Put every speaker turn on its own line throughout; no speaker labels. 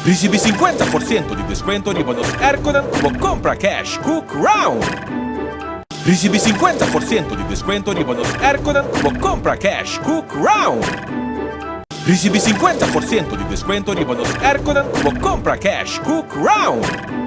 Recibi 50% di descuento di bonus Ercodan o compra cash Cook Round. Recibi 50% di descuento di bonus Ercodan o compra cash Cook Round. Recibi 50% di descuento di bonus Ercodan o compra cash Cook Round.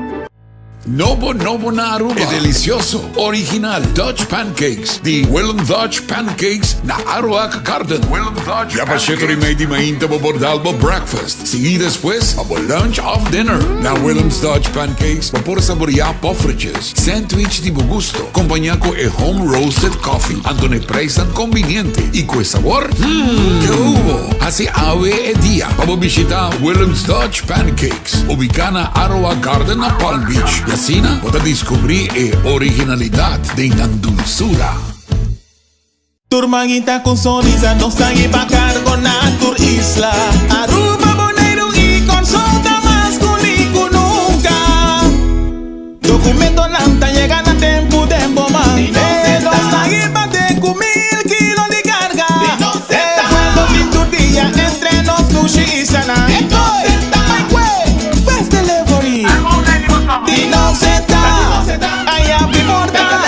Novo na Aruba. E delicioso, original Dutch pancakes di Willem Dutch Pancakes na Aruac Garden. Willem Dutch ya pacheco rimei di mainta bo bordalbo breakfast. Sigui después abo lunch of dinner. Na Willem's Dutch Pancakes por saborear poffertjes. Sandwich di gusto. Acompañado e home roasted coffee. Antone preisan conveniente. Y con sabor, que hubo. Así ave e dia. Abo visitar Willem's Dutch Pancakes. Ubicana Aruac Garden na Palm Beach. Y así puedes descubrir la originalidad de la dulzura.
Turmanguita con sonrisa, no sabe pagar con Natur Isla. Aruba, Bonaire y consulta más conmigo nunca. Documento nanta llegan a tiempo de bomba. No sabe bate con 1000 kilos de carga. Cuando mi turquía entre nos sushi y sana. Fast delivery. Dino Zeta, ay abre morta,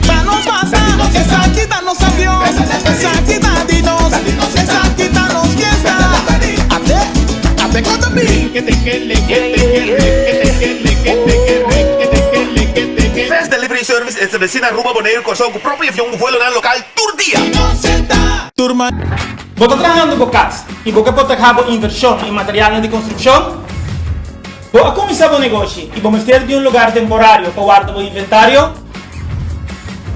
manos pasa, esa quita nos abrió, esa quita dinos, esa quita nos fiesta. Ate con the beat, que Fast Delivery Service estabelecida en Aruba, Bonaire, con su propio avião vuelo na local Turdia. Dino Zeta, turma.
Você trabalhando com casa e você pode ter inversão em material de construção? Vou começar o negócio e vamos ter de lugar temporário para guardar o inventário.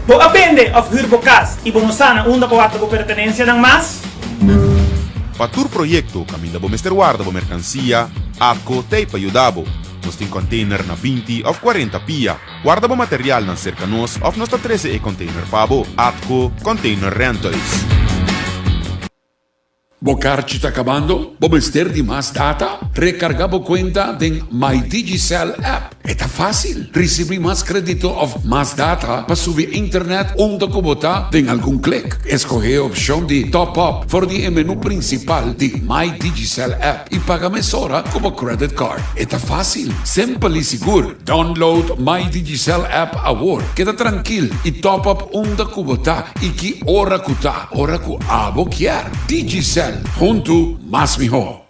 Vou aprender a huir a casa e vamos sanar onde guardar a pertenência não mais.
Para tu projeto, caminha bo Mr. Guarda bo mercancia, ACO te ayudabo. Nos tem container na 20 ou 40 pia. Guarda bo material na cerca nos of nos 13 e container pabo, ACO Container Rentals.
Bocarchi está acabando? ¿Vamos de más data? Recargamos cuenta de My Digicel app. Está fácil. Recibir más crédito of más data para subir internet onde cobota en algún clic. Escoge opción de top up por el menú principal de My Digicel app y paga mesora como credit card. Está fácil, simple y seguro. Download My Digicel app ahora. Queda tranquilo y top up onde cobota y que hora cuta, hora cu abo quier. Digicel. Junto mais mejor.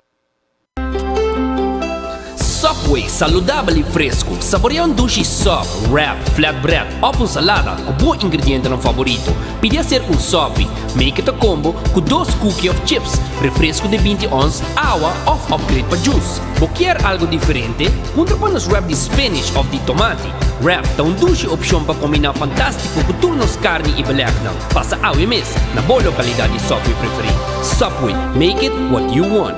Subway, saudável e fresco. Saboreia um sushi sub, wrap, flatbread ou uma salada com bom ingrediente no favorito. Pide ser um sub, make it a combo com 2 cookies of chips, refresco de 20 ons, água ou upgrade para juice. Quer algo diferente? Contrapõe nos wrap de spinach ou de tomate. Wrap dá sushi opção para combinar fantástico com turnos carne e belegna. Passa ao mês na boa localidade de Subway preferido. Subway, make it what you want.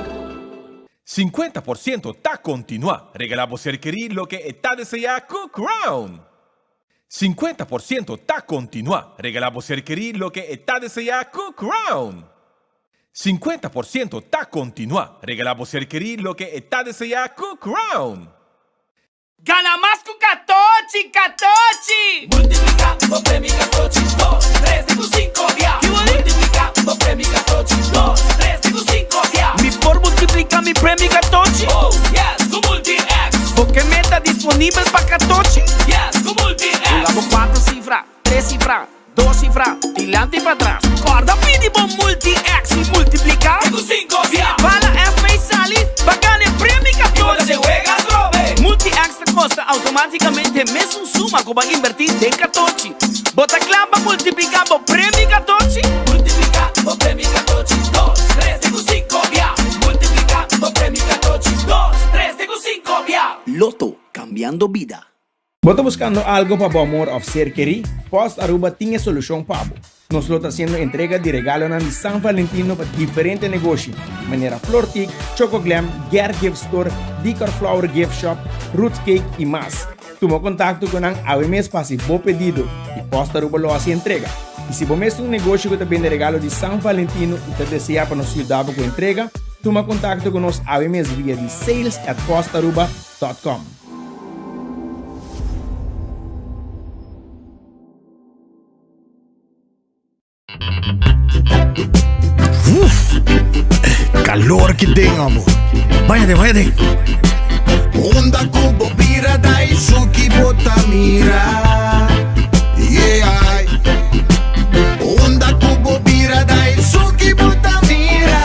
50% ta continua. Regalamos cerquerí lo que está desea Cook Round. 50% ta continua. Regalamos cerquerí lo que está desea Cook Round. 50% ta continua. Regalamos cerquerí lo que está desea Cook Round.
Gana más con Catochi, Catochi. Multiplicando premi Catochi, 2, 3, digo 5 ya. Multiplicando premi Catochi, 2, 3, digo 5 ya. Mi por multiplicar mi premi Catochi. Oh, yes, con Multi-X. Porque meta disponible para Catochi. Yes, con Multi-X. Hago 4 cifras, 3 cifras, 2 cifras, delante y para atrás. Guarda mínimo Multi-X y multiplicar. Digo 5 ya. Para la F y salir, va a ganar premi Catochi. Se juega drobe. Multi-X te costa automáticamente mesmo suma que va a invertir en Catochi. Bota clava multiplicando premi Catochi. Multiplicando premi Catochi, 2, 3, digo 5 ya. Multiplicando premi Catochi, 2, 3, digo 5 ya.
Loto, cambiando vida.
Você buscando algo para o amor of cerquerí? Post Aruba tiene solución para vos. Nos lo está haciendo entrega de regalo de San Valentino para diferentes negocios. Manera Flortic, Choco Glam, Gear Gift Store, Decor Flower Gift Shop, Roots Cake y más. Toma contacto con el AWMS para si vos pedido y Post Aruba lo hace entrega. Y si vos es un negocio que te vende regalo de San Valentino y te desea para nos ayudar con entrega, toma contacto con los AWMS vía de sales@postaruba.com.
Calor que tem, amor. Vai, vai, vai.
Onda Kubo Bira Daisuki Botamira. Yeah. Onda Kubo Bira Daisuki Botamira.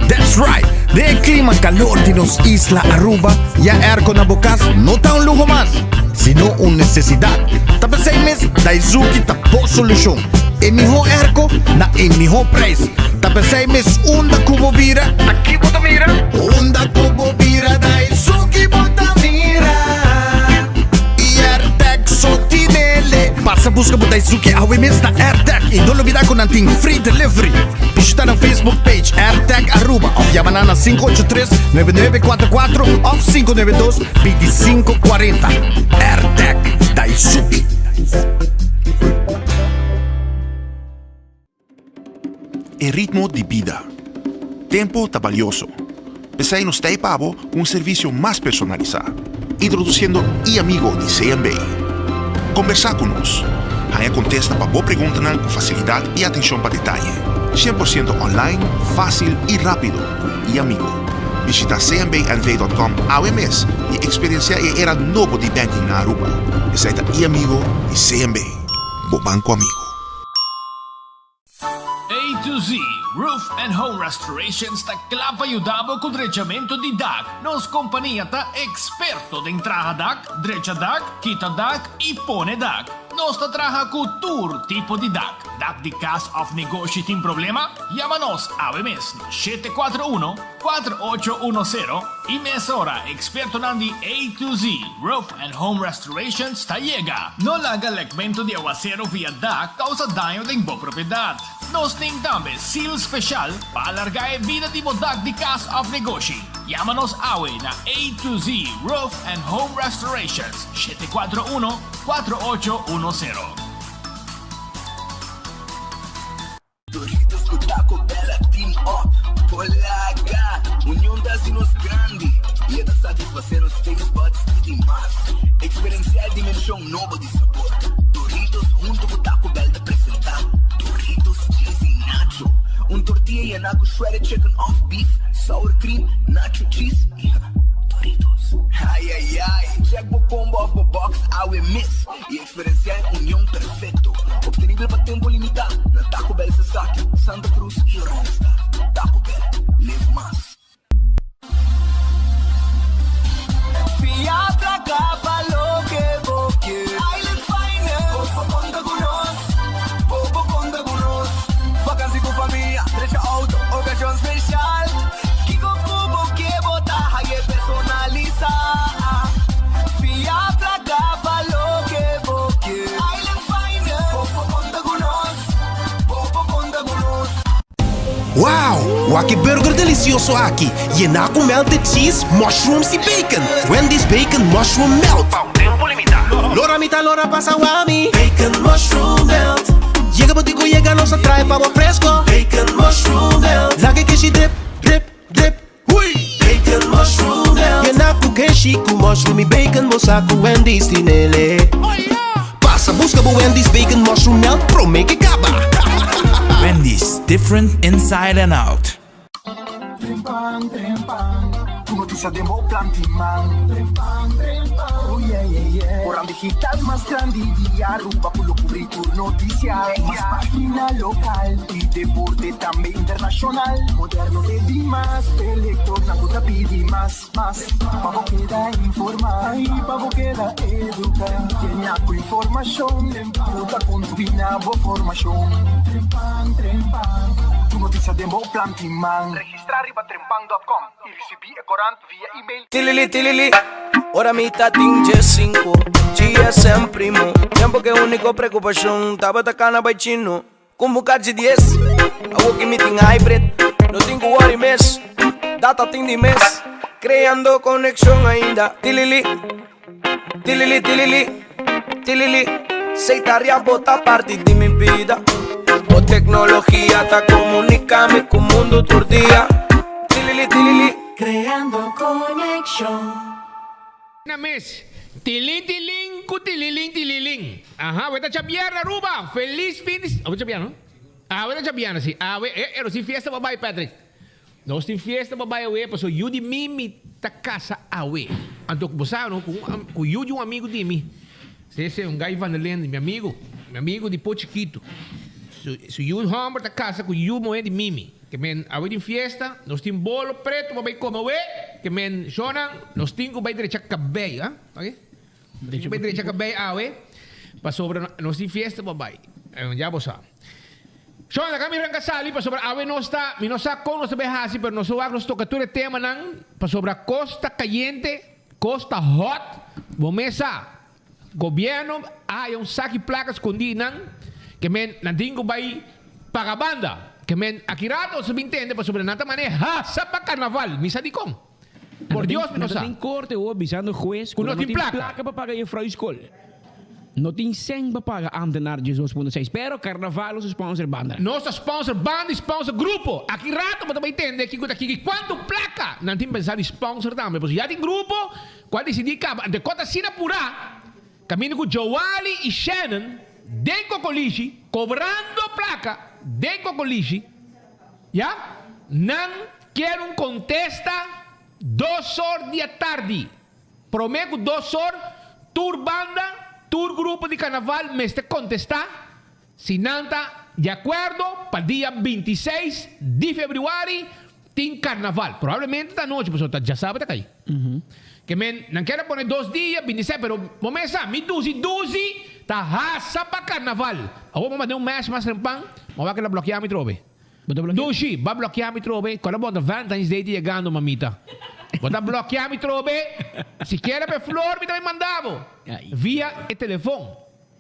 That's right. De clima calor de nos Isla Aruba. Ya airco na bokas no está un lujo más, sino una necesidad. Tapos 6 meses Daisuki tapo solución. E mejor airco na e mejor preço. Tapos 6 meses Onda Kubo Bira. Aqui Botamira. Onda Kubo Bira Daisuki Botamira. E AirTag sotinele. Passa busca por Daisuki awe mes na AirTag. E não olvidar com nanting free delivery. Visita na Facebook page AirTag Aruba. Of yaman na 583-9944 of 592-2540. AirTag Daisuki.
El ritmo de vida. Tempo está valioso. Pensei nos Stay Pavo un servicio más personalizado, introduciendo e-amigo de CMB. Conversar con nos. Haya contesta para vos preguntas con facilidad y atención para detalle. 100% online, fácil y rápido con e-amigo. Visita cmbnv.com AWMS y experiencia era nuevo de banking na Aruba. Visita e-amigo de CMB. Bo banco amigo.
A to Z Roof and Home Restoration sta clapa aiutavo con drecciamento di DAC. Nos compagnia ta esperto de entrada DAC, dreccia DAC, quita DAC e pone DAC. Nos sta traja cu tour tipo di DAC. DAC di cas of negócio tem problema? Llámanos a AWMS 741-4810 y mesora experto nandi A to Z Roof and Home Restoration sta llega. No laga legmento de aguacero via DAC causa daño de bo propriedad. Nos tem também seal special para alargar a vida de DAC de casa of negócio. Llámanos awe na A to Z Roof and Home Restorations 741-4810.
Doritos com Taco Bell Team Up. Polaga, união das e nos grande. E é da satisfazer os taste buds de demais. Experienciar a dimensão nova de sabor. Doritos junto com Taco Bell de apresentar. Doritos cheesy nacho. Tortilla e naco shredded chicken off beef. Sour cream, nacho cheese. Doritos. Ai, ai, ai. Check o combo of the box, awe miss. E experienciar união perfeito. Obtenível para tempo limitado. Na Taco Bell Sasaki, Santa Cruz e Ronstadt. Taco Bell, live más. Fiat capa lo que vos quieres. Island Finance. Popo conta con nos. Popo conta con nos. Vacancy con familia. Derecha auto. Ocasión especial. Kiko Popo que bota. Hay personaliza. Fiat capa lo que vos quieres. Island Finance. Popo conta con nos. Popo conta con nos.
Wow! Waki burger delicioso aqui. Llena com melted cheese, mushrooms e bacon. Wendy's bacon mushroom melt.
Tempo limitado.
Lora mitad, lora pasa wami. Bacon mushroom melt. Llega botico, llega, nos atrae pavo fresco. Bacon mushroom melt. Lage kishi dip, dip, dip. Hui! Bacon mushroom melt. Llena com kishi, com mushroom e bacon. Moça com Wendy's tinele. Passa, busca bo Wendy's bacon mushroom melt. Pro make it gaba.
Wendy's, different inside and out.
Trempan, tu noticia de Mo Plantiman. Trempan, oh yeah, yeah, yeah. Orang digital más grande de Aruba, por lo cubrir tu noticia. Más página local y deporte también internacional. Moderno de Dimas, electornado rápido y más. Pavo queda informar y pavo queda educar. Tiene tu información, puta con tu binabo formación. Trempan, tu noticia de Mo Plantiman. Registrar riba trempan.com y recibir corante via email.
Tilili, ora mitad tinge 5 GSM primo, tiempo que único preocupación. Taba tacana by chino, convocar de 10 a working meeting hybrid, no tengo worry mess. Data ting de mes, creando conexión ainda. Tilili, seitaria bota parte de mi vida. O tecnología ta comunicame con mundo por día. Tilili,
creando conexión.
Una mes. Tilililing, kutililing. Ajá, voy a chapear Aruba. Feliz fin de... Voy a chapear, ¿no? Voy a chapear, sí. Pero sí fiesta, bye, Patrick. Nós tem fiesta babai awe, paso eu de mim ta casa awe. Anto você não com eu de amigo de mim. Esse é guy van der Lende, meu amigo de Pochiquito. Se eu hamburger ta casa com eu moe de mimi. Que men awe de fiesta, nós tem bolo preto babai como awe, que men Jonan, nós tem com bai direita cabei, ah? OK? Bai direita cabei awe. Paso sobre nós tem fiesta babai. Já você. Shona kami rin kasali pa sobra awe nosta minosa ko no sabe hasi pero no suwag nos tocature tema nang pa sobra costa caliente, costa hot, bomesa gobyerno hay un saki placas kundi nang que men nandingo bay pagabanda que men akirato se entende pa sobra nata maneja sa pa carnaval misa di kong por Dios minosa
tem corte o avisando juez
kuno tin placa
para pagar em frau escola. Não tem 100 para pagar antenar de 2.6. Pero carnaval os sponsor banda.
Nossa sponsor banda, sponsor grupo. Aqui rato para também entender que quanto placa. Não tem pensar em sponsor também. Porque já tem grupo. Quando decidir que de conta sina pura. Caminho com Joali e Shannon. Den Cocolichi. Cobrando placa. Den Cocolichi. Já? Não quero contesta 2 horas da tarde. Prometo 2 horas. Tour banda. Tour grupo de carnaval me este contestar si nanta de acuerdo para el día 26 de febrero tem carnaval probablemente esta noche pues ya sabe acá que men no quiero poner 2 días 26 pero momesa mi 12 ta hasa para carnaval ahora vamos a dar un mes más en pan vamos a que la bloquear mi trobe 12 va a bloquear mi trobe cuando vamos a Valentine's Day llegando mamita Bota bloquear mi trobe. Si quiere per flor, mi também mandavo. Via e telefone.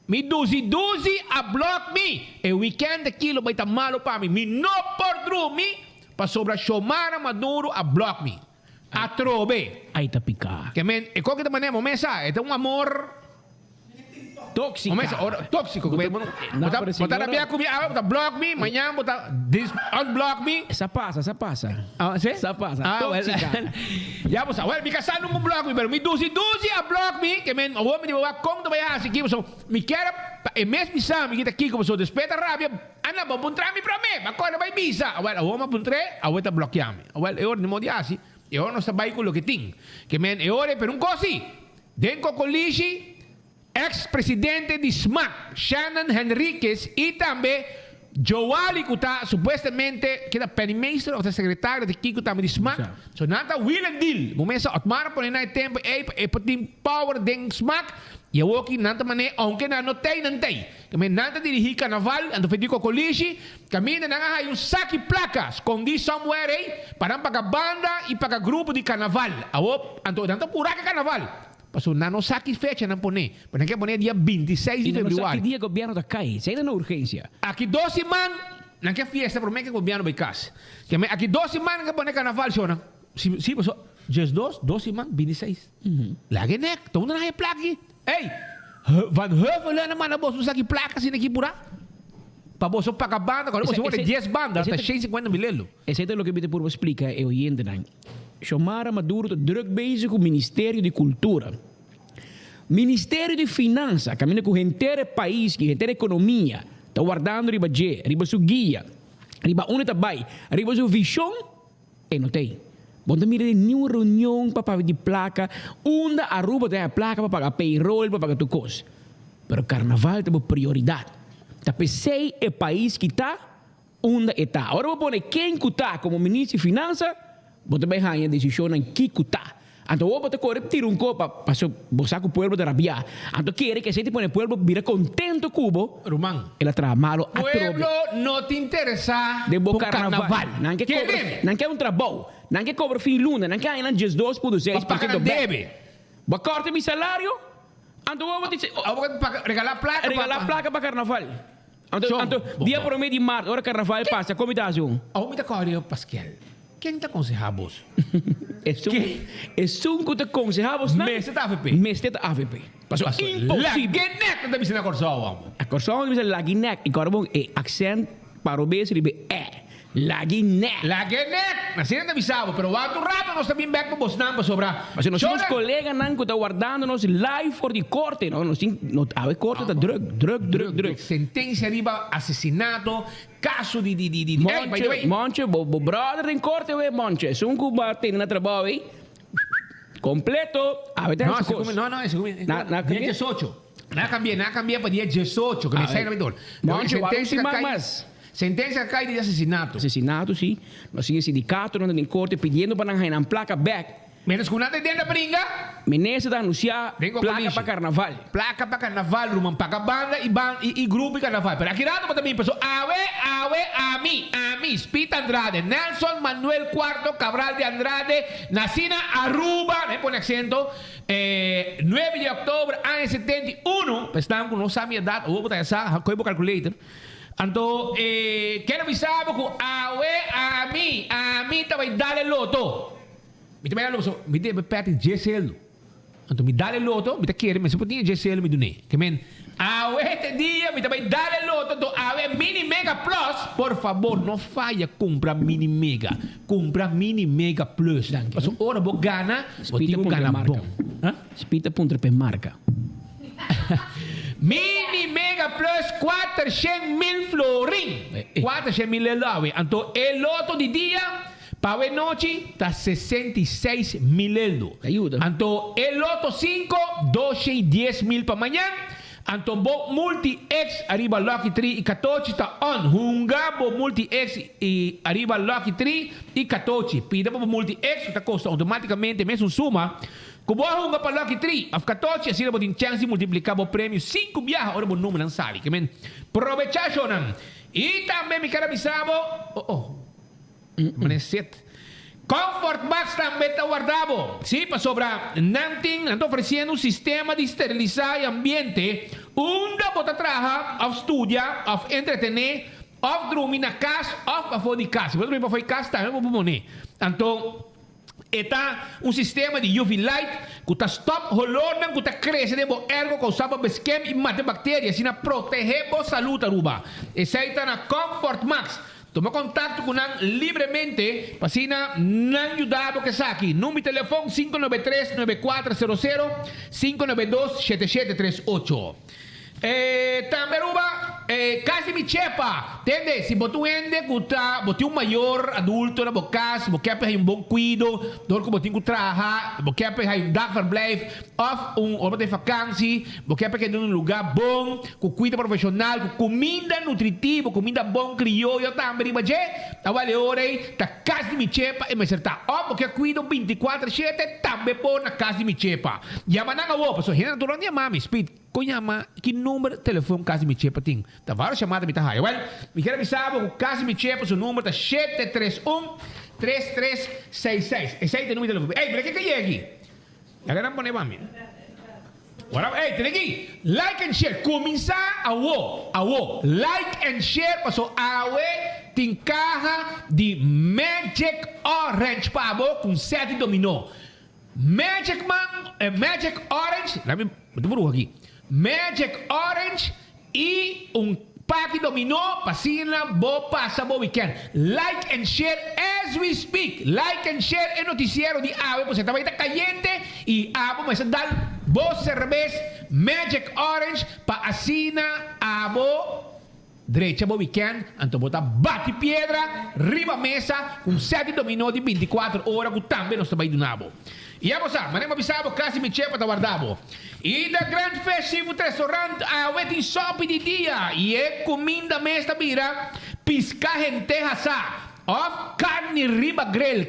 Mi 12 a block me. E weekend aquilo vai estar malo para mim. Mi no por dormir para sobra Xomara Maduro a block me. A trobe.
Aí tá picar.
Que men, e qualquer maneira, momesa, é um amor
tóxico.
Tóxico. Botar a minha comida, botar block me, amanhã botar unblock me.
Essa passa.
Ah, sim?
Essa passa.
Tóxica. Já você, well, me casar não block me, pero me 12 a block me, que men, o homem de boa conta vai assim que so, me quer e mesmo bisa, me kita aqui como so despeta rábia, ana ba puntra me para me, agora vai bisa. Well, o homem puntre, a outra bloquear me. Well, eu não modi assim. Eu não sabia com o que tem. Que men, eu ore per um cosi. Den Cocolichi ex-presidente de SMAC, Shannon Henriquez, e também Joali, que está supostamente que é penningmeester ou secretário de Kiko também de SMAC. So, nada will and deal. Momento, Otmar por aí tempo, e tem power de SMAC, e eu aqui, nada maneira, aunque não tem. Também nada dirigir carnaval, ando feito com Colichi, caminha na aí um saque placas, escondi somewhere aí, para pagar banda e pagar grupo de carnaval. Ando puraca carnaval. Paso não saque fecha não pone. Porque quer poner dia 26 de fevereiro.
Aqui dia governo tá cai, sai na urgência.
Aqui 2 semanas, não quer fiesta, por mim que governo vai casa. Aqui 2 semanas que poner carnaval sona. Sim, paso just 2 semanas 26. Lagi nek, todo mundo na placa. Ei, van Heuvel na boss saque placa assim aqui pura. Para você pagar banda, quando você tem 10 bandas, até 150 mil.
Esse é o que eu vou explicar é o oyente não. Xomara Maduro está druk bezig com o Ministério de Cultura. Ministério de Finanças, caminha com o inteiro país, com a inteira economia, está guardando riba G, riba sua guia, riba onde está vai, riba sua visão, e não tem. Bom, mira de nenhuma reunião para pagar de placa, onde a Aruba tem a placa para pagar payroll, para pagar tu coisa. Mas o carnaval tem prioridade. Está pensei é país que está, onde está. Agora vou pôr quem está como ministro de Finanças, vou também ganhar a decisão em que está. Então, vou botar repetir um copo para sacar o povo de rabiar. Então, quer que a gente põe o povo vira contento cubo.
Román.
Ela trabalha malo a
pueblo não te interessa
de bo carnaval. Não quer um trabalho. Não quer cobrar fim luna. Não quer ainda 2.6%
deve.
Vou cortar meu salário. Então, vou dizer...
Regalar placa.
Regalar placa para carnaval. Então, dia por meio de março, hora carnaval passa. Como está, João?
Como está, Pascal? Quem te aconsejamos?
É um que te aconsejamos, não?
Mestre da AVP.
Mestre da AVP.
Impossível. Laguinec não deve ser na Corsão.
A Corsão deve ser laguinec. E agora, é accent para o beijo, é. Lagi net.
Assim não avisava, pero outro rato nós também back para Bosnã para sobrar.
Mas nós temos colegas que estão guardando-nos live for de corte. Nós temos a corte da drug.
Sentença arriba, assassinato, caso de...
Monche, brother em corte, Monche. Se bater na trabalho, completo.
Não, esse comigo. Dia 18. Não cambia para dia 18, que me sai na vidor. Sentença cai de assassinato.
Assassinato, sim. Nós temos sindicato, nós temos corte pedindo para não placa back.
Menos que nada dentro da bringa.
Menezes está anunciar placa para carnaval.
Placa para carnaval, rumam para banda e grupo de carnaval. Pero aqui rato também pessoal, a mim, Spita Andrade, Nelson Manuel Cuarto Cabral de Andrade, Nacina Aruba, me pone acento, 9 de outubro, ano 71, estamos com nossa minha data, vou botar essa, coibo calculator. Então, quero avisar que a mim também dá loto. Me também dá loto, me dá perto de GCL. Então, me dá loto, me dá querer, mas se podia GCL me dune. Que men, este dia me também dá loto, então, Mini Mega Plus, por favor, não falha, compra Mini Mega. Compra Mini Mega Plus. Mas ora, vou ganhar, vou ganhar bom.
Spita.p marca.
Mini Mega Plus 400.000 florin. 400.000 dólares. Então, el loto de dia para a noite está 66.000 euros.
Ajuda.
Então, el loto 5, 12.10.000 para amanhã. Então, bo multi-X arriba Lucky 3 e 14 está on. Hungabo multi-X e arriba Lucky 3 e 14. Pida para multi-X, está custa automaticamente mesmo suma. Como a hunga para Lucky 3, of 14, assim você tem chance de multiplicar o prêmio 5 viajes, ora o número não sai. Que men, aproveitar chonan. E também me quero avisar, maneset. Comfort Max também está guardado. Sim, para sobrar. Nanting, estou oferecendo um sistema de esterilizar o ambiente. Onde você trabalha, ou estuda, ou entretener, ou dormir na casa, ou para fora de casa. Se você dormir para fora de casa, também vou poner. Então, está um sistema de UV light que está stop rolando, que está crescendo ergo causando besquem e mata bactérias, assim proteger a saúde aruba. Essa está na Comfort Max. Toma contato com nós livremente para assim não ajudar o que está aqui. Número de telefone 593-9400 592-7738. Também Ruba, casi mi chepa, entende? Se você ende, você um maior adulto na casa, você quer um bom cuido, dor que você tem que trabalhar, você quer um dag verblijf, ou de vakantie, você quer ir num lugar bom, com cuida profissional, com comida nutritiva, comida bom crioulo, também, mas a vale hora tá casa mi chepa e me acertar. Ou você cuida 24/7, também pôr na casa mi chepa. E a mananga wo, pessoal, hina durante a mami, speed. Conhama, que número de telefone Casa Mi Chepa tem? Tá várias chamadas me tá raio. Well, me quero avisar que o Casa Mi Chepa, o número tá 731-3366. Esse aí tem o número de telefone. Ei, mas o que é aqui? Já não pone para mim. Agora, ei, tem aqui. Like and share. Começar a wo. Like and share. Passou a tem caja de Magic Orange pabo com 7 dominó. Magic Orange. Vou por aqui. Magic Orange e pack dominó pasina bo passa bo weekend. Like and share as we speak. Like and share el noticiero de AVE, pues estaba ahorita caliente y AVE me dar bo cerveza Magic Orange pa asina abo derecha bo weekend, anto bota bate piedra, riba mesa com 7 dominó de 24 horas que também nós estamos aí do nabo. E vamos lá, mas avisamos quase me chepa tá guardado. E da grande festivo restaurante a wedding shop de dia e é comida mesta vira piscar lenteja sa. Of carne riba grill,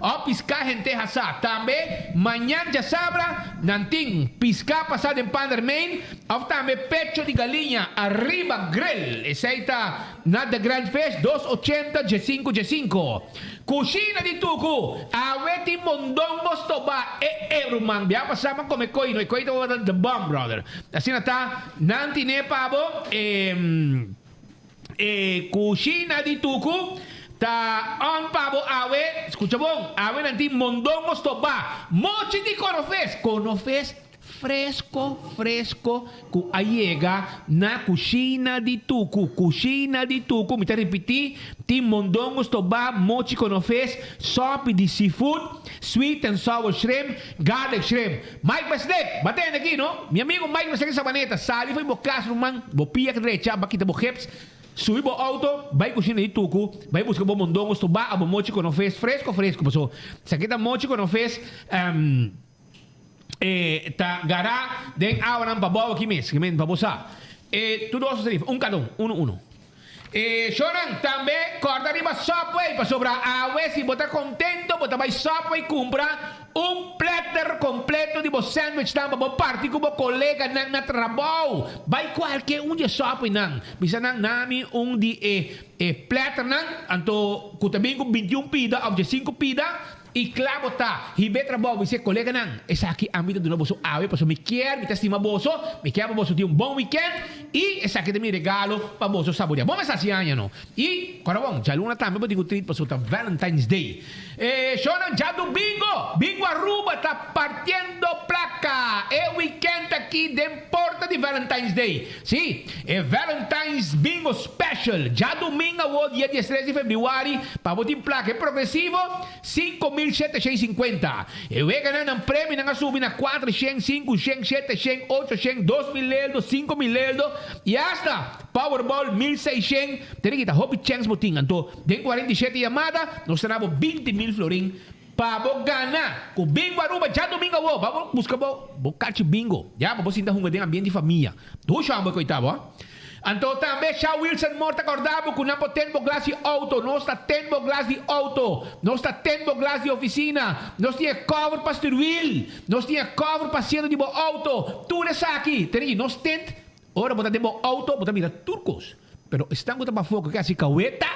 of piscar lenteja sa. Também manhã já sabra nanting piscar passado em Pandermain, of também pecho de galinha arriba grill. Esse aí tá na The Grand Fest 280 G5. Cucina de Tucu, aweti mondongos toba Euroman. Biya pasama come koi no koi to the bomb brother. Assim tá nanti ne pabo cucina de Tucu tá on pabo escucha bom, nanti mondongos toba. Mochi de conofes fresco ku ayega na kusina di tuku. Mi ta repetir, tem mondongos toba, mochi konofes, sopa de seafood, sweet and sour shrimp, garlic shrimp. Mike Baslet, baten aqui, no? Meu amigo Mike Baslet sa baneta, sali foi bocas man, bopia que derecha, bakita bokeps. Subi bo auto, vai kusina di tuku, vai buscar bo mondongos toba, abo mochi konofes, fresco. So, sa kita mochi konofes, ta gara den awa ng pabaw kimis kimen babosa tudo sa sarif kadong uno Shonan tambe corta riba Subway pa sobra awe si bota contento bota vai Subway compra platter completo di bo sandwich tamba bo party ko bo kolega na trabaho vai qualquer dia Subway nang bisa nang nami di platter nang anto kutabing ko 21 pida of 5 pida e clavo tá, ribetra bobo, você colega não, essa aqui a vida do nosso bosso awe, passo me quer, me estima bosso, me quer bosso ter bom weekend e essa aqui também regalo para bosso saborear. Bom essa assim não. E agora bom, já luna também vou digo treat passo tá Valentine's Day. Shona já do bingo Aruba tá partiendo placa. É weekend aqui de porta de Valentine's Day. Sim, é Valentine's Bingo Special. Já domingo o dia 13 de fevereiro, para botar placa é progressivo, 5.750. Eu ia ganhar um prêmio na subir na 400, 500, 700, 800, 2.000, 5.000 e hasta Powerball 1.600. Tem que estar hobby chance botinho. Então, tem 47 chamadas, nós teremos 20.000 florim para ganhar. Com bingo Aruba, já domingo vamos buscar bocate bingo. Já vamos sentar um ambiente de família. Do chão, coitado, ó. Então também Shaw Wilson morta acordado com não tempo glass de auto, nós está tempo glass de auto, nós está tempo glass de oficina, nós tinha cover para steering, nós tinha cover para centro de auto, tudo isso aqui, tem nós tent, ora botar tempo auto, botar mira turcos, pero estão com para foco que assim caueta,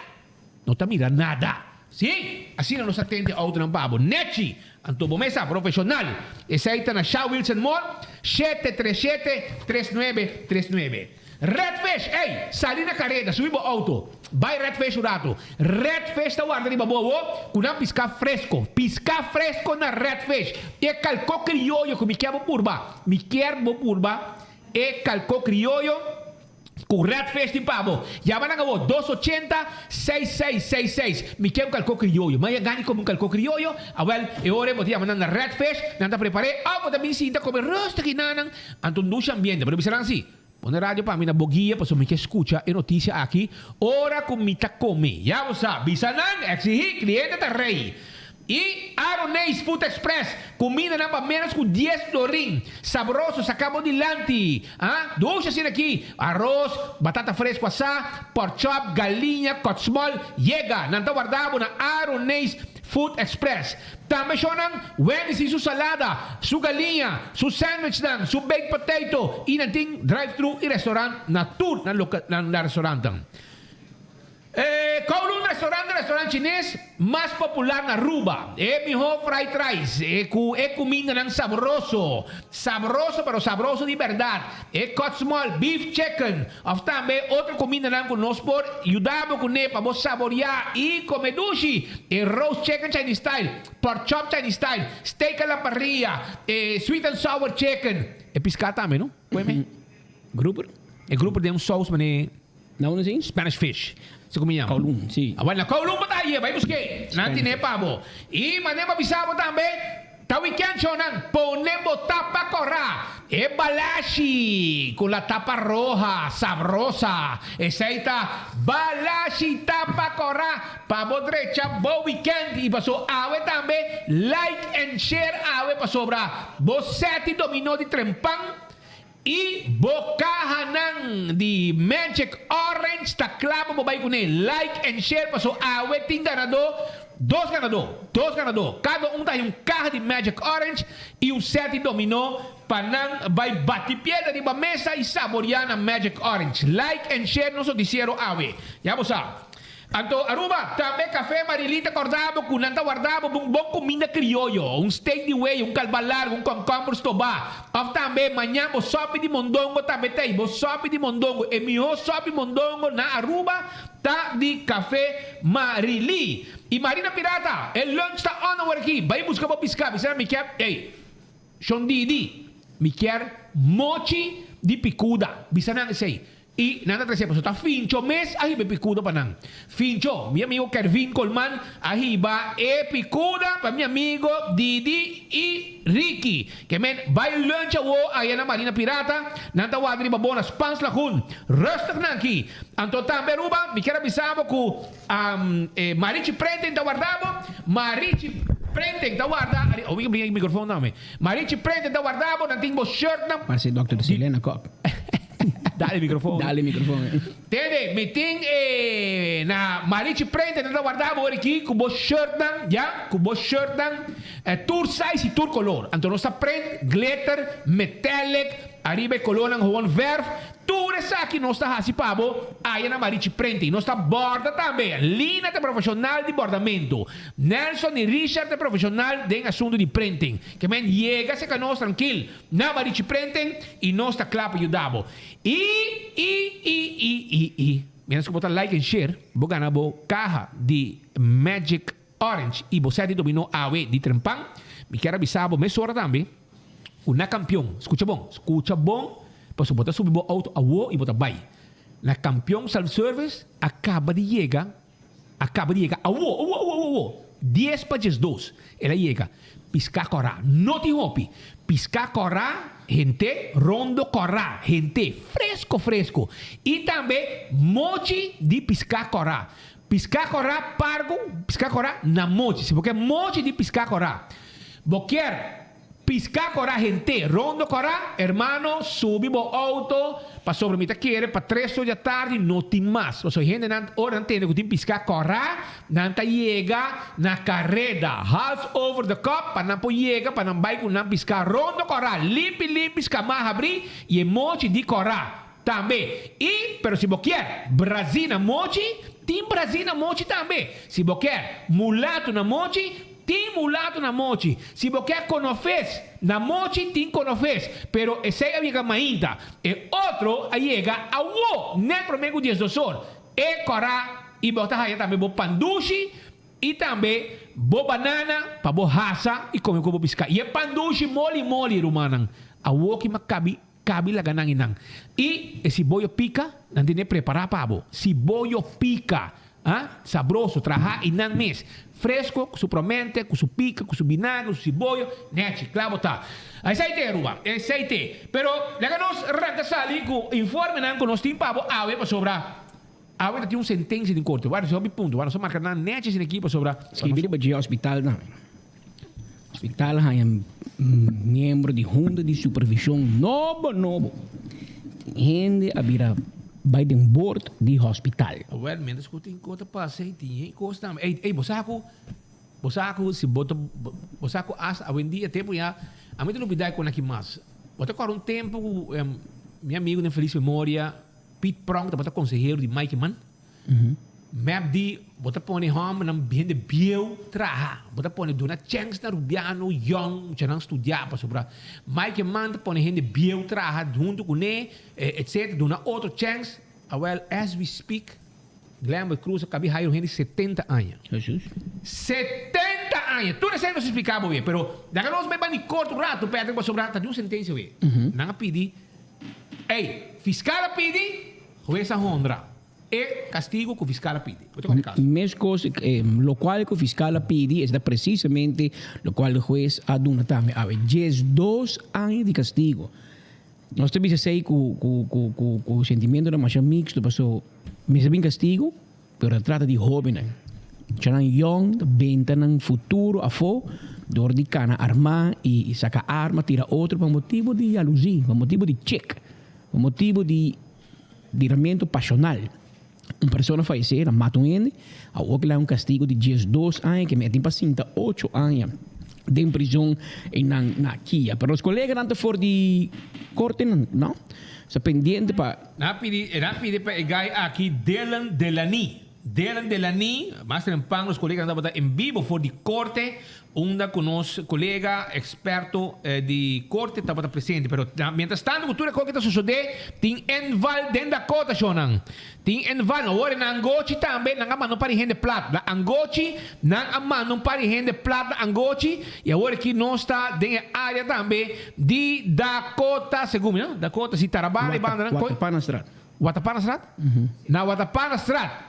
não está mira nada. Sim, assim não está tente auto não pabo, Nechi, então bomesa profissional, essa aí está na Shaw Wilson Mall, 737-3939. Redfish, ei, sali na carreta, subi bo auto, vai Redfish o rato. Redfish tá guarda de babobo, com um piscar fresco na Redfish. E calco criollo, que me quer bo purba, e calco criollo, com Redfish de pavo. Já vai na gabo, 280-6666. Me quer calco criollo, mas eu ganho como calco criollo. Well, e ora botia mandando Redfish, nada preparei, vou também sinta como rosto que nanang, anton ducha ambiente, pero bisarang si. Pone radio para mí na boguia, para que escucha e notícia aqui. Ora comita come. Já você sabe, bisanan, exigir, cliente tá rei. E Aronês Food Express, comida nada menos com 10 $. Sabroso, sacamos dilante. Doce assim aqui, arroz, batata fresca assá, pork chop, galinha, cotsmol, yega. Nanta guardado na Aronês Food Express. Também choram, Wendy's e sua salada, sua galinha, seu sandwich, seu baked potato. E nanting drive-thru e restaurante na tour na restaurante. Kowloon restaurant chinês mais popular na Aruba. É melhor fried rice. É comida ng sabroso. Sabroso, pero sabroso de verdade. É cotsmol, beef chicken. Of também outra comida ng conosco por ayudamos com ele para saborear e comer sushi. É roast chicken Chinese style, pork chop Chinese style, steak a la parrilla, sweet and sour chicken. É piscar também, não? Pueme?
Grouper?
É grouper de sauce, mas
não assim?
Spanish fish. Se comia.
Kowloon, sim.
Awal na Kowloon pa tayo, vai busque. Nanti ne pabo. E manema bisabo também. Ta weekend shonan, ponemos tapa corra. E balashi con la tapa roja, sabrosa. Esa balashi tapa corra. Pabo derecha, bo weekend. Y pasó awe também. Like and share awe pasobra. Bo seti dominó di trempan. E bocahanang di Magic Orange taklamo mo bay ko ni like and share paso aweting ganador dos ganador cada tayong caja de Magic Orange e o sete dominó panang bay batipieda di ba mesa e saborear na Magic Orange like and share no so disiero awe ya bosa. Anto Aruba, também café Marilita acordado com nanta guardado bom comida criollo, steak de whey, calva largo, cucumbers toba. Of também manhã o sopa de mondongo também tem, o sopa de mondongo, e melhor sopa de mondongo na Aruba tá de café Marili. E Marina Pirata, el lunch tá on our aqui, vai buscar para piscar, bisa me quer, ei, Sean Didi. me quer mochi de picuda. Bisa nang sei. E nada trece pessoa tá fincho mês aí be picuda para não. Fincho, meu amigo Kervin Colman, aí ba e picuda para meu amigo Didi e Ricky. Que men vai lunch o aí na Marina Pirata, nanta wadri babonas pans la hun. Rustig nanki. Anto tambe ruba, me quer avisar com Marichi Prente da guardavo, Marichi Prente da guarda, ouvi bem o microfone não me. Marichi Prente da guardavo, não tem bo shirt não.
Mas é Dr. Selena Cobb.
Dale microfone.
Dale microfone.
Entende? Meeting na Marichi Prente na guardavo aqui com bo shirt não, já? Com bo shirt não. Tour size e tour color. Então nossa print, glitter, metallic, arriba color ng gewoon verf. Tour essa aqui nossa hasi pabo. Aí na Marichi Prente. Nossa borda também. Lina de profissional de bordamento. Nelson e Richard de profissional de assunto de printing. Que men llega se nós tranquilo. Na Marichi Prente e nossa clap ajudavo. Menos que botar like and share. Vou ganhar bo caja de Magic Orange e você de dominou awe de trempang. Me quero avisar bo mesora também. Una campeão. Escuta bom. Posso botar subir bo auto awo e botar bay. Na campeão self-service acaba de chegar. Awo. 10 para 2. Ela chega. Pisca corá. Não te hopi. Pisca corá. Gente, rondo corá. Gente, fresco. E também mochi de pisca corá. Pisca corá pargo. Pisca corá na mochi. Se porque mochi de pisca corá. Boquer. Pisca corá, gente, rondo corá, hermano, subi bo auto, para sobre mi taquere, para 3 horas da tarde, não tem mais. Ou seja, gente, ora não tem que pisca corá, não tá chega na carrera, half over the cup, para não pôr chega, para não vai com não pisca rondo corá, limpi, pisca mais abrir, e emoji de corá, também. E, pero se você quer, Brasil na mochi, tem Brasil na mochi também. Se você quer, mulato na mochi, tem mulato na mochi. Se você quer conofes, na mochi tem conofes. Pero esse é a mainta. E outro chega a o nem promengo 10 dosor. E corá e botar aí também bo pandushi e também bo banana para bo hasa e comer com bo pisca. E pandushi moli rumanang. A o que macabi la ganang inang. E esse boio pica, não tem nem preparar para bo. Se boio pica, sabroso, traja inang mes. Fresco, com sua promente, com sua pica, com seu vinagre, com seu bollo, nete, claro, tá. Aceite, Ruba, aceite. Pero, lega nós arranca sali com informe não, com nós tem pabo, awe para sobrar. Awe tem sentença de corte, vai sobe ponto, vai só marcar na nete sin equipa sobra.
Escrever para o hospital não. Hospital é membro de junta de supervisão novo. Gente a vira by den board di hospital.
Well, menos que tem conta passa aí, tem costa. Ei, bosaco, se bota, bosaco as a vendia tempo já. A mim não bidai com aqui mais. Bota agora tempo, meu amigo de feliz memória, Pete Prong, bota conselheiro de Mike Man. Map di, bota pone home na bende bio traha. Bota pone dona chance na Rubiano young, já não estudar para sobra. Mike Man pone gente bio traha junto com ele, etc. Dona outro chance. Well, as we speak, Guilherme Cruz acabou de hire gente 70 anos.
Jesus.
70 anos. Tu não sei não se explicar bem, pero daí nós vai bani curto rato perto para sobra, tá de uma sentença bem. Não pedi. Ei, fiscal pedi, jueza honra. E castigo que o fiscal pide.
Mesma coisa, lo qual que o fiscal pide é precisamente lo qual o juez aduna também. Há 2 anos de castigo. Nós temos que com o sentimento da marcha mixto, passou mesmo bem castigo, mas trata de jovens. Já não young, benta no futuro, a fo, dor de cana, armar e sacar arma, tira outro, por motivo de alusir, por motivo de check, por motivo de viramento passional. Uma pessoa faleceu, mata ele, a outra é castigo de 2 anos, que metem para 8 anos de prisão na Kia. Mas os colegas não estão de corte, não? Está pendente para...
Não pedi para o gai aqui, Dylan Delany. Dylan Delany, master en Pang, los colegas andaban en vivo voor die corte, onda con los colega experto di corte estaba presente, pero mientras tanto cultura ko kita susude ting enval den Dakota shonang. Ting enval no ore na angochi tambe nang amano pari hende plat. La angochi nang amano pari hende plat na angochi e ore ki non sta den area tambe di Dakota segundo, no? Dakota si Tarabana e banda
Watapana Strat.
Watapana Strat? Na Watapana Strat.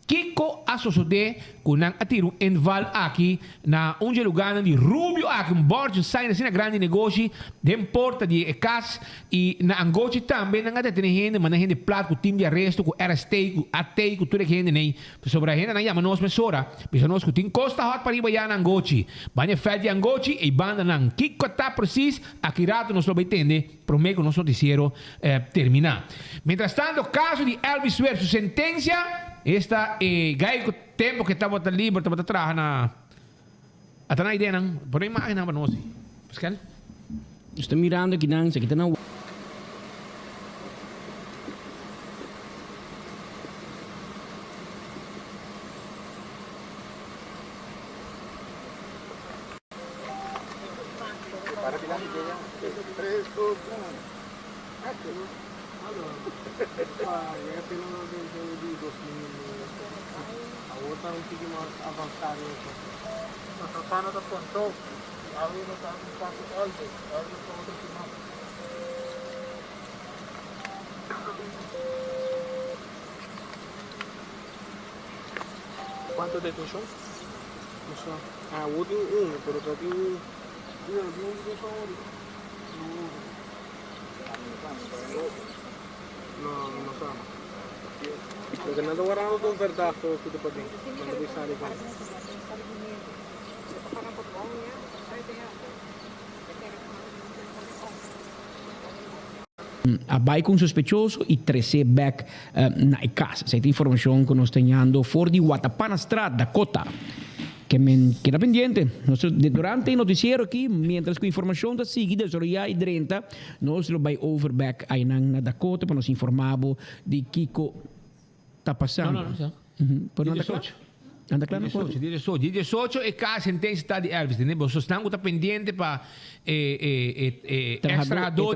Kiko asosode kunang atiru enval aqui na onde lugar de Rubio aqui bordo sai na grande negócio de porta de cas e na angochi também na até tem gente mas na gente plat com time de arresto com RST com AT com tudo que gente nem sobre a gente na chama nós mesora bisa nós com tim costa hot para ir na angochi banha fel de angochi e banda nan Kiko tá precis aqui rato nós lo entende prometo nós noticiero terminar mientras tanto caso de Elvis versus sentencia esta gaya ko tempo que estaba tan libre estaba atrás na atana ideia nang por imagem na nós Pascal
Estou mirando aqui nang sa kita na
¿Cuánto de tu show? No sé. Ah, vos tienes uno, pero tú tienes... Yo tengo un favorito. No sé. Porque no te voy a dar un verdazo que te pueden. Cuando te sale con...
Abai com suspeitoso e trazer back na casa. Essa informação que nós temos for de Watapana Strat, Dakota. Que me queda pendiente. Durante o noticiero aqui, mientras que a informação está seguida, sobre a 30, nós vamos over back aí na Dakota para nos informar de Kiko está passando.
Não.
Por não está anda claro?
18 e cá a sentença está de Elvis, entendeu? Só estão pendente para extrador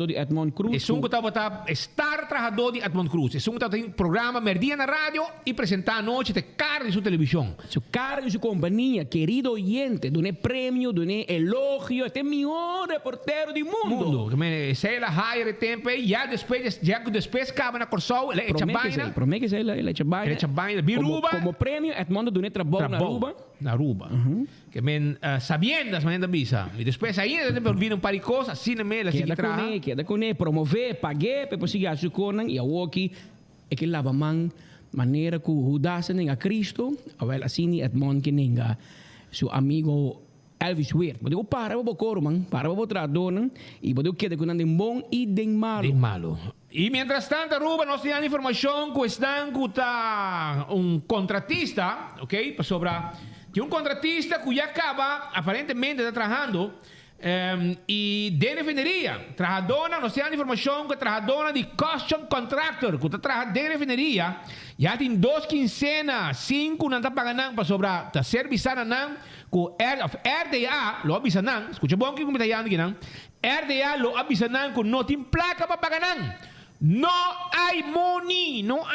de Edmond Cruz. E são que estava estar trabajador de Edmond Cruz. E são que estava em programa Merdia na rádio e apresentar à noite de cara de sua televisão.
Su cara de sua companhia, querido oyente, doné prêmio, doné elogio, este é o melhor reportero do mundo.
Se ela hire tempo e já depois acaba na Corsol, ela echa baina.
Promete que ela echa baina.
Ela echa baina, biruba.
Como prêmio, Edmondo doné trabalho na Aruba.
Na Aruba. Que sabiendas, manhã da bisa. E depois ainda tem vir um par de coisas, assim na mela, assim que traga.
Queda com ele, promover, paguei, para conseguir a sua conan, e a aqui, é que lava man, maneira que o Judas nem a Cristo, a assim, Edmond que nem a seu amigo Elvis Weir. Mas eu para o coro, man, para o tradona, e eu quero que não bom e den malo.
Den malo. E mientras tanto, Aruba, nós temos informação que estão com contratista, ok? Sobre que contratista que já acaba, aparentemente, está trabalhando e de refineria. Trabajadora, nós temos informação que trabajadora de custom contractor, que está trabalhando de refineria, já tem 2 quinzenas, 5 não está pagando para sobrar, está serviçando não, com RDA, lo avisa não, escucha bom que como está aqui não, RDA lo avisa não, que não tem placa para pagar não. No hay money, no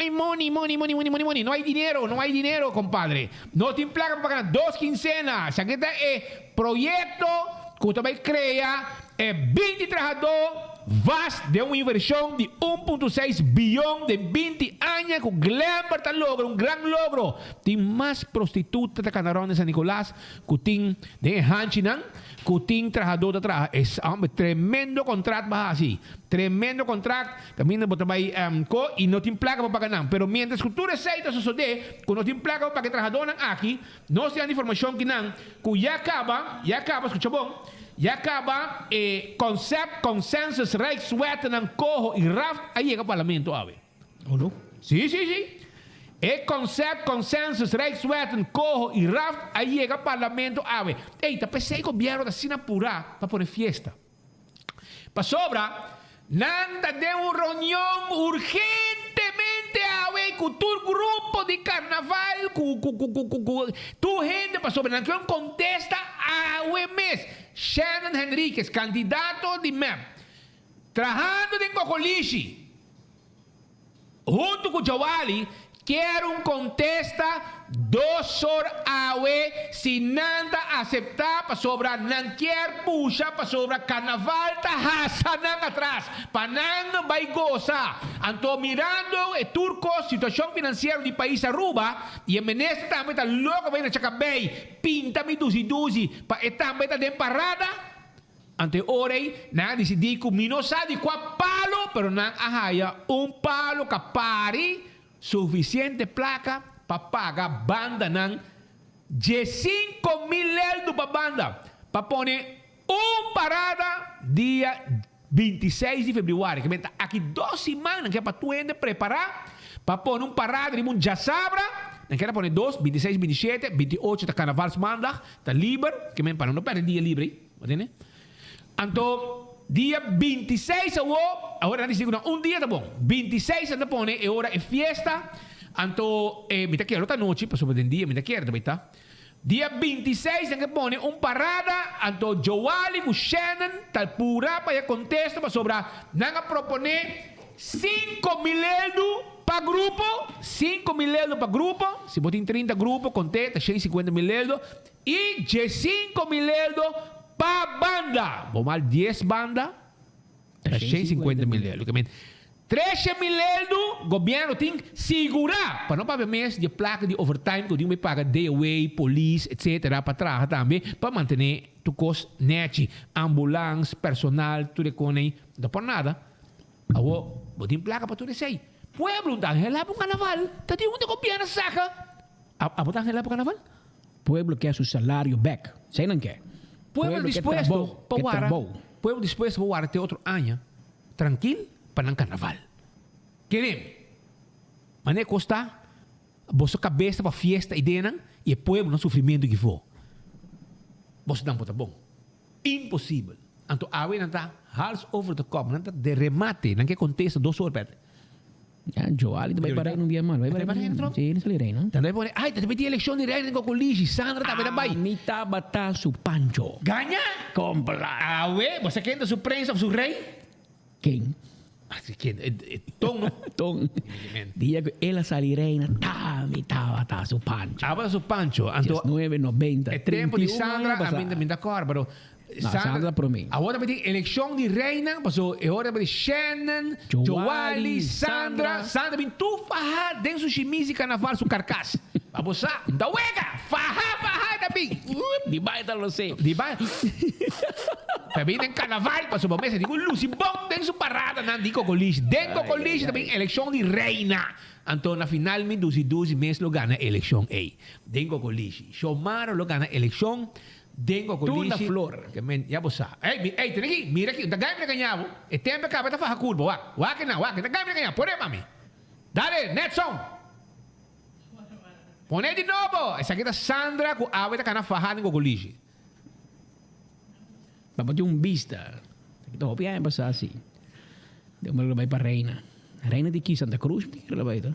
hay dinero, compadre. No te placa para pagar 2 quincenas. Aquí está el proyecto que usted va a crear, 20 trabajadores, vas de una inversión de 1.6 billón de 20 años, con un gran logro. Tiene más prostitutas de Canarón de San Nicolás, que tiene de Hanchinan, que tiene trabajador de atrás. Es un tremendo contrato, va así. Tremendo contrato, también de Botabay y no tiene placa para pagar nada. Pero mientras que tú receitas eso de, que no tiene placa para que trabajadores aquí, no se dan información que nan, que ya acaba, escucha bon, ya acaba consensus Rijkswet en cojo y RAF, ahí llega al Parlamento, ave.
¿O no?
Sí. E concept, consensus, Rijkswetten, Cojo y RAF, ahí llega al Parlamento, ave. Ey, te pensé el gobierno de Sinapura para poner fiesta. Para sobra, nada de una reunión urgentemente, ave, con tu grupo de carnaval, tu gente, para sobra, no contesta, ave, mes. Shannon Henríquez, candidato de MEP, trabajando en Cocolishi, junto con Jawali, quero contesta 2 horas se nada aceptar para sobrar não quer puxa para sobrar carnaval tá hasanang atrás para não vai gozar. Anto mirando e turco situação financeira do país Aruba e o ministro também tá louco vai na Chacabay pinta me duzi para também tá de parada. Ante orei na decidi que minosa di qua palo pero não ahaya palo capari suficiente placa para pagar banda ng de 5 mil euros para banda para poner parada dia 26 de fevereiro que menta aqui 2 semanas que é para tu ainda preparar para poner parada de já sabra não quero poner 2, 26, 27, 28 da carnaval semana tá livre que menta para não perder dia livre entende? Então dia 26 agora não digo dia tá bom 26 anda pone e ora é fiesta anto me tá quero outra noite para sobre dia me tá quero também tá dia 26 anda pone parada anto Joali com Shannon tal pura para contesta para sobrar nanga proponer 5 mil euros para grupo 5 mil euros para grupo se botem 30 grupo contesta 150 mil euros e 5 mil euros para banda. Vou mal 10 banda. 150 mil euros. 13 mil euros. O governo tem que segurar. Para não pagar mês de placa de overtime. Que tem que pagar DOA, polícia, etc. Para trás também. Para manter tu custo net. Ambulância, personal, tudo com aí. Não por nada. Vou ter placa para tudo isso aí. Pueblo está relado para o carnaval. Está de onde o governo saca. Está relado para o carnaval?
Pueblo quer seu salário back. Sei não quer.
Pueblo dispuesto para guardar. Pueblo dispuesto para guardar até outro ano. Tranquilo para não carnaval. Queremos. Mas não custa. Você cabeça para fiesta e dena. E o pueblo no sofrimento que for. Você não pode bom. Impossível. Então, a não está hals over the top. Não está de remate. Não quer contesta 2 horas.
Joali vai parar não via mal. Vai parar não. Sim, não lirei, não.
Também pode. Ai, também tem eleição de reina com coligi. Sandra tá bem bem.
Mita bata su pancho.
Ganha?
Compra.
Ué, você quer da surpresa su rei?
Quem?
Quem? Tom, não?
Tom. Dia que ela salirena, mita bata su pancho.
Bata su pancho. Anto
9:90.
É tempo de Sandra, a mim da cor, pero
Sandra para mim.
Agora vai ter eleição de reina, passou é hora de Shannon, Joali, Sandra vem tu farra dentro do chimizi carnaval su carcaça. Vamos lá, da uega, farra também.
De baixo da você.
De baixo. Também tem carnaval, passou por mesa, digo Lucy bom dentro su parada, não digo coliche, dentro coliche também eleição de reina. Então na final me 12 meses lo gana eleição aí. Dentro coliche, Xomaro lo gana eleição. Dengo con
Tuna flor.
Que men ya bosa. Ey, ten aquí, mira aquí, da game ganhavo. E tempo acaba tá faja curva, wa que não, wa que da game ganhavo. Pode mami. Dale, Netson. Pone de novo. Essa aqui da Sandra com a da cana faja com coligi.
Vamos ter vista. Então, pian passar assim. Deu uma vai para Reina. Reina de aqui Santa Cruz, ela vai tá.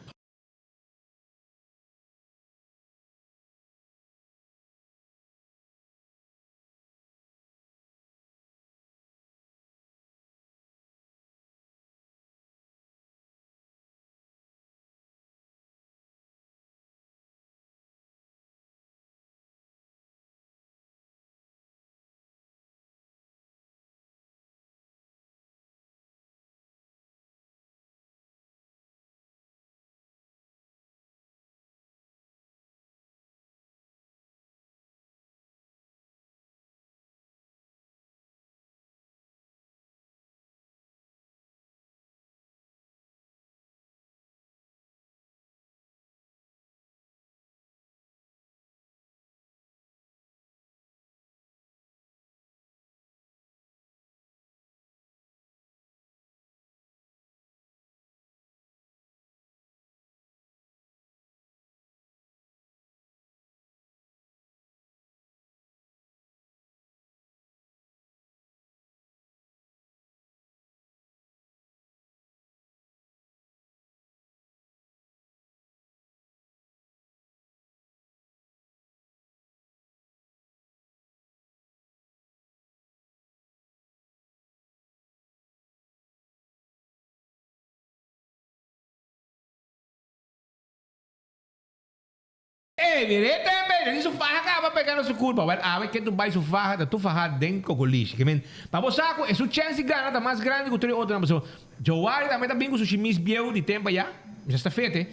virei também. Isso farra acaba pegando sua curva. Well, que tu vai sufar, tu farra dentro com lixo. Que men, para você é sua chance de ganhar tá mais grande que o outro não pessoa. Joari também tá bem com o chimis biel de tempo já. Já está feito.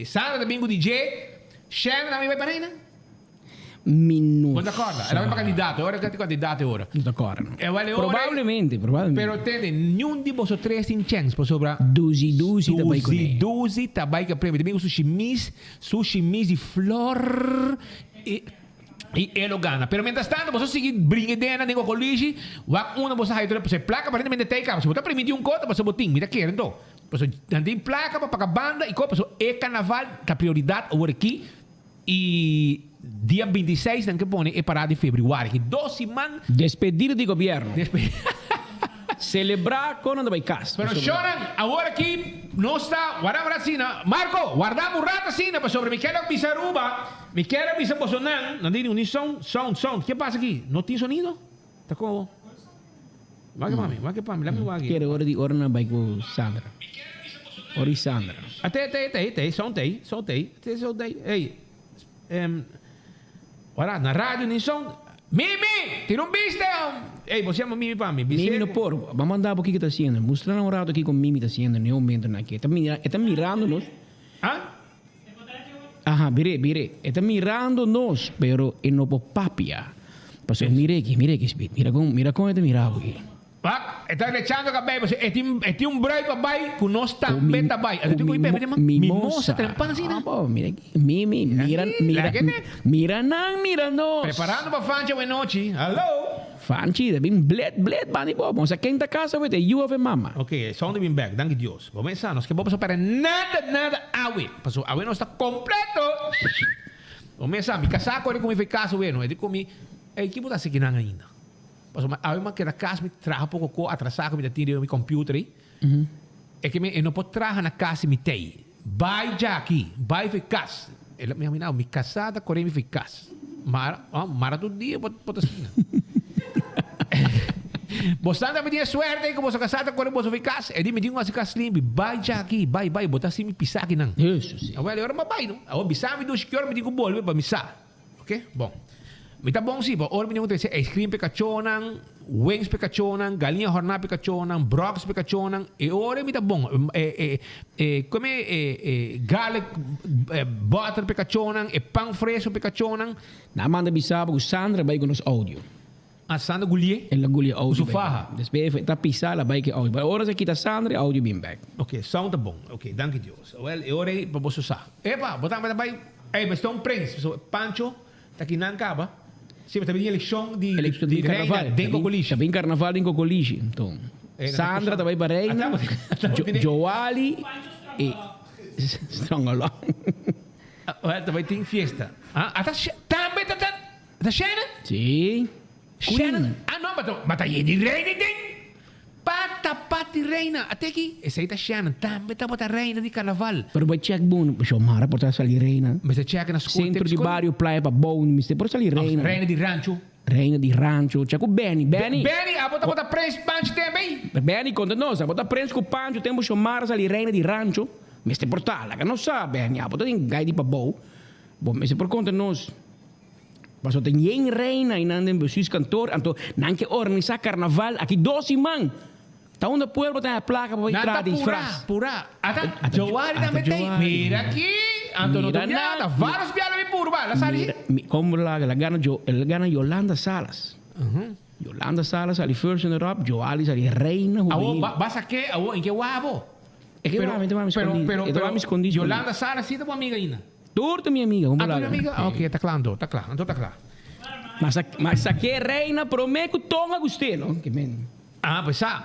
Sandra tá bem com o DJ. Shannon também vai para aí, né?
Minuto.
Buon d'accordo, era un candidato, ora che candidato ora.
D'accordo.
Probabilmente. Però tende, non di posso tre in chance, po sopra.
Duzi
tabai che premi. Domingo sushi mis di flor e elogana. Però mentre stanno, posso seguire bringhedena, nego colligi, wa uno posso hai se placa aparentemente te capa, se bota premi di un conto, posso botin, mi da chiaro, então. Posso andare in placa para banda e posso e carnaval da prioridade ora aqui e dia 26 dan que pone é parada de februário. Que 12 man.
Despedida de governo. Celebrar quando vai casa.
Pero choran, agora aqui não está. Guardamos assim, Marco, guardamos rata assim, para sobre Miquela Bisaruba. Miquela Bisabosonan. Não tem um som. O que passa aqui? Não tem sonido? Tá como? Vai que pami, lá me vai aqui.
Quero hora de hora na vai com Sandra. Ori Sandra.
Até, som tem. Ei. Ora, na rádio nem som. Mimi, tira vista. Ei, você chama Mimi para mim.
Mimi no por. Vamos mandar o que está fazendo. Mostrar um rato aqui com Mimi está fazendo. Nem momento aqui. Está mirando nós. Ajá, mire. Está mirando nós, pero en no papia. Pasó, mire aqui, Speed. Mira como está mirando aqui.
Está echando cabello. Este un break para con no está beta bay.
Mimosa. Mira aqui. Mimi, mira no.
Preparando para Fanchi buena noche. Hello.
Fanchi, bem bled, bani bo. Vamos a quem da casa with you of a mama.
Okay, sound been back. Danke Dios. Vamos a nos que vamos para nada awe. Pasó, awe no está completo. Vamos a mi casaco ele como foi caso bueno. Ele comi a equipe está seguindo ainda. Mas a que na casa me traga pouco atrasado me tira meu computer aí. É que eu não posso trazer na casa me tem. Vai já aqui, vai ficar. Ela me amina, me casada corre me ficar. Mara todo dia pode assim. Você anda me tinha sorte que você casada corre você ficar. Ele me diz uma casa limpa, vai já aqui, vai, botar assim me pisar aqui não.
Isso sim.
Agora eu não vai não. Eu pisar me dos que me digo bolo para missar. OK? Bom. Mas tá bom sim, ora me pergunta se ice cream pecachonan, wings pecachonan, galinha hornada pecachonan, brox pecachonan, e ora me tá bom, come garlic butter pecachonan, e pão fresco pecachonan.
Na manda bisaba com Sandra vai com nos áudio.
A Sandra Goulier?
Ela Goulier áudio.
Sufaha.
Depois tá pisar lá vai que áudio. Mas ora se kita Sandra áudio bem back.
Ok, som tá bom. Ok, danke Deus. Well, e ora para você usar. Epa, botamos também. Mas tem prince, Pancho, tá aqui na caba. Sim, mas também eleição de
carnaval.
Dentro coliche.
Também carnaval dentro coliche. Então, Sandra também para reina. Joali e Strongolong.
Também tem festa. Também tá Shannon?
Sim.
Shannon? Não, mas tá aí de reina tem. Pati reina. Até aqui. Essa aí tá Shannon. Também tá bota reina de carnaval.
Pero vai check bom. Chomara por trás ali reina.
Mas você check na escola.
Centro de bairro, praia para bom. Mister por ali reina.
Reina de rancho.
Reina de rancho. Check o Benny. Benny,
bota prensa pancho também.
Benny, conta nós. Bota prensa com pancho. Temos chomara ali reina de rancho. Mister por tal. Que não sabe, Benny. Bota tem gai de para bom. Bom, mister por conta nós. Mas tem yen reina e nandem besus cantor. Então, não que organizar carnaval. Aqui 12 man. Tá onde pueblo tem a placa para entrar de disfraz.
Pura. Até Joari também tem. Mira aqui. Antônio Tonhada. Vários bialos de puro. Vai,
como lá, ela gana Yolanda Salas. Yolanda Salas ali first in Europe. Joali ali reina.
Vas a quê? Em que guabo?
É que vai me escondido.
Yolanda Salas sim, tá com amiga ainda.
Turta minha amiga. Vamos lá.
Tua amiga? Ok, tá claro. Então tá claro.
Mas aqui é reina, prometo Tom Agostino. Que men.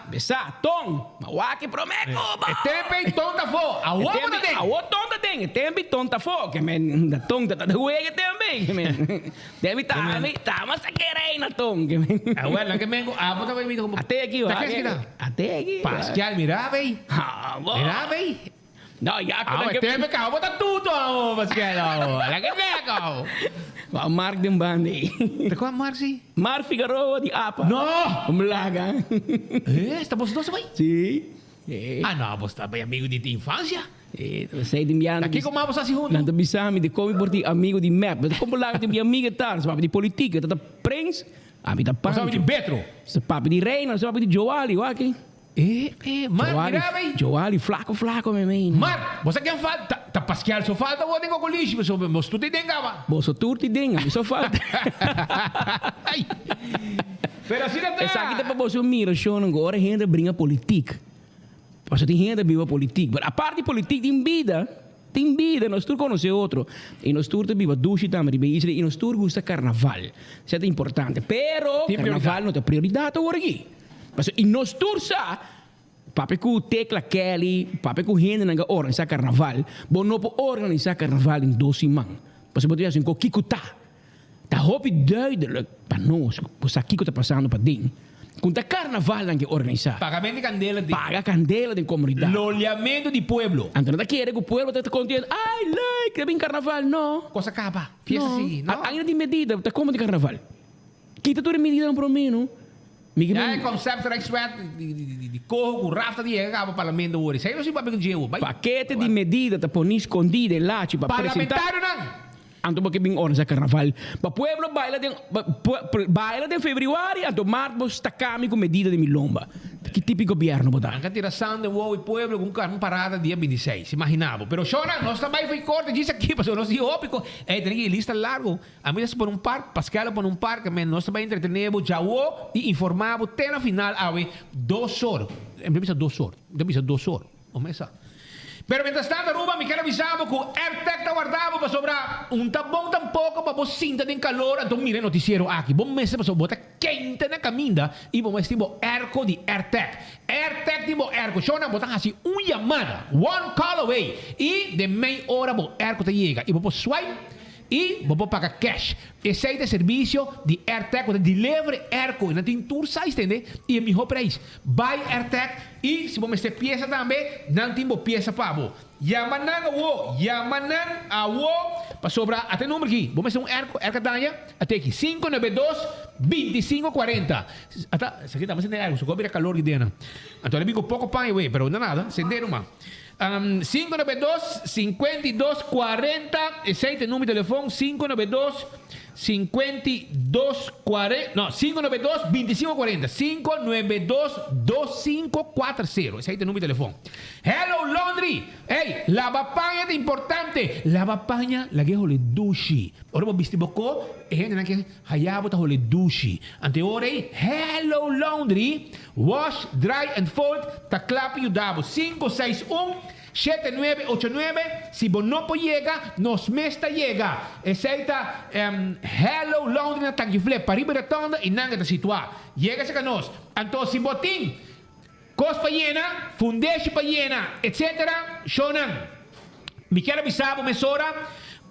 Besar, Tom. Mawaki prometo.
Tempe tonta fo. Awo
tonta tem. Tempe tonta fo. Que men, da tonta tá huega também. Que men. Deve tá, mas aqui é reina Tom. Que men.
Well, que men, bota vai me como.
Até aqui, até aqui.
Pascal, mira, véi. Mira, véi.
No, ya
que tempe ka, bota tudo, Pascal. La que pega.
Wa Mark din bandi.
Qual Mark si?
Mark Figueroa di apa?
No!
Umlaga.
Estamos dois, vai?
Sim.
Não, você tá bem amigo de infância?
Sei di mia
Aqui como vamos assim junto.
Nanta bisami de come por ti amigo di map. De como lá de minha amiga tá, sabe de política, tá prince, ami da pan.
Sabe de Betro.
Se papi di reina, sabe de Joali, aqui.
Mar, mira bem.
Joali flaco, meu man.
Mar, você quer falar? Tá Pascal, só falta o tenho com lixo, mas tu te dengava.
Boso turti denga, só falta.
Ai. Pero assim não tá.
Essa aqui tá para você mira, show não agora renda brinca política. Mas tem renda viva política. Mas a parte de política tem vida, nós todos conhecemos outro. E nós todos viva duche também, e nós todos gusta carnaval. Isso é importante. Pero carnaval não é prioridade agora aqui. Mas e nós todos papai com Tecla Kelly, papai com renda não organizar carnaval, bom não pode organizar carnaval em 2 semanas. Mas você pode dizer assim, com Kiko tá hoop duidelijk para nós, o que está passando para dentro. Quando carnaval não que organizar.
Pagamento de candela.
Paga candela da comunidade.
Loleamento de pueblo.
Então não quer que o pueblo está contente. Ai, like, é bem carnaval, não.
Coisa acaba. Fiesta assim, não.
Ainda de medida, está como de carnaval. Quita toda medida para mim, não?
É conceito de corro com rafta de acaba o parlamento hoje. Isso aí não se pode pedir.
Paquete de medida está por escondido lá, tipo
parlamentário não.
Anto porque bem organiza carnaval. Para pueblo baila de fevereiro, anto março está caminho com medida de milomba. Que típico governo botar.
A tiração de o pueblo com carne parada dia 26, imaginava. Pero chora, nós também foi corte disso aqui, mas nós de ópico, tem que lista largo. A mim por um parque, Pascal por um parque, mas nós também entretenemos já o e informavo até na final, 2 horas. Em primeiro 2 horas. Depois 2 horas. Começa. Pero mientras tanto, Aruba, me quero avisar que o AirTag está guardado para sobrar bom tampouco para você sentir em calor. Então, mire noticiero aqui. Bom mês para botar quente na caminha e vamos ter erco de AirTag. AirTag de erco. Só não botar assim chamada. 1 call away. E de meia hora, o erco te chega. E vou swipe. E vou pagar cash. Esse é o serviço de AirTag, de delivery erco. Não tem tour size, entende? E é melhor preço. Buy AirTag. E se você ter peça também, não tem peça para você. Yamanan a wo. Para sobrar, até número aqui. Vamos fazer erco danha. Até aqui. 592-2540. Até, isso aqui tá mais erco. Só que eu calor de dentro. Então, eu digo pouco pão, pero não nada. Sender uma. 592-5240. Esse é o número de telefone. 592-5240. Não, 592-2540. 592-2540. Esse é o número de telefone. Hello Laundry. Ei, lavapanha é importante. Lavapanha, la que é o dushi. Ora, vou vestir bocô. E gente que hayabo tá o dushi. Ante ora aí, Hello Laundry. Wash, dry and fold. Tá clap e o dabo. 561-7989. Si vos no llega, nos mesta llega. Essa Hello Laundry na tangifle. Pariba da tonda e nanga da situar. Llega se canos. Então, si botin, cos pa llena, fundeshi pa llena, etc. Shonan. Me quero avisar, mesora.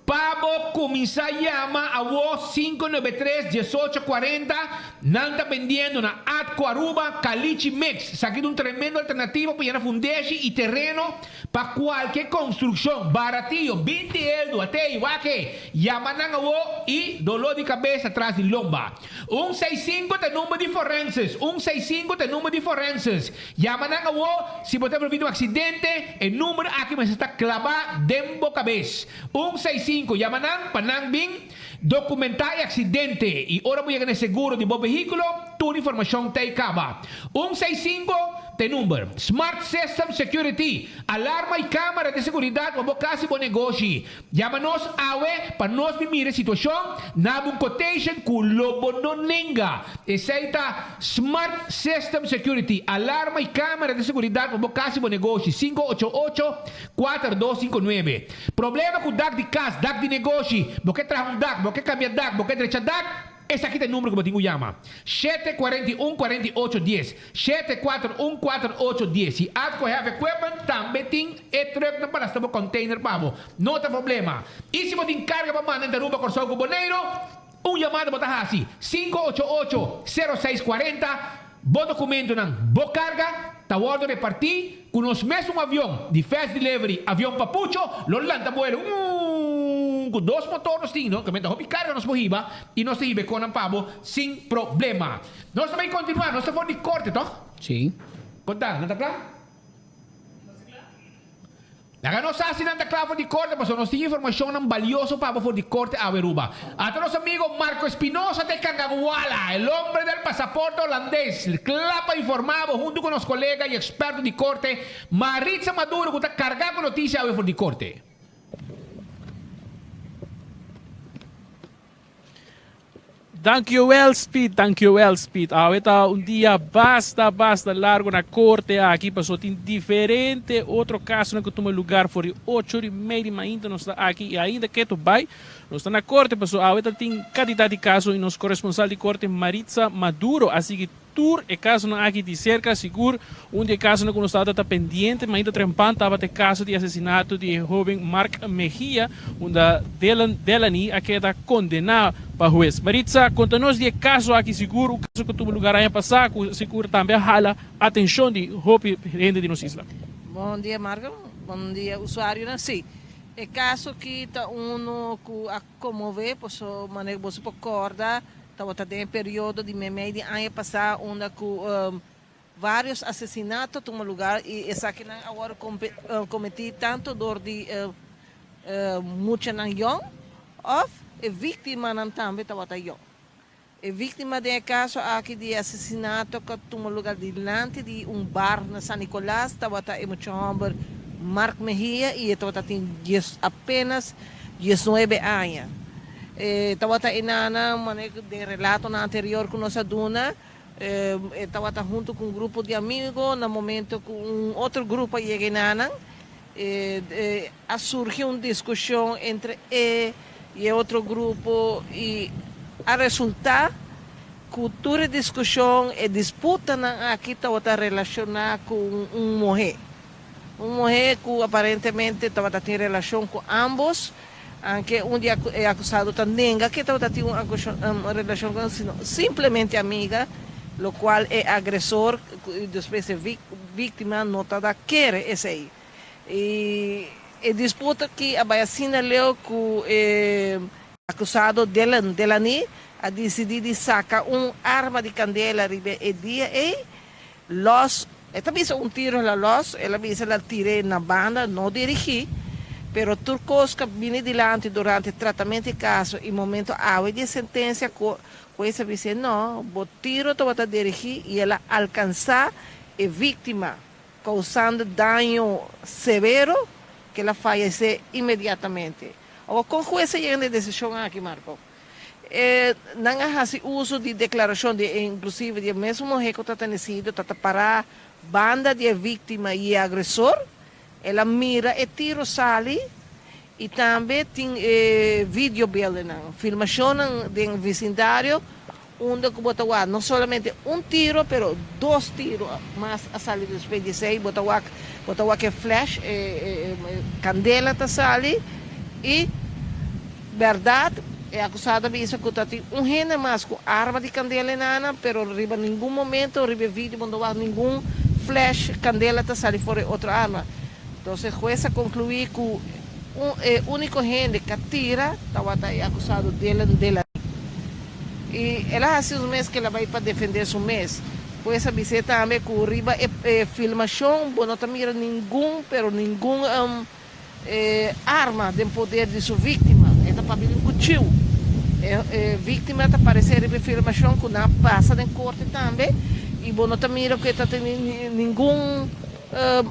Pabo comienza llama a vos 593-1840. Nanta vendiendo una Atco Aruba Caliche Mix. Saquito un tremendo alternativo para llenar fundeshi y terreno para cualquier construcción. Baratillo, 20 euros. Até iguaque. Llaman a vos y dolor de cabeza atrás de lomba. 165 te número de forenses. 165 te número de forenses. Llaman a vos si você ter visto un accidente. El número aquí me está clavado dentro cabeza. 165 Yamanang, Panang Bing, documentar accidente e ora voy a ganar seguro de bom veículo, toda informação te acaba. 165 tem número. Smart System Security, alarma e câmara de segurança para você bom negócio. Chama-nos para nós mimir a situação na um quotation com lobo no ninga. Aceita Smart System Security, alarma e câmara de segurança para você bom negócio. 588-4259. Problema com DAC de casa, DAC de negócio, você traz DAC, você cambia DAC, você deixa DAC. Esse aqui é o número que eu tenho que chamar. 741-4810. 741-4810. Se Atco have equipment, também tem e-truck na palestra para container para você. Não tem problema. E se você tem carga para mandar na Aruba Corsol com Boneiro, chamada para assim. 588-0640. Bom documento não. Boa carga. Tá ordem repartir. Com nós mesmo avião de fast delivery, avião papucho, lo lanta vuelo. Com 2 motores, não? Que me dá carga nos porriba e nós te com um pavo sem problema. Nós também continuar, nós estamos de corte, tá?
Sim.
Conta, não tá claro? Nagano sa sinanda clavo di corte, mas nos tinha informação ng valioso para for di corte a Aruba. Ato nosso amigo Marco Espinosa de Cangaguala, el hombre del pasaporte holandés, clapa informado junto con los colegas y expertos di corte, Maritza Maduro, que está cargando noticia a for di corte.
Dankjewel, Speed. Ahorita un día basta largo na corte aqui, passou tem diferente outro caso que toma lugar por 8h30 ainda não está aqui e ainda que tu vai, não está na corte, passou ahorita tem quantidade de casos e nos corresponsal de corte Maritza Maduro, assim que tour e caso não aqui de cerca, seguro, de caso não que está pendente, mas ainda trempando, estava de caso de assassinato de jovem Mark Mejia, onde Delany a queda condenado para juiz. Maritza, conta-nos de caso aqui seguro, o caso que tuvo lugar aí passar, seguro também hala atenção de Hope gente de nossa isla.
Bom dia, Marco. Bom dia, usuário. Sim, é caso que está que a comover, posso manejar você por corda. Estava em período de meio de ano passado, onde vários assassinatos tomaram lugar e essa aqui agora cometi tanto dor de muita não ou a vítima não também estava aí. A vítima de caso aqui de assassinato que tomou lugar diante de bar na San Nicolás, estava em muito homem Mark Mejia e estava apenas 19 anos. Estava inana de relato na anterior com nossa duna, estava junto com um grupo de amigos, no momento com outro grupo chega inana, surgiu uma discussão entre e outro grupo e a resultar cultura de discussão e disputa aqui estava relacionada com mulher que aparentemente estava tendo relação com ambos. Anche dia é acusado também que estava tendo uma relação com simplesmente amiga, o qual é agressor e depois é vítima não está quer esse aí. E disputa que a Baiacina leu com acusado Delany a decidir de sacar arma de candela e dia e los também tiro na los, ela visa la tirei na banda, não dirigi. Pero Turcos que vini dilante durante il trattamento di caso, in momento di sentenza, questa dice no, o tiro estava dirigir e ela alcançar a vítima, causando dano severo que ela falece imediatamente. Agora, com essa decisão aqui, Marco, não há uso de declaração, inclusive, de mesmo mulher que está tendo para banda de vítima e agressor, ela mira e tiro sale e também tem videobeelden, filmação do vecindário, onde não somente tiro, mas 2 tiros, mas a salir depois de 6, botawa que flash, candela tá sali e verdade é acusada de isso que tem gente mais com arma de candela nana, pero riba nenhum momento riba vídeo quando nenhum flash candela tá sali fora outra arma. Então, a jueza concluiu que o único gente que tira estava acusado dela. E ela há um mês que ela vai para defender seu mês. Pois a vice também que o riba filmação, não mira nenhum arma de poder de sua vítima. Ela para vir um cuchillo. Vítima está parecendo riba filmação que não passa em corte também. E não mira que está tendo nenhum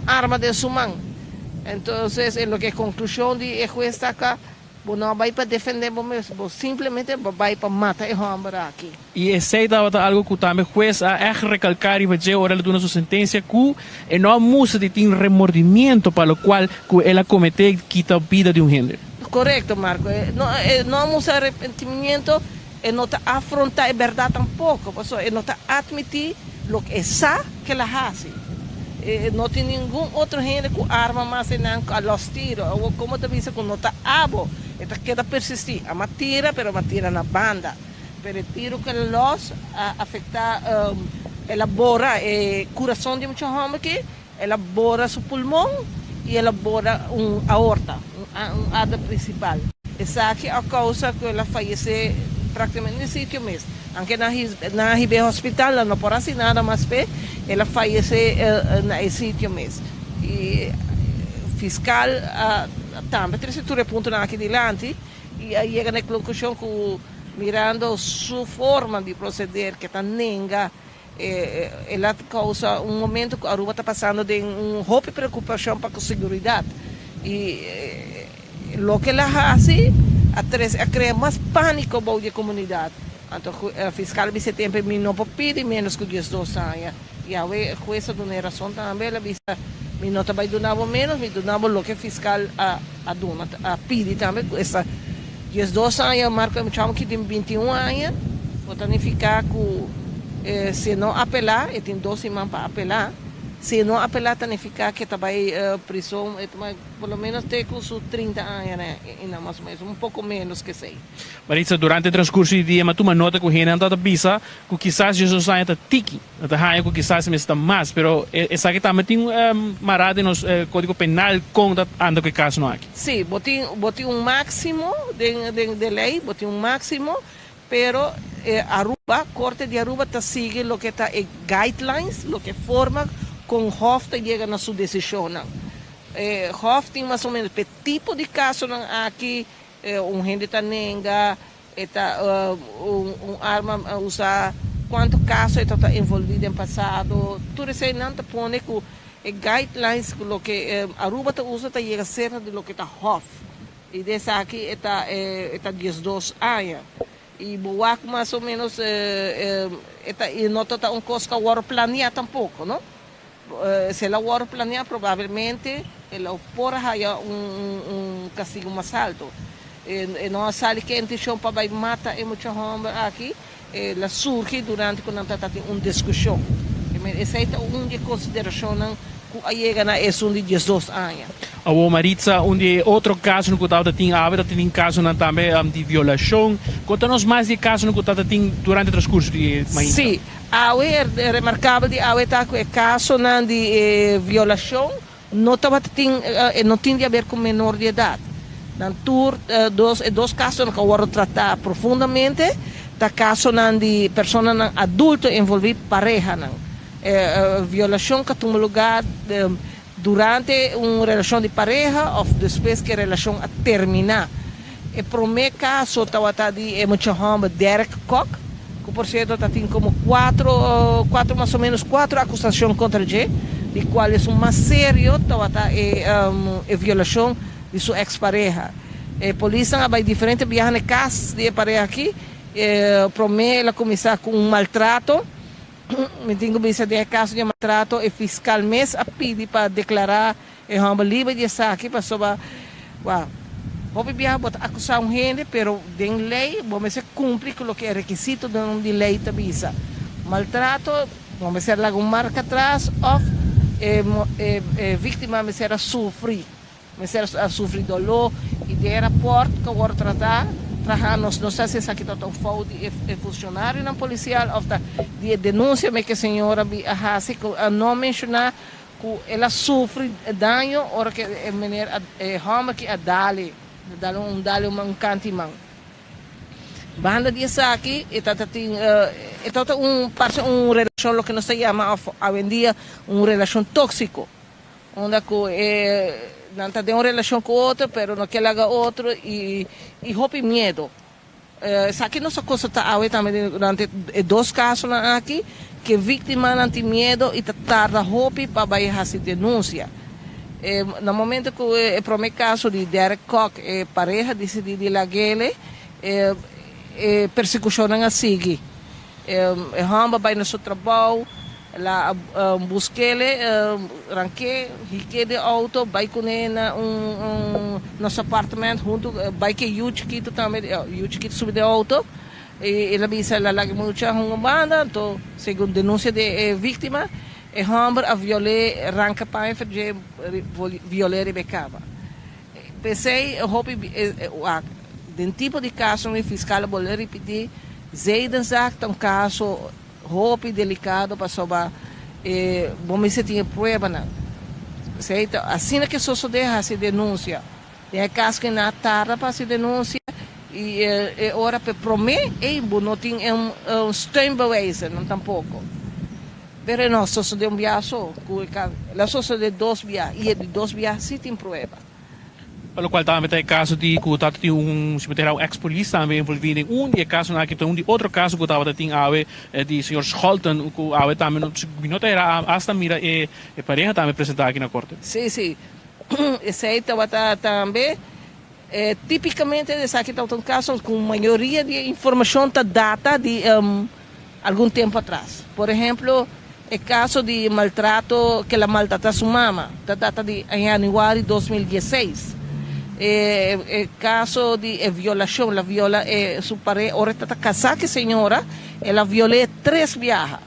arma de sua mão. Então, é o que a conclusão de jueza acá, não vai para defender mesmo, simplesmente vai para matar o homem aqui.
E esse é algo que também o juez a recalcar e vai dizer, ora, de sua sentença, que não há música de ter remordimento para o qual ela cometeu quita a vida de gente.
Correto, Marco. Não há música de arrependimento e não está afrontar a verdade tampouco, porque não está admitir o que é que ela faz. Não tem nenhum outro gente com arma mais não a los tiros, ou como te disse, não está abo, esta queda persistir, a tira, pero tira na banda, pero o tiro que los afeta, elabora o coração de muitos homens que elabora seu pulmão e elabora aorta, arda principal. Essa aqui é a causa que ela falece praticamente no sítio mesmo. Aunque na hospital não pode assinar nada mais, ela falece no sítio mesmo. E fiscal também tem setores ponto aqui adiante e aí chega na conclusão que mirando sua forma de proceder que está nenga ela causa momento que a Aruba está passando de roupa e preocupação para a segurança e o que ela faz a criar mais pânico para a comunidade. Então, o fiscal de setembro não pode pedir menos que 12 anos. E a jueza de uma razão também, ela disse que não vai donar menos, mas donar o que o fiscal pede também. Essa 12 anos, marca que tem 21 anos, pode significar que se não apelar, e tem 12 semanas para apelar, se não apelar, significa que vai prisão, pelo menos tem com 30 anos, né? Mais ou menos, pouco menos que sei.
Maritza, durante o transcurso do dia, mas tu uma nota que o Renan está bisa, que quizás Jesus está tiki, está raio que quizás me está mais, pero essa que também tem marada no Código Penal com anda que caso não aqui.
Sim, botei máximo de lei, botei máximo, pero Aruba, Corte de Aruba está seguindo o que está guidelines, o que forma com Hof chega na sua decisão. Hof tem mais ou menos o tipo de caso aqui, gente está nenga, arma usar, quanto caso está envolvido em passado, tudo isso não põe com guidelines, o que Aruba usa está chega cerca de lo que está Hof. E desse aqui está 12 anos. E boa mais ou menos, e não está coisa que o planear tampouco, não? Se ela o planear, provavelmente ela pode ter castigo mais alto. Não sabe que a intenção para matar é muito homem aqui, ela surge durante quando está tendo uma discussão. Essa é uma consideração que chega na de 12 anos.
A Maritza, outro caso no que estava tem caso também de violação. Conta-nos mais de casos no que estava durante o transcurso de Maíta.
Sim, é remarcável de o caso de violação não tem a ver com menor de idade. Dois casos que eu vou tratar profundamente, tá caso de pessoas adultas envolvidas pareja, violação que tem lugar durante uma relação de pareja ou depois que a relação terminar. E para o meu caso, está de muito homem Derek Koch, que por certo tem como mais ou menos quatro acusações contra ele, de quais o mais sério é violação de sua ex-pareja. A polícia vai diferente viajar casos de pareja aqui, para mim ela começar com maltrato. Me tenho visto de caso de maltrato e fiscal mês a pedir para declarar e homem livre de estar aqui para sobre vou viajar para acusar gente, pero de lei vamos cumprir com o que é requisito de lei da visa. Maltrato vamos ser lá uma marca atrás ou vítima vai ser a sofrer, dolor e de aeroporto que eu vou tratar. Não sei se aqui está falta de funcionário na policial ou de denúncia, mas que a senhora não mencionar que ela sofre dano ou que a mulher homem que dá-lhe cantimão. Banda disso aqui, está uma relação que nós chamamos hoje em dia uma relação tóxica, onde não tem uma relação com outro, mas não quer haver outro e roupa e medo. Isso aqui nossa coisa está também durante dois casos aqui, que a vítima não tem medo e tarda roupa para fazer denúncia. No momento que o primeiro caso de Derek Koch, pareja decidiu de laguele, persecução a seguir. Hamba vai no seu trabalho, lá busquele, ranque, rique de auto, vai com ele nosso apartamento junto, vai que Yuchi Kito também, Yuchi Kito sube de auto, e ela disse ela lá que muita uma banda, então segundo denúncia de vítima, e Humber a violê ranca para fazer violê Rebecaba. Pensei, de tipo de caso o fiscal vou repetir, zeiden zaak um caso roupa delicado para sobar vamos dizer tinha prova não certo assim que só deixa se denúncia tem caso que na tarde para se denúncia e ora para prometer não tem steunbewijzen não tampouco Pero não, só de um viagem só. Ela só de 2 viagens. E de 2 viagens sim tem prova.
Pelo qual também tem caso de que está um ex-polícia também envolvido em e caso na que tem outro caso que estava tem ave de senhor Scholten que ave também no minuto era hasta mira e pareja também apresentar aqui na corte.
Sim, sim. Esse aí estava também tipicamente esse aqui está um caso com maioria de informação da data de algum tempo atrás. Por exemplo, o caso de maltrato que ela maltrata sua mama, da data de janeiro de 2016. Caso de violação, ela viola sua pareja, ora está casada com a senhora, ela violou 3 viagens.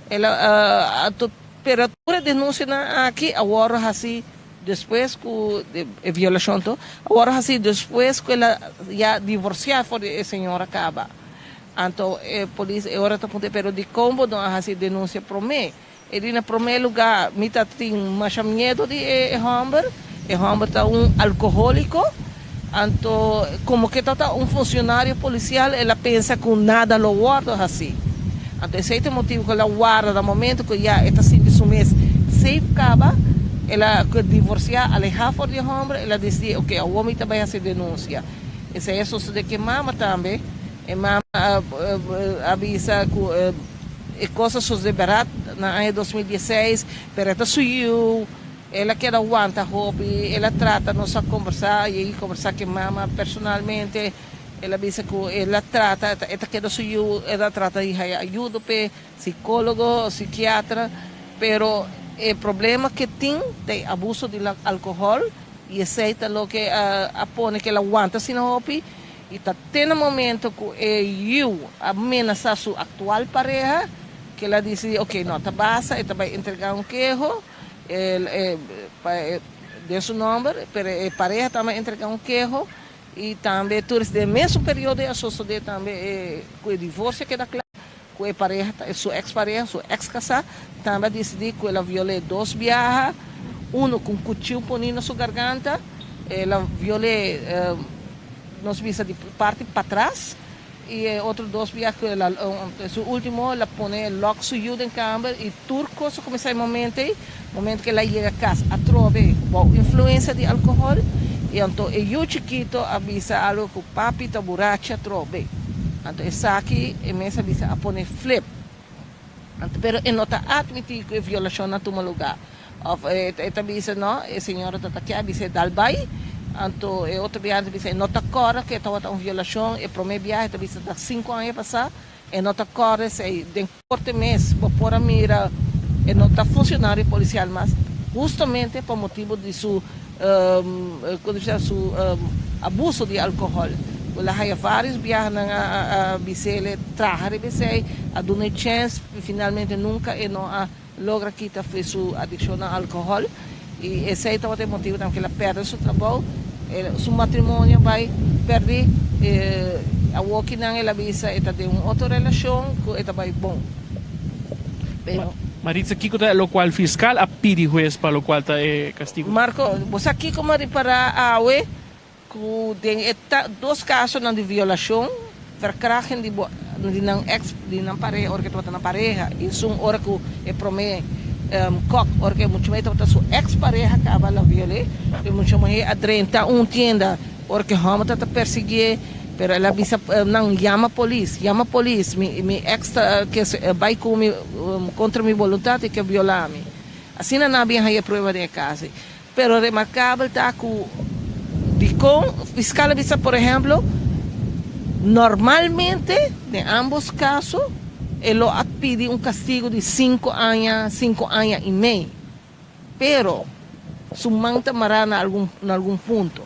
Ela a temperatura denúncia aqui agora assim depois que violação agora assim depois que ela já divorciada foi a senhora acaba. Então a polícia agora está pondo pero de como não assim denúncia para mim. Ele na primeiro lugar me tá tem mais medo de Humber. O homem está alcoólico, então, como que está funcionário policial, ela pensa que nada lo guarda assim. Então, esse é o motivo que ela guarda no momento que já está sendo um mês se acaba, ela divorciar, alejar fora do homem, ela diz, ok, o homem também vai ser denúncia. Esse é isso de que mama também, e mama avisa que coisas de barato no ano 2016, pero esta suiu. Ela quer aguentar hobby, ela trata nós a conversar e conversar com a mama personalmente. Ela diz que ela trata, ela trata de ajuda para psicólogo, psiquiatra, pero o problema que tem de abuso de álcool e aceita o que apone que ela aguenta sem hobby e está tendo momento que eu ameaça sua atual pareja que ela diz, ok, não, tá basta, ela vai entregar queijo. De seu nome, a pareja também entrega queijo e também todos do mesmo período a sociedade também com o divórcio que dá claro, com a pareja, sua ex-pareja, sua ex-casada, também decidiu que ela violou 2 viagens, um com cuchillo ponido na sua garganta, ela violou nos visa de parte para trás e outros 2 viagens, o último, ela põe logo suyo em câmera e turco, so começa o momento que ela chega a casa, a trove influência de álcool e então eu chiquito avisa algo que o papi está borracha trove. Então essa aqui é mesmo avisa a pôr flip. Então, pero não está admitido que violação não toma lugar. Esta avisa não, a senhora está aqui avisa dalbai. Então outra viagem avisa não está cora que estava uma violação. A primeira viagem avisa está 5 anos passar e não está cora se de corte mês por a mira e não está funcionário policial mas justamente por motivo de seu abuso de álcool. Ela há vários viagens na Bicele, traja de Bicele, a dar uma chance, finalmente nunca e não logra quitar sua adicção ao álcool. E esse é o motivo que ela perde seu trabalho, seu matrimônio vai perder, a walking ela visa ela tem uma outra relação que ela vai bom.
Maritza, aqui o qual fiscal a pedi juez para o qual está castigo.
Marco, você aqui como para a UE que tem 2 casos de violação, verkrachting de não ex de não pareja, ou que está na pareja, e são hora que é promete cock, ou que muito mais está sua ex pareja acaba la violê, e muito mais a 31 tienda, ou que homa está perseguir. Pero ela avisa, não, chama a polícia, mi ex que vai contra minha vontade que violar-me. Assim não havia prova de caso. Pero remarcável está que o fiscal avisa, por exemplo, normalmente, em ambos casos, ele pede castigo de 5 anos e meio. Pero, su manta mará em algum ponto.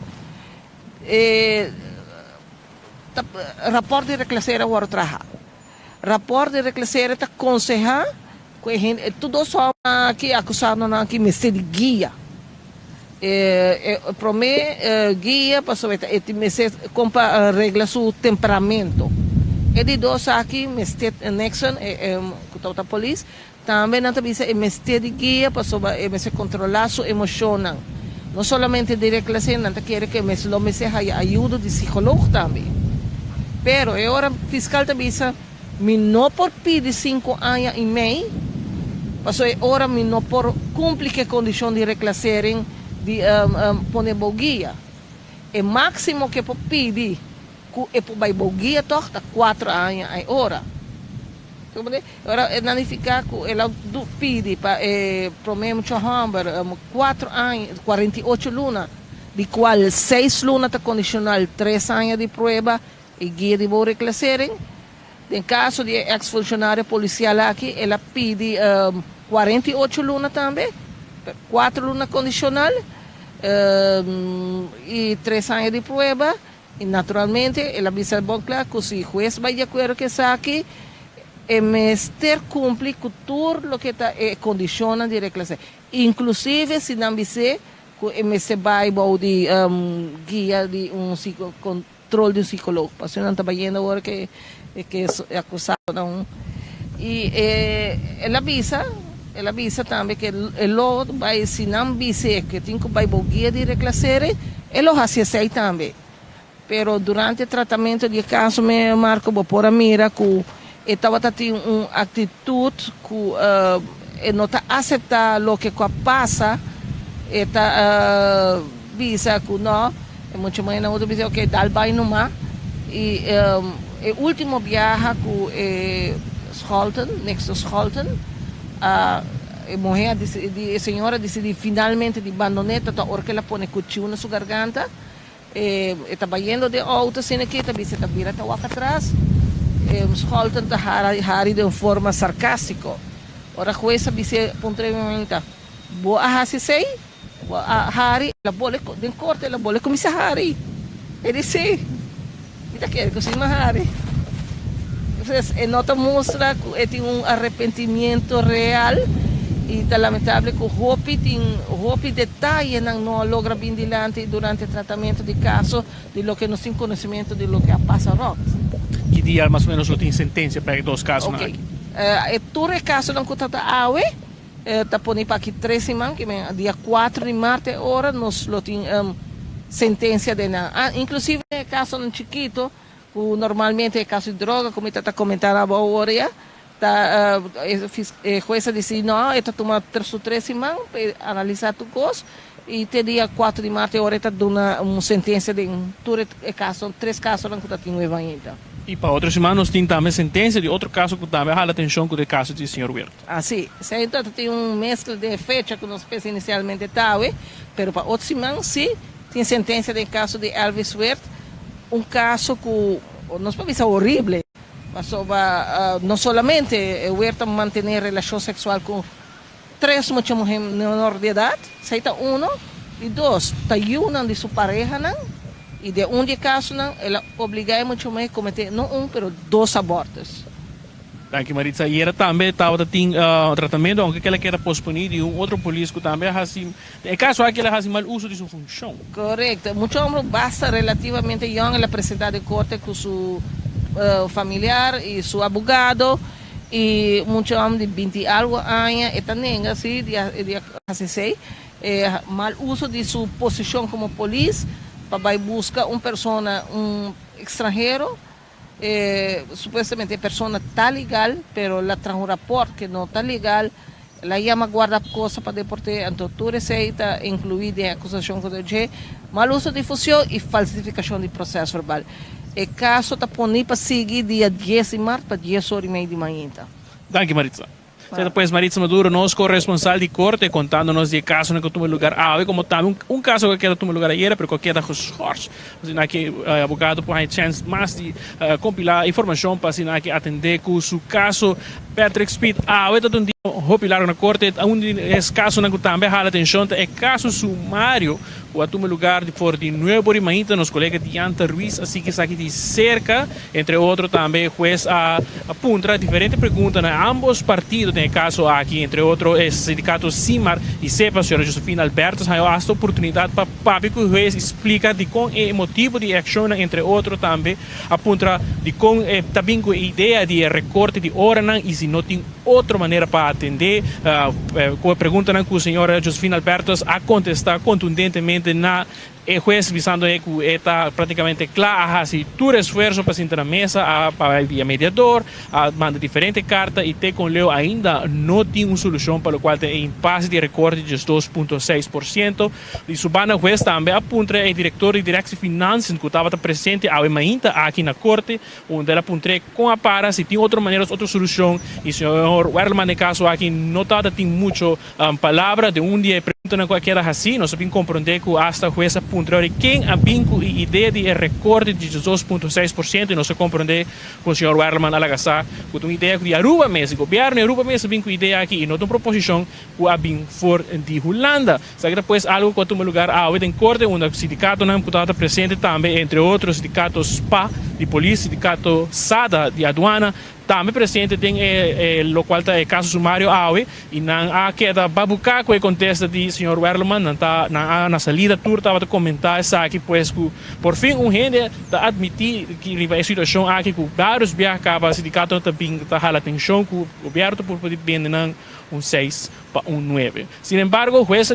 Rapport de reclassera agora trabalhar. Rapport de reclassera está aconselhar que tudo só que acusado não que me de guia. Promete guia para saber que me compra regla seu temperamento. E de 2 aqui me Nexon que a polícia também não avisa me de guia para saber me controlar sua emoção. Não somente de reclassera, não quer que me seja ajuda de psicólogo também. Pero agora o fiscal te avisa, me não por pedir 5 anos e meio, Paso ora mi no por cumplir que condición de reclassering de poner bogia. O máximo que po pedi é por vai bogia toch da 4 anos a hora. Ora nanificar que ela pede para promemo chamber 4 anos 48 lunas, de qual 6 lunas está condicional 3 anos de prova e guia de boa reclassering. Em caso de ex-funcionário policial aqui, ela pede 48 lunas também, 4 lunas condicional e 3 anos de prova. E naturalmente, ela avisa bom claro que se o juiz vai de acordo com isso aqui, é mestre cumpre com tudo o que está condiciona de reclasse. Inclusive, se não viser, é mestre vai de guia de controle de psicólogo. Porque não está vendo agora que é acusado não. E ela avisa também que ele vai, se não viser que tem que vai guia de reclasse, ele o faz também. Pero durante o tratamento de caso, me marco por a mira que estava tendo uma atitude que não está aceitando o que passa, está visa que não, é muito mais não dizer ok, dá bem no mar. E o último viagem que Scholten, next Scholten, a mulher a senhora decidiu finalmente de abandonar, porque ela põe cuchillo na sua garganta. Estava indo de auto, assim aqui, está vira para atrás. Scholten está hari de forma sarcástica. Ora, jueza disse, pontualmente, boa hasisei, hari, la bole den corte, la bole come hari. Ele disse, mira que ele così hari. Então, nota mostra que tem arrependimento real. E é lamentável que o Hopi detalhe não logra bem dilante durante o tratamento de caso de lo que não tem conhecimento de lo que passa lá.
Que dia mais ou menos não tem sentença para dois casos?
Ok. Todo caso não conta a AUE, está pondo para aqui 3 semanas, que dia 4 de março, hora, nós temos sentença de nada. Inclusive, caso não chiquito, normalmente é caso de droga, como está comentando agora, a jueza disse, não, está tomando 3 semanas para analisar tu caso e te dia 4 de março agora está dando uma sentença de caso, 3 casos não está tendo ainda.
E para outra semana nós temos também sentença de outro caso que também chama a atenção com o caso do Sr. Huerta.
Ah, sim. Então tem mescla de fecha que nós pensamos inicialmente tal, mas para outra semana sim, tem sentença de caso de Elvis Huerta, caso que nós podemos dizer horrível. Não somente Huerta manter relação sexual com 3 muitas mulheres menor de idade, seita 1, e 2, tayunan de sua pareja, não? E de de caso, não, ela obriga muito mais a cometer, não mas 2 abortos.
Danke, Maritza. E ela também estava tendo tratamento, aunque ela queira posponer, e outro político também, assim, é caso que ela faz mal uso de sua função.
Correto. Muito homem basta relativamente jovem ela apresentar de corte com seu familiar e seu advogado, e muito homem de 20 algo anos, e também assim, de 16, mal uso de sua posição como polícia, para buscar um estrangeiro, supuestamente a persona está legal, pero ela traz um rapport que não está legal, ela chama guarda-costa para deportar, então tudo isso está incluído em acusação de mal uso de difusión e falsificação de processo verbal. O caso está posto para seguir dia 10 de março para 10h30 de manhã.
Danke, Maritza. Depois, Maritza Maduro, nosso corresponsal de corte, contando-nos de caso que tomou lugar como também caso que tomou lugar ayer, pero qualquer da sorte. Assim, que o advogado pode ter chance mais de compilar informação para assim, atender com o caso Patrick Speed. Hopilar na corte, esse caso que também chama atenção, é caso sumário, o tomou lugar de novo de nos colegas Dianta Ruiz, assim que está aqui de cerca, entre outros também, juez apunta diferentes perguntas a ambos partidos, tem caso aqui, entre outros, o sindicato CIMAR e CEPA, a senhora Josefina Alberto, a esta oportunidade para que o juez explica de com o motivo de ação, entre outros também, apunta de com também com a ideia de recorte de hora e se não tem outra maneira para atender, com a pergunta que a senhora Josefina Alberto a contestar contundentemente na el juez visando que está prácticamente claro, así tu esfuerzo para sentar na mesa, para via mediador, manda diferentes cartas e te com Leo ainda não tem uma solução para o qual tem impasse de recorte de 2,6%. E subana juez também apunta o diretor de Direção de Finanças que estava presente ainda aqui na corte, onde ela apuntou com a para se tem outra maneira, outra solução. E o senhor Werleman, no caso aqui, não tem muito palavra de dia perguntando qualquer assim, nós sabemos compreender que hasta o juez apuntou quem a vinco e ideia de recorte de 2,6% e nós compreender com o senhor Werleman Alagassá, com uma ideia de Aruba mesmo, o governo de Aruba mesmo vinco ideia aqui e não tem proposição que a vinco for de Holanda. Sabe depois algo que tem lugar em corte, onde o sindicato não está presente também, entre outros sindicatos SPA de polícia, sindicato SADA de aduana, também presente tem o qual está caso sumário e na queda babuca com o contexto de senhor Werleman na salida tour estava a comentar isso aqui pois que por fim gente está admitir que a situação aqui que vários viajes acaba o sindicato também está a atenção que o governo por poder vender um 6 para um 9. Sin embargo, o juez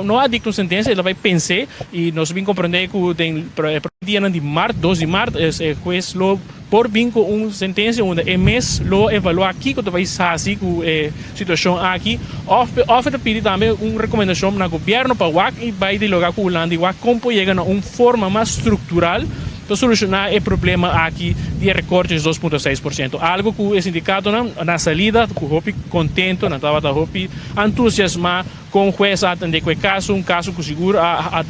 não ha dictado uma sentença, ele vai pensar e nós vamos compreender que tem dia de março, 12 de março, o juez por vinco uma sentença onde o mês lo evalua aqui que vai ser assim com a situação aqui. Oferta pedir também uma recomendação no governo para o e vai dialogar com o Holanda e como chegar a uma forma mais estrutural para solucionar o problema aqui de recorte de 2,6%. Algo que o sindicato na salida, que o contento, não estava entusiasmado com o juez a atender com o caso, um caso que seguro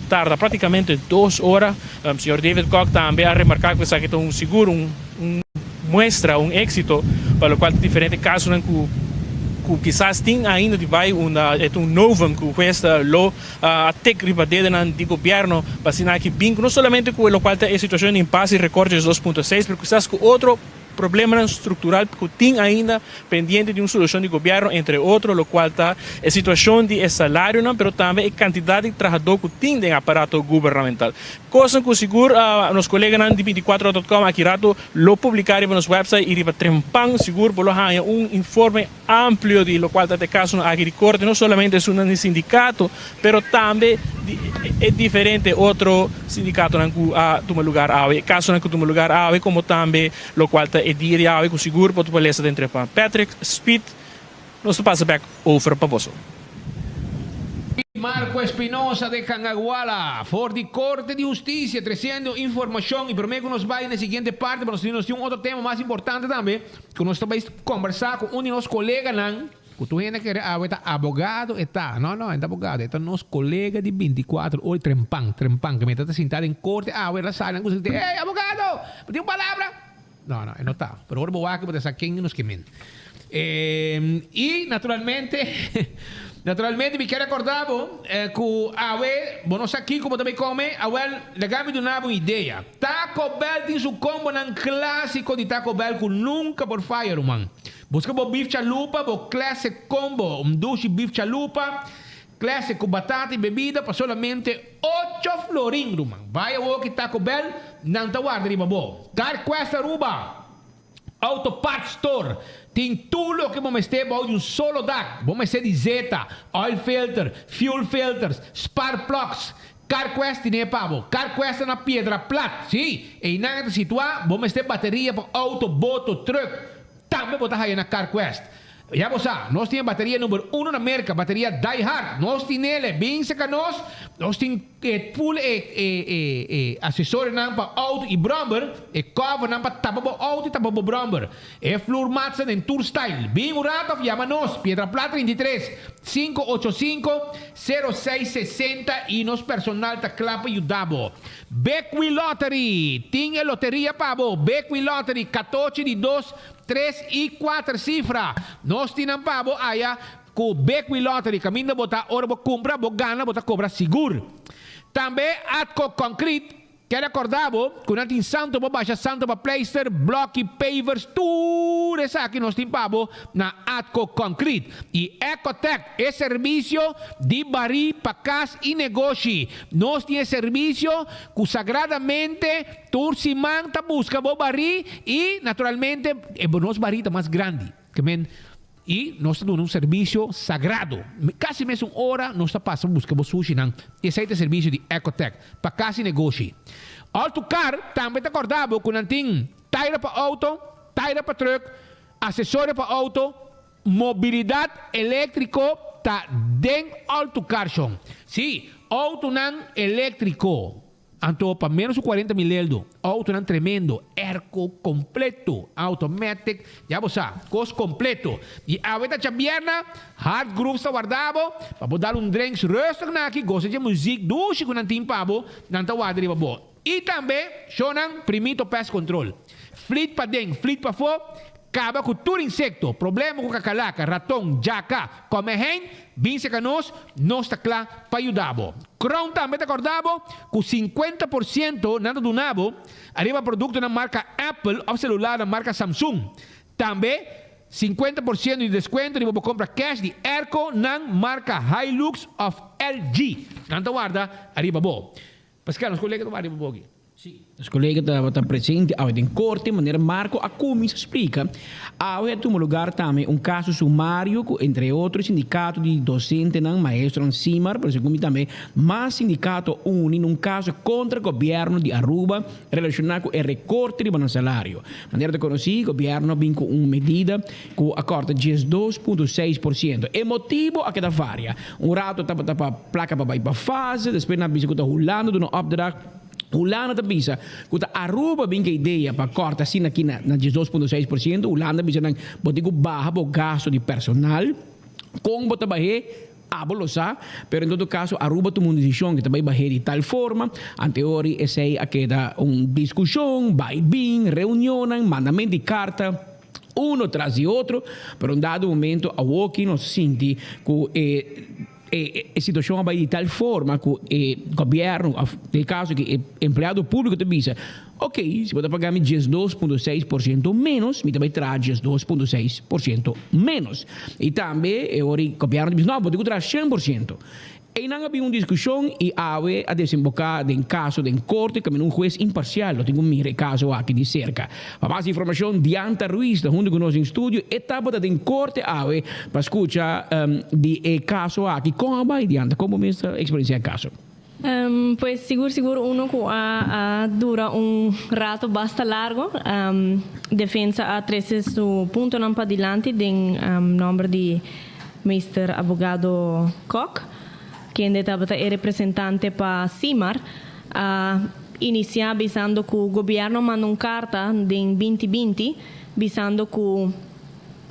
tarda praticamente 2 horas. O senhor David Koch também a remarcar que isso aqui é um seguro, muestra um êxito para o qual diferentes casos que quizás tem ainda de vai um novo que o juez até ribadeira de governo para assinar que vinco não somente com o qual tem a situação de impasse e recorte de 2,6, mas quizás com outro problema estrutural que tem ainda pendiente de uma solução de governo, entre outros, o qual está a situação de salário, mas também a quantidade de trabalhador que tem em aparato governamental. Coisa que seguro nos colegas de 24.com aqui rato lo publicaram no nosso website e riba trempang seguro por um informe amplo de lo qual está caso aqui de corte, não somente sobre um sindicato, mas também é diferente outro sindicato que toma lugar caso que toma lugar como também lo qual está diria que seguro pode palestra entre Patrick Speed. Nós passa back over para você.
Marco Espinosa de Cangaguala, for de Corte de Justicia, trazendo informação e prometo que nos vai na seguinte parte, mas nós temos outro tema mais importante também, que nós vamos conversar com um de nossos colegas, que tu gente que é abogado, não é abogado, é nosso colega de 24 horas, trempang, que me está sentado em corte, ela sai, ei, abogado, tem uma palavra? Não, não está. Pero ahora voy a que saquem nos quemen. E naturalmente me quero acordar que nós aqui como também come, legal de uma ideia. Taco Bell tem seu combo num clássico de Taco Bell que nunca por falhar, man. Busca o beef chalupa, o classic combo, duche beef chalupa. Classic com batata e bebida para solamente 8 florin, man. Vai ao que Taco Bell, não te guarda, babo. CarQuest Aruba, Auto Parts Store, tem tudo o que vamos ter de um solo DAC. Vamos ter de Zeta, Oil Filter, Fuel Filters, Spark Plugs. CarQuest tem pavo. CarQuest na Piedra Plata, sim. E na situação, vamos ter bateria para auto, boto, truck. Também botar aí na CarQuest. Já você, nós temos bateria número 1 na América, bateria Die Hard. Nós temos ele, bem seca nós temos full acessório para auto e bromber, e cover para tapabo auto e tapabo bromber. E floor mats em tour style. Bem urato, chama nós, Piedra Plata 23 585 0660 e nos personal está clapa e dabo. Beckwith Lottery, tem loteria pavo. Beckwith Lottery, 14 de 2, 3 e 4 cifras. Nós temos pavo aí com Beckwith Lottery. Caminho botar hora bo compra, bo gana, botar cobra seguro. Também Atco Concrete. Quero acordar, que nós temos santo, baixa santo para pleister, bloco e pavers, tudo isso aqui nós temos na Atco Concrete. E Ecotec é serviço de barri para casa e negócio. Nós temos serviço que sagradamente Turcimanta busca o barri e naturalmente é o nosso barri mais grande. E nós estamos dando um serviço sagrado. Quase mesmo uma hora, nós estamos passando buscando sushi. Esse é o serviço de Ecotech, para quase negócio. Autocar também está acordado com tem taira para auto, taira para truck, acessório para auto, mobilidade elétrica está dentro do Autocar. Sim, auto não elétrico. Anto para menos de 40 mil euros. Auto não tremendo. Airco completo. Automatic. Já você sabe. Costo completo. E a vez da vierna, hard groove está guardado. Para dar drinks rustig na aqui. Gosta de música. Duche com nantim pabo. Não está guardado. E também, chonan primito pest control. Fleet para dentro, fleet para fora. Acaba com todo insecto. Problema com cacalaca, ratão, jaca. Come hen, vince canos, não está claro para ajudar. Crown também está acordado com 50% nada do nabo. Arriba produto na marca Apple ou celular na marca Samsung. Também 50% de desconto. Arriba compra cash de Airco na marca Hilux of LG. Não está guarda, arriba bo. Pascal, os colegas estão arriba bo aqui.
Sim. Os colegas estão presentes, em corte, maneira Marco a como se explica. Há um lugar também um caso sumário, entre outros sindicatos de docentes, maestros em CIMAR, por exemplo, também, mas sindicato une um caso contra o governo de Aruba relacionado com o recorte de salário. Maneira de conhecer, o governo vem com uma medida que acorta 12,6%. E motivo a cada varia. Rato está para placa para ir para fase, depois na bicicleta rolando, do opdracht. Holanda bisa kuta Aruba binga ideia para corta assim aqui na 12,6%. Holanda bisa nang botigo barra o gasto de personal com bota barre abolosa, pero em todo caso Aruba tomou uma decisão que também barre de tal forma anterior essa a queda discussão, vai bem, reunião, mandamento de carta um atrás de outro, pero em dado momento a Woki nos sente que a situação vai de tal forma que o governo, no caso que o empregado público te diz, ok, se você pagar 12,6% menos, me também traz 12,6% menos. E também o governo diz, não, vou ter que trazer 100%. E não havia uma discussão e a desembocar em caso de corte como um juiz imparcial. Eu tenho um caso aqui de cerca. Para mais informação, Dianta Ruiz, junto com nós em estúdio, etapa de corte para escuchar de caso aqui. Como vai, Dianta? Como é essa experiência de caso?
Pues seguro uno que dura un rato bastante largo. Defensa a 13 su punto para adelante en nombre de Mr. Abogado Koch, quien estaba representante para CIMAR, inicia avisando que el gobierno mandó una carta en 2020 avisando que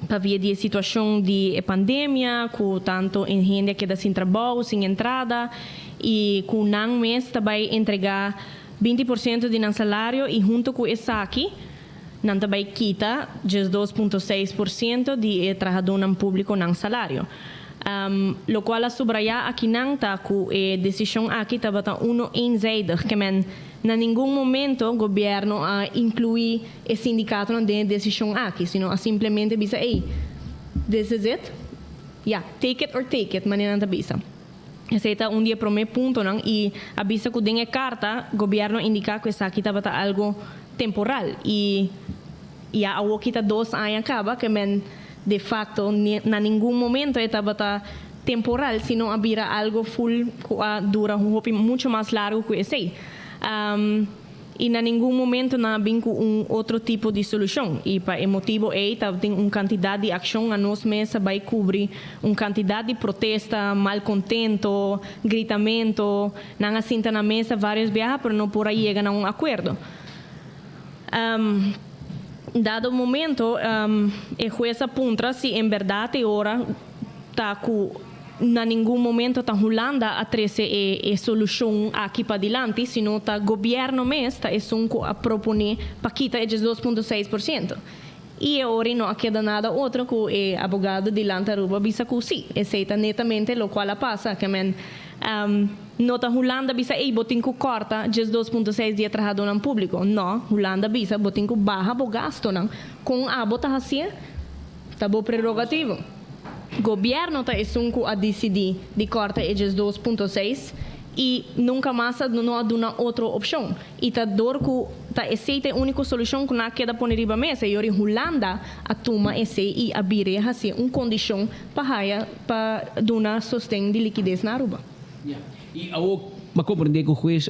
havia de situação de pandemia, com tanto em gente que está sem trabalho, sem entrada, e com não mês também entregar 20% de salário e junto com isso aqui, não também quita 12,6% de trabalhador público não salário. Lo qual a subrayar aqui não está com a decisão aqui estava eenzijdig, que men na nenhum momento o governo inclui o sindicato na decisão aqui, sino simplesmente bisa, hey, this is it, yeah, take it or take it, maneira não bisa. Esse é um dia primeiro ponto, não? E avisa que tem a carta, o governo indica que isso aqui estava algo temporal e a aqui está 2 anos acaba, que men de facto na nenhum momento estava temporal, sino havia algo full que dura muito mais largo que esse. E em nenhum momento não havia outro tipo de solução. E para o motivo tem uma quantidade de ação a nós mesmos vai cobrir uma quantidade de protesta, malcontento, gritamento, não assim na mesa várias vezes, mas não por aí chegam a um acordo. Dado o momento, o juez apunta se em verdade agora está com na nenhum momento está Holanda a trazer a solução aqui para adiante, sino está governo mesmo está a proponer para quitar esses 2,6%. E agora não queda nada outro que o advogado de Aruba bisa que sim, aceita netamente o qual passa, que nota Holanda bisa botin que corta 2,6 de trabalhador no público. Não, Holanda bisa botin que barra o gasto não. Com a bota assim, tá bom prerrogativo. Governo está a decidir de corta esses 2,6 e nunca mais não há uma outra opção. E tá dor que essa é a única solução que não queda pôr riba mesa. E a Holanda a toma esse e a bire assim uma condição para dar sustento de liquidez na Aruba.
E ma compreender que o juiz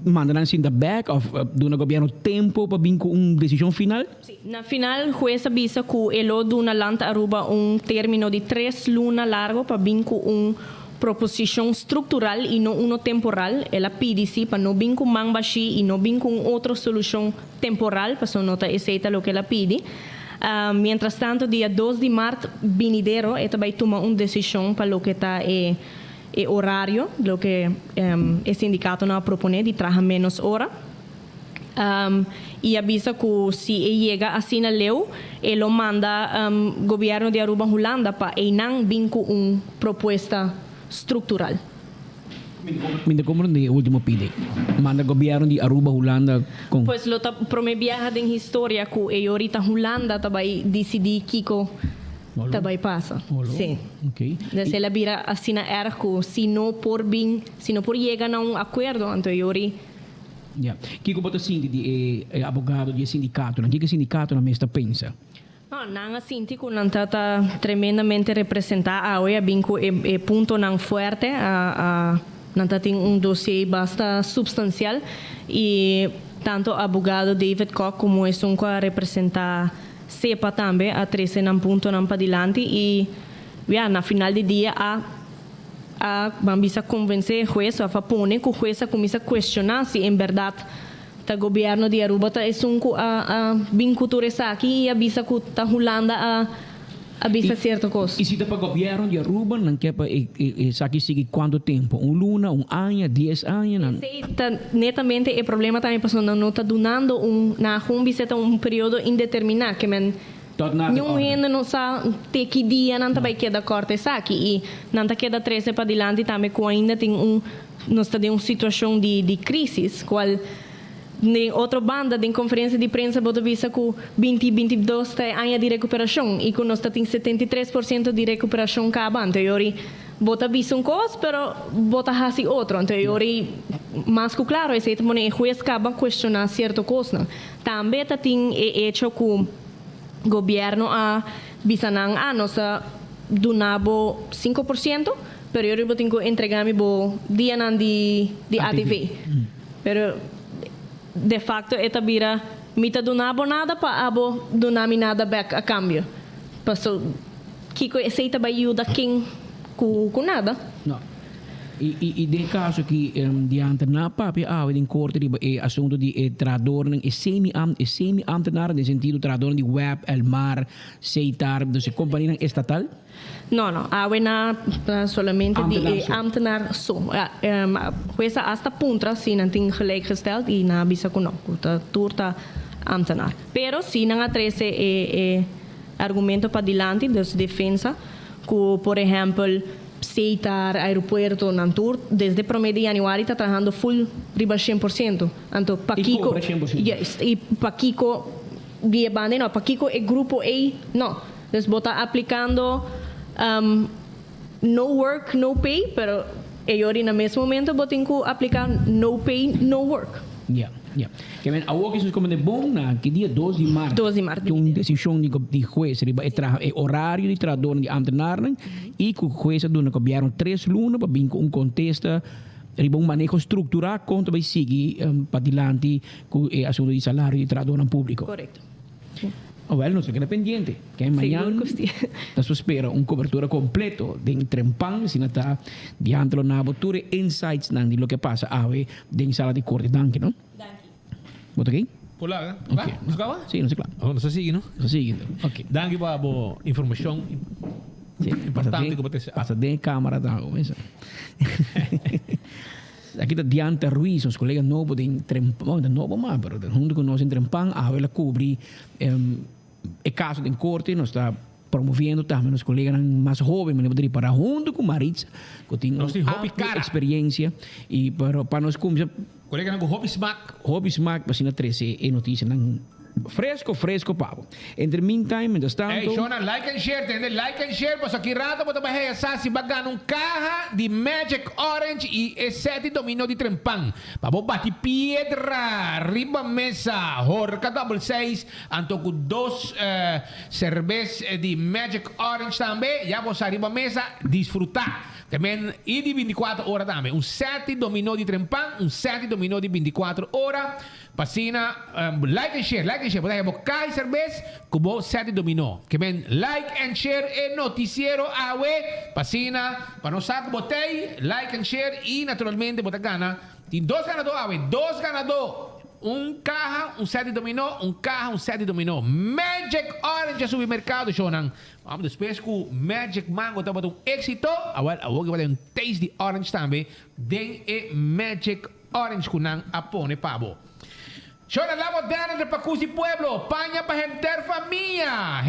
manda assim da back of do governo tempo para vir com uma decisão final?
Sim. Na final, o juiz avisa que ele do na lanta Aruba término de 3 lunas largo para vir com uma proposição estrutural e não uma temporal. Ela pede sim para não vir com mangbashi e não vir com outra solução temporal para não aceita o que ela pede. Mientras tanto, dia 2 de março, venidero, ela vai tomar uma decisão para o que está horário, lo que el sindicato no propone de trabajar menos hora. Y avisa que si llega así na leu, lo manda gobierno de Aruba Holanda para einan vinco una propuesta estructural.
Me compreende último pide. Manda gobierno de Aruba Holanda con
Pues lo prome viaja en historia que ahorita Holanda vai decidir kiko também passa. Sim.
Okay.
Desde ela vira assim na erco, se não por chegar a um acordo anterior.
Yeah. Kiko bota sinti di advogado di sindicato, não que sindicato na mesta pensa.
Não sinti que não está tremendamente representada hoje, binco é ponto não forte, não tem dossiê bastante substancial e tanto advogado David Koch como é um que representa sepa também a 13 num ponto não para adiante e na final do dia vamos convencer o juez a propor que o juez começa a questionar se em verdade o governo de Aruba é a vincultura aqui e avisa que a Holanda avisa certa coisa.
E se o governo de Aruba não quer sabe seguir quanto tempo? Luna, ano, 10 anos?
Netamente o problema também porque não está donando um período indeterminado que nenhum ainda não sabe que dia não vai quedar corte aqui e não está queda 13 para adiante também que ainda tem nós está em uma situação de crise qual em outra banda de conferência de prensa bota visa que 2022 está ano de recuperação e que nós está tem 73% de recuperação cada anterior bota visa coisa pero bota assim outro anterior mais que claro esse também o juez acaba questionar certa coisa também tem hecho que governo bisanang nós donabo 5%, pero eu tenho que entregar meu dia de ATV. Pero de facto eta vira mita donabo nada para abo donami nada back a cambio. Passo kiko aceita ba ajuda quem com nada.
Não. E de caso que diante na papia in corte di assunto di tradornen e semi-ambtenaar in sentido tradornen di web, el mar, CETAR, dus companhia estatal?
No, na solamente de ambtenaar so. Questa hasta punta si não tem gelijkgesteld e na bisa kuno, ta turta ambtenaar. Pero si na 13 argumento para dilante dos defensa, que por exemplo CETAR, aeropuerto, Nantur, desde promedio de januário está trabalhando full riba 100%. Então, Paquico, e Paquico, via bande, não, Paquico é grupo A, não. Eles botam aplicando no work, no pay, pero ellos no mesmo momento botam que aplicar no pay, no work.
Yeah. Que men awok is como de bom na que dia 12 de março.
12 de março.
Uma decisão de juez, horário de trador de ambtenaren e que o juez do na governo 3 lunas para vir com um contesta riba um manejo estrutural contra vai seguir para adiante com o assunto de salário de trador no público.
Correto.
Well, nós ficamos pendiente. Que amanhã nós espera uma cobertura completa de Trempang, se não está diante da abertura insights de lo que passa aí dentro da sala de corte. Danke, não? Bota aqui?
Pula,
okay.
Nos acaba?
Sim, nos acaba.
Oh, nos sigue, ¿no?
Nos sigue. Ok.
Danke para a informação importante que você
passa de câmera da começa. Aqui está Diante Ruiz, os colegas novos de Trempang, não novo mais, pero junto com nós em Trempang, ela cobre o caso de corte, nós está promovendo também os colegas mais jovens, mas poderia para junto com Maritza, que tem uma experiência e para nós começar
colega ng Hobby Smack
para sina 13 e notícia ng Fresco, pavo. Entre meantime, mientras tanto...
Hey, Shona, like and share. Tende like and share. Pues aqui rato, bota bahia sasi bagan caja de Magic Orange e 7 dominó de trempang. Pabo bati piedra, riba mesa, horca double 6, anto com 2 cervejas de Magic Orange também. Já vos arriba mesa, desfrutar. Também, e de 24 horas também. 7 dominó de trempang, 7 dominó de 24 horas. Pasina, like and share. Bota aí, cai cerveja, como 7 dominó. Que bem, like and share é noticiero awe. Pasina, para não saber, botei, like and share e naturalmente bota gana. Tem 2 ganadores awe, 2 ganadores. Caja, 7 dominó, caja, 7 dominó. Magic Orange supermercado, Shonan. Vamos depois com Magic Mango, tá botando éxito. Agora, vai ter taste de orange também. Den Magic Orange kunang apone pabo. Shona la moderna de Pacusi Pueblo, paña pa Henter Familia,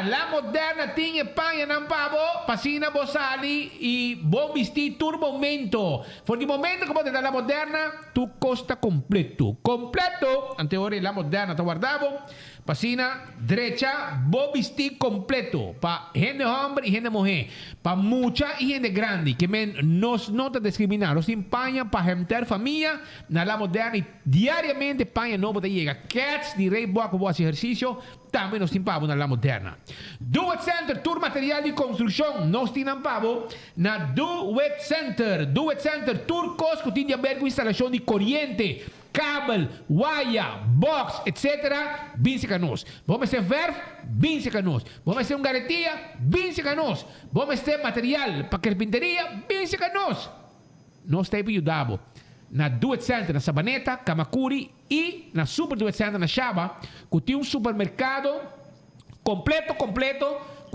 la moderna tinha paña ng pavo, pasina bosali e bom vestir turbo momento. For the momento como de la moderna, tu costa completo, ante ora la moderna ta guardavo, pasina derecha, bom vestir completo, pa gente hombre y gente mujer, pa mucha y gente grande, que men nos nota discriminar, los sin paña pa Henter Familia, na la moderna y diariamente paña no te llega. Cats di Rey Boa como hace ejercicio, también nos timpavo na la moderna. Do It Center, tour material de construcción, nos tinan pavo na Do It Center, tour cosco tiene ver con instalación de corriente, cable, wire, box, etc. Vince canos. Vamos a hacer verf, vince canos. Vamos a hacer un garantía, vince canos. Vamos a hacer material para carpintería, vince canos. Nos está ayudando. Na Do It Center, na Sabaneta, Kamakuri e na Super Do It Center, na Shaba, que tem supermercado completo, com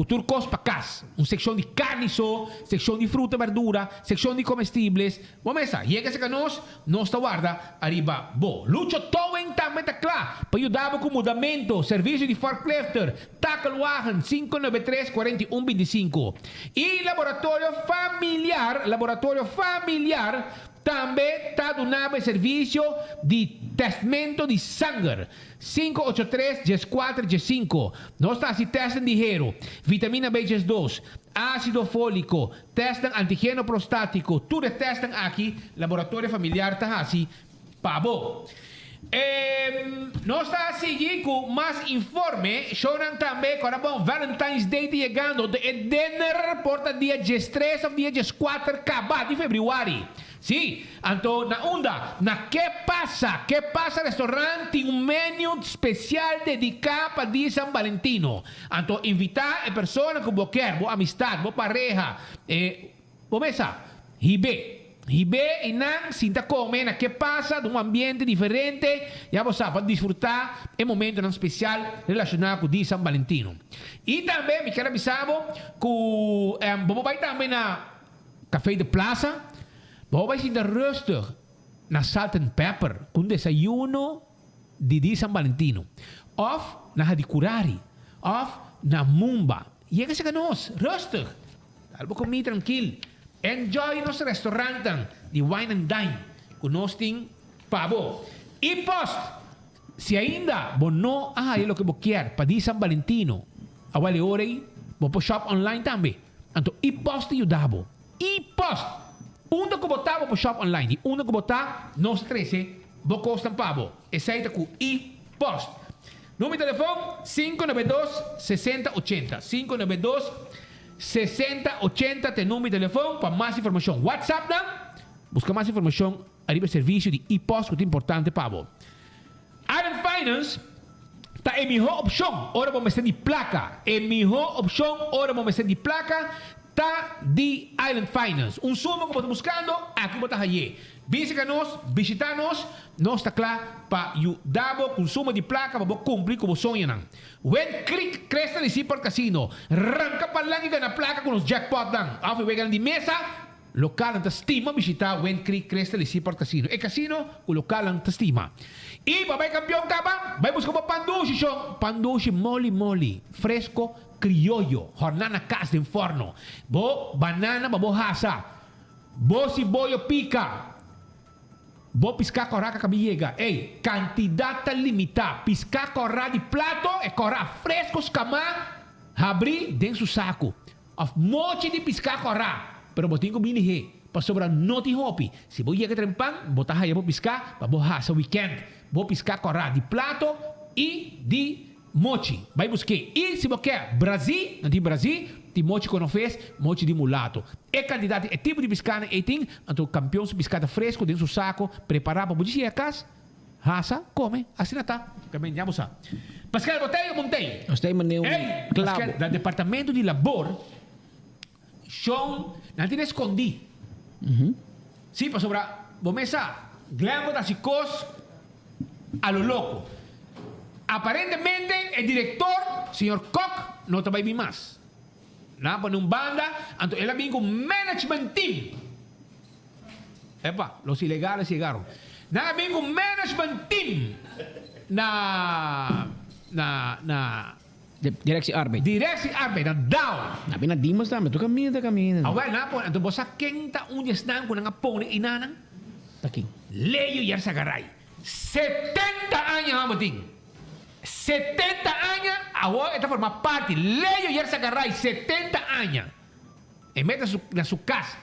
tudo coisa para casa. Uma secção de carne só, secção de fruta e verdura, secção de comestíveis. Vamos lá, chega-se que nós está guarda, arriba, bo. Lucho Towen também está claro, para ajudar com mudamento, serviço de forklifter, Takelwagen, 593-4125. E laboratório familiar, também está dando serviço de testamento de sangue. 583-14-5. Nós está se testando de hero, vitamina B2, ácido fólico, testam antígeno prostático, tudo testam aqui, laboratório familiar está assim, pabo. Nós está a seguir com mais informe. Shonan também, agora bom, Valentine's Day chegando. De dinner porta dia 13 ou dia 14 de fevereiro. Sim, então na onda, na que passa restaurante tem menu especial dedicado para dia San Valentino. Então invitar a pessoa que você quer, boa amistade, boa pareja, começa, hibe e não sinta como na que passa de um ambiente diferente, já você para desfrutar um momento especial relacionado com o dia San Valentino. E também me quero avisar que vamos vai também na Café de Plaza. Vamos vai ser rustig na Salt and Pepper com desayuno de dia San Valentino. Of na Hadikurari, of na Mumba. Chega-se a nós, rustig. Algo comer tranquilo. Enjoy nosso restaurante de Wine and Dine. Com nós tem pavo. E post, se ainda você não é o que você quer para dia San Valentino, awali orei, você shop online também. Então, e post ajudava. E post. Uno que botar para shop online, uno que botar nos 13, vou custar pavo. Esse com e-post. Número de telefone 592-6080. 592-6080 tem número de telefone para mais informação. WhatsApp, não? Busca mais informação, arriba serviço de e-post que é importante pavo. Island Finance está em melhor opção, ora vamos ter de placa. Em melhor opção, ora vamos ter de placa. Tá de Island Finance. Sumo que você buscando, aqui você está aí. Visita-nos, nós está claro para ajudar o consumo de placa para cumprir com o sonho. When Creek Cresta de Seaport Casino, arranca para lá e ganha placa com os jackpot. Ao ver de mesa, local não estima visitar When Creek Cresta de Seaport Casino. É casino, o local não estima. E para campeão, vai buscar para Pandushi moli, fresco, criollo, jornada casa de forno, bo banana, bo hasa, bo cibollo pica, Vou piscar corá que llega. Ei, cantidade limitada. Piscar corá de prato e corá frescos camar. Abrir dentro do saco. Of mochi de piscar corá. Pero botinho bini he. Para sobrar noti hopi. Se vou chegar trempan, botar aí vou piscar. Para vou essa weekend. Vou piscar corá de prato e de mochi. Vai buscar. E se você quer Brasil, não tem Brasil, tem mochi que não fez, mochi de mulato. É candidato, é tipo de piscana, e tem, então campeão de piscada fresco dentro do saco, preparar para poder ir a casa, raça, come, assim não tá. Também já você. Pascal, botei ou montei?
Você mandou
Pascal, do departamento de labor, Sean, não tem escondi. Sim, para sobrar, vou começar, glambo da psicose, a lo loco. Aparentemente, el director, señor Koch, no trabaja más. Na pa nung banda, anto ela vem com management team. Epa, los ilegales llegaron. Na vem com management team
Directie arbeid.
Directie arbeid, na down.
Na bina dimos na, tu caminha.
Awal na po, anto bosa kenta unyas nang kunang apone inanang.
Taking.
Leo Yarsagaray. 70 años amating. 70 años, ahora esta forma parte. Leo Yarsagaray, 70 años. En vez de su casa,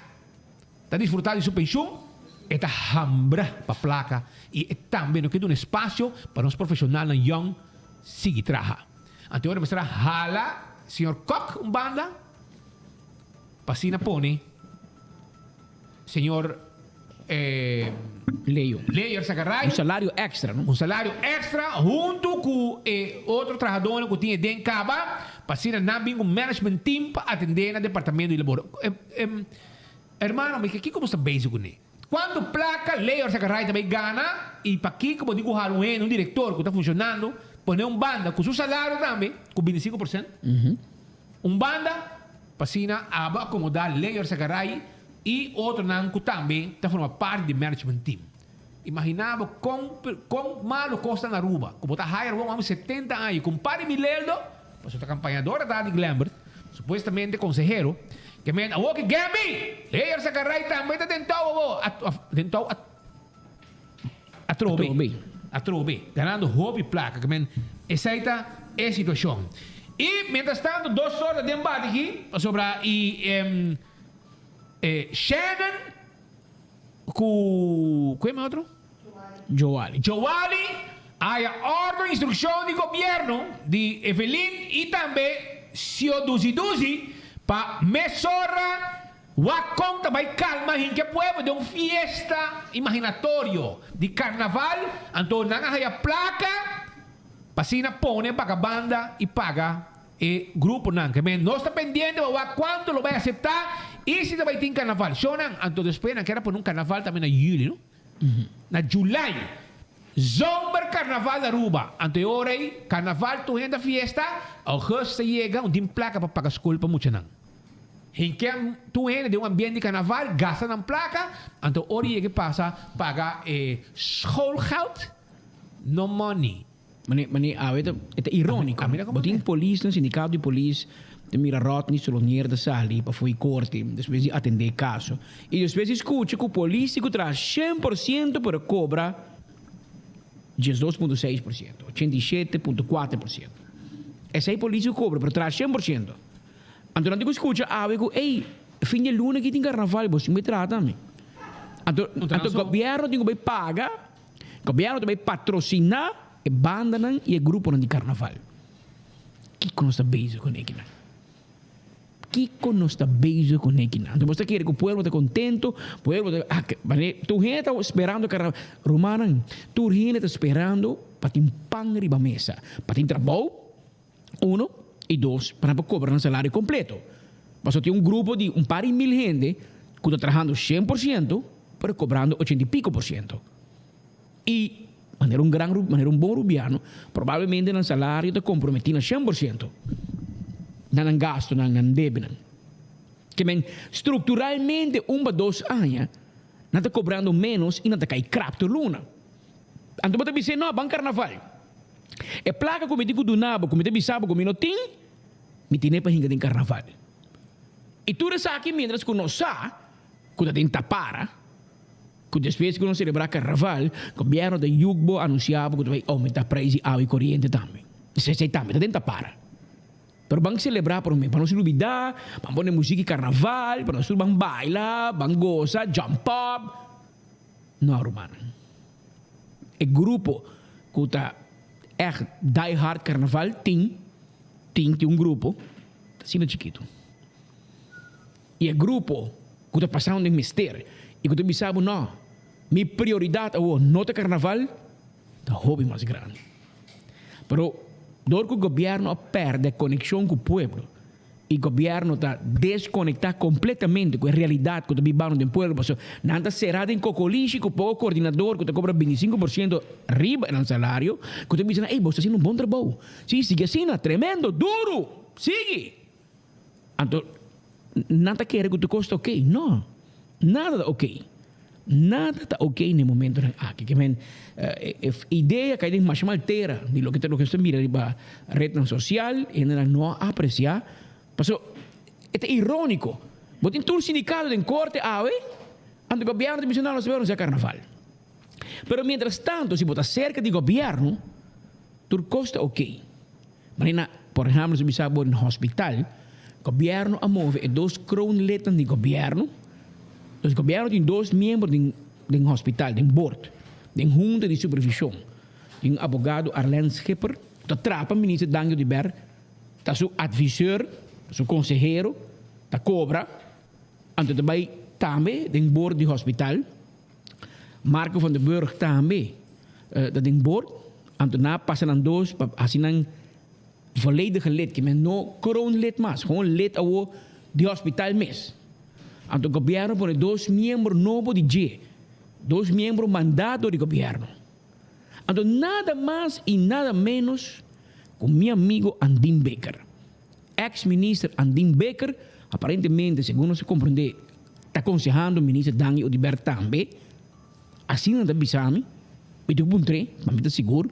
está disfrutando de su pensión, está hambra para placa. Y también nos queda un espacio para los profesionales young seguir trabajar. Antes ahora me estará jala, señor Koch, un banda, pasina pone, señor
Leo
Yarsagaray.
Um salário extra, não?
Um salário extra junto com outro trabalhador que tinha dentro caba, para na um management team para atender no departamento de labor. Hermano, mas aqui como está basic com ele? Quando placa Leo Yarsagaray também gana e para aqui como digo um diretor que está funcionando, põe banda com seu salário também com 25%. Banda para acomodar Leo Yarsagaray e outro nanco também está formando parte do management team. Imaginava quão malo custa na Aruba. Como está hire um homem 70 anos, com pare Mileldo, para sua campanhadora da de Glambert, supostamente consejero, que me diz, que Gabi, Leo Yarsagaray também está tentando a trobe, ganhando hobby placa, que me essa é a situação. E, mientras tanto, 2 horas de embate aqui, sobre Shannon com... Qual é o outro?
Joali.
Há a ordem, instrução de governo de Evelyn e também Sio Duzi para mesora a conta vai calma em que pueblo de uma fiesta imaginatório de carnaval. Então, não há a placa para pone para a banda e paga o grupo não. Que não está pendente para quanto lo vai aceitar. E se vai ter carnaval, Shonan, anto depois que era por um carnaval também na julho, na julho, zomber carnaval da Aruba, ante hora aí, carnaval tu renda fiesta, agosto chega, tem placa para pagar escola para muito não. Em que tu renda de um ambiente de carnaval, gasta na placa, ante hora aí que passa, paga schoolgeld, no money.
Mani, é irônico. Botin polícia, no sindicato de polícia, de mira rotni solo da sali para foi corte, depois de atender caso. E depois escuta que o político traz 100% para cobra 12,6%, 87,4%. Esse aí político cobra para traz 100%. Então, quando escuta, ei, fim de luna que tem carnaval, você me trata, me. Então, o governo tem que pagar, o governo tem que patrocinar a banda e o grupo de carnaval. Que conosco beijo com ele, Kiko não está beijo com ele. Então você quer que o povo esteja contente, o povo tu gente está esperando que Romana, tu gente está esperando para ter pão riba mesa, para ter trabalho, 1 e 2, para cobrar um salário completo. Você tem grupo de par de 1000 gente que está trabalhando 100%, para cobrando 80 e pico por cento. E maneira um bom rubiano, provavelmente no salário está comprometido a 100%. Não gasto, não débito. Que estruturalmente, 1 a 2 anos, não está cobrando menos e não está caindo crap de luna. Então, você diz, não, banco carnaval. É placa como eu digo do nabo, como eu digo, como eu tenho, me tem para hinga de carnaval. E tudo isso aqui, mientras que não sabe, quando tem tapara, Que depois que não celebrar carnaval, o governo da Yugbo anunciava que vai aumentar preço água e corrente também. Isso é também, está dentro para. Pero vamos celebrar para não se olvidar, vamos pôr música e carnaval, para nós vamos bailar, vamos gozar, jump up. Não, Romana. O grupo que está echt die hard carnaval tem um grupo, assim chiquito. E o grupo que está passando em mistério, e que tu sabe, não, minha prioridade é o nota carnaval, é o hobby mais grande. Pero, dor que o governo perde a conexão com o povo, e o governo está desconectado completamente com a realidade que está vivendo do povo, porque nada será de cocoliche, que o povo coordenador, que te cobra 25% riba no salário, que tu diz, ei, você está fazendo um bom trabalho. Sim, sigue assim, tremendo, duro, sigue. Então, nada quer que tu custa ok, não. Nada está ok. Nada está ok no momento aqui. Ideia que tem mais altera de lo que você mira na rede social e não apreciar. Passou, é irônico. Você tem todo o sindicato em corte, o governo divisional não se carnaval. Pero mientras tanto, se você cerca do governo, tudo custa ok. Mas, por exemplo, se você vai no hospital, o governo move 2 kroonleden do governo. Dus o governo tem 2 membros do hospital, do board, do junta de supervisão. Tem o advogado Arlen Schipper, que trapa o ministro Daniel de Ber, está seu advisor, seu consejero, está cobra, então também do board do hospital. Marco van den Burg também, do board, então na passam aan 2, assim não volledige lid, que não kroonlid mais, gewoon lid ao do hospital mesmo. Então o governo põe 2 membros novos de G, 2 membros mandados do governo. Então nada mais e nada menos com meu amigo Andin Becker. Ex-ministro Andin Becker, aparentemente, segundo se compreende, está aconselhando o ministro Daniel Odiber também. Assim não está bisami, mas eu encontrei, mas me está seguro.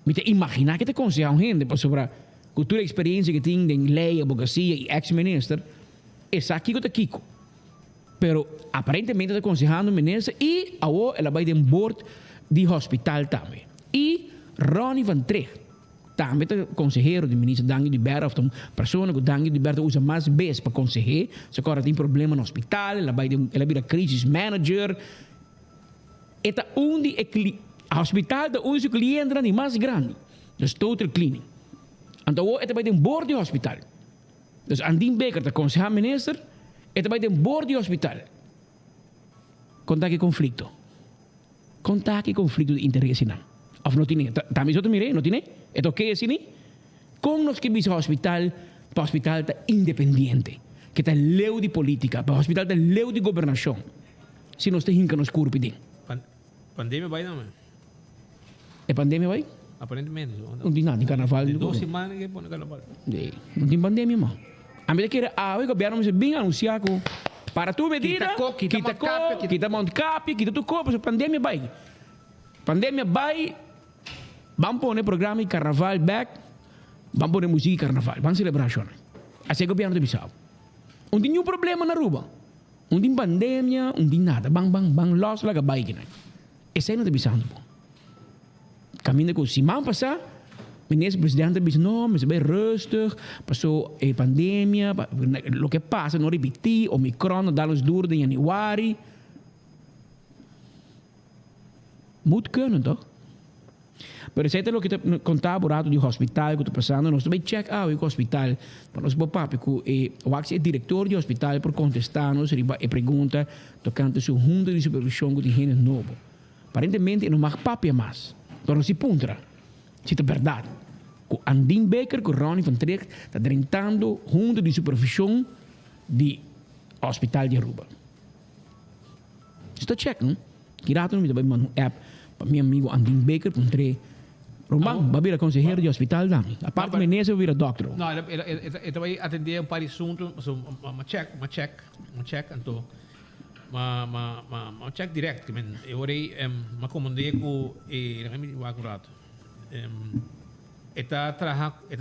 Me está imaginar que está aconselhando gente sobre a cultura e experiência que tem em lei, advocacia e ex-ministro. Essa aqui que está Kiko. Pero aparentemente está aconselhando o ministro e agora ela vai de board de hospital também. E Ronnie van Trecht, também é conselheiro do ministro Daniel de Ber, ou uma pessoa que o Daniel de Ber usa mais vezes para conseguir. Se agora tem problema no hospital, ela vira crisis manager. Eta onde o hospital da onde o cliente é mais grande. Dus total cleaning. Então, ela vai de board de hospital. Dus Andin Becker, de aconselhar minister, e também tem board de hospital. Contar que conflito. Contar que conflito de interesse não. Of não tem. Também só mirei, não tem? É ok assim? Com nós que visa hospital, para hospital tá independente, que tá leu de política, para hospital tá leu de governação. Se nós tem que nos curpidem.
Pandemia vai não,
É pandemia vai?
Aparentemente.
Não tem nada de carnaval.
2 semanas que põe carnaval.
Não tem pandemia, mano. A medida que o governo se bem anunciar que para tu medida, quita mount cap, quita tu copo, a pandemia vai. Pandemia vai, vamos pôr programa de carnaval back, vamos pôr música de carnaval, vamos celebração. Assim o governo de Bissau. Não tem nenhum problema na rua. Não tem pandemia, não tem nada. Bang, los lá que vai. Esse aí não tem Bissau. Caminho que se mal passar, o ministro presidente disse, não, mas é bem rustig, passou a pandemia, o que passa, não repetir, o Omicron, dá-nos duro em januari. Moet kunnen, toch? Maar er zijn ook het contact do hospital que está passando, nós também check out o hospital, para nós papi que o diretor do hospital por contestar-nos e pergunta tocante seu junta de supervisão de higiene novo. Aparentemente não mag papi mais, mas se puntra, se é verdade. O Andin Becker, com Ronnie van Trecht, está tentando junta de supervisão de hospital de Aruba. Está check, não? Kirato não me dá uma app para meu amigo Andin Becker, com Trecht. Román, vai vir a conselheiro de hospital também. A parte menesa vai vir a doctor.
Não, ele vai atender um par de assuntos, uma check, então, uma check direct. Eu orei, uma comandei com, o rato. Está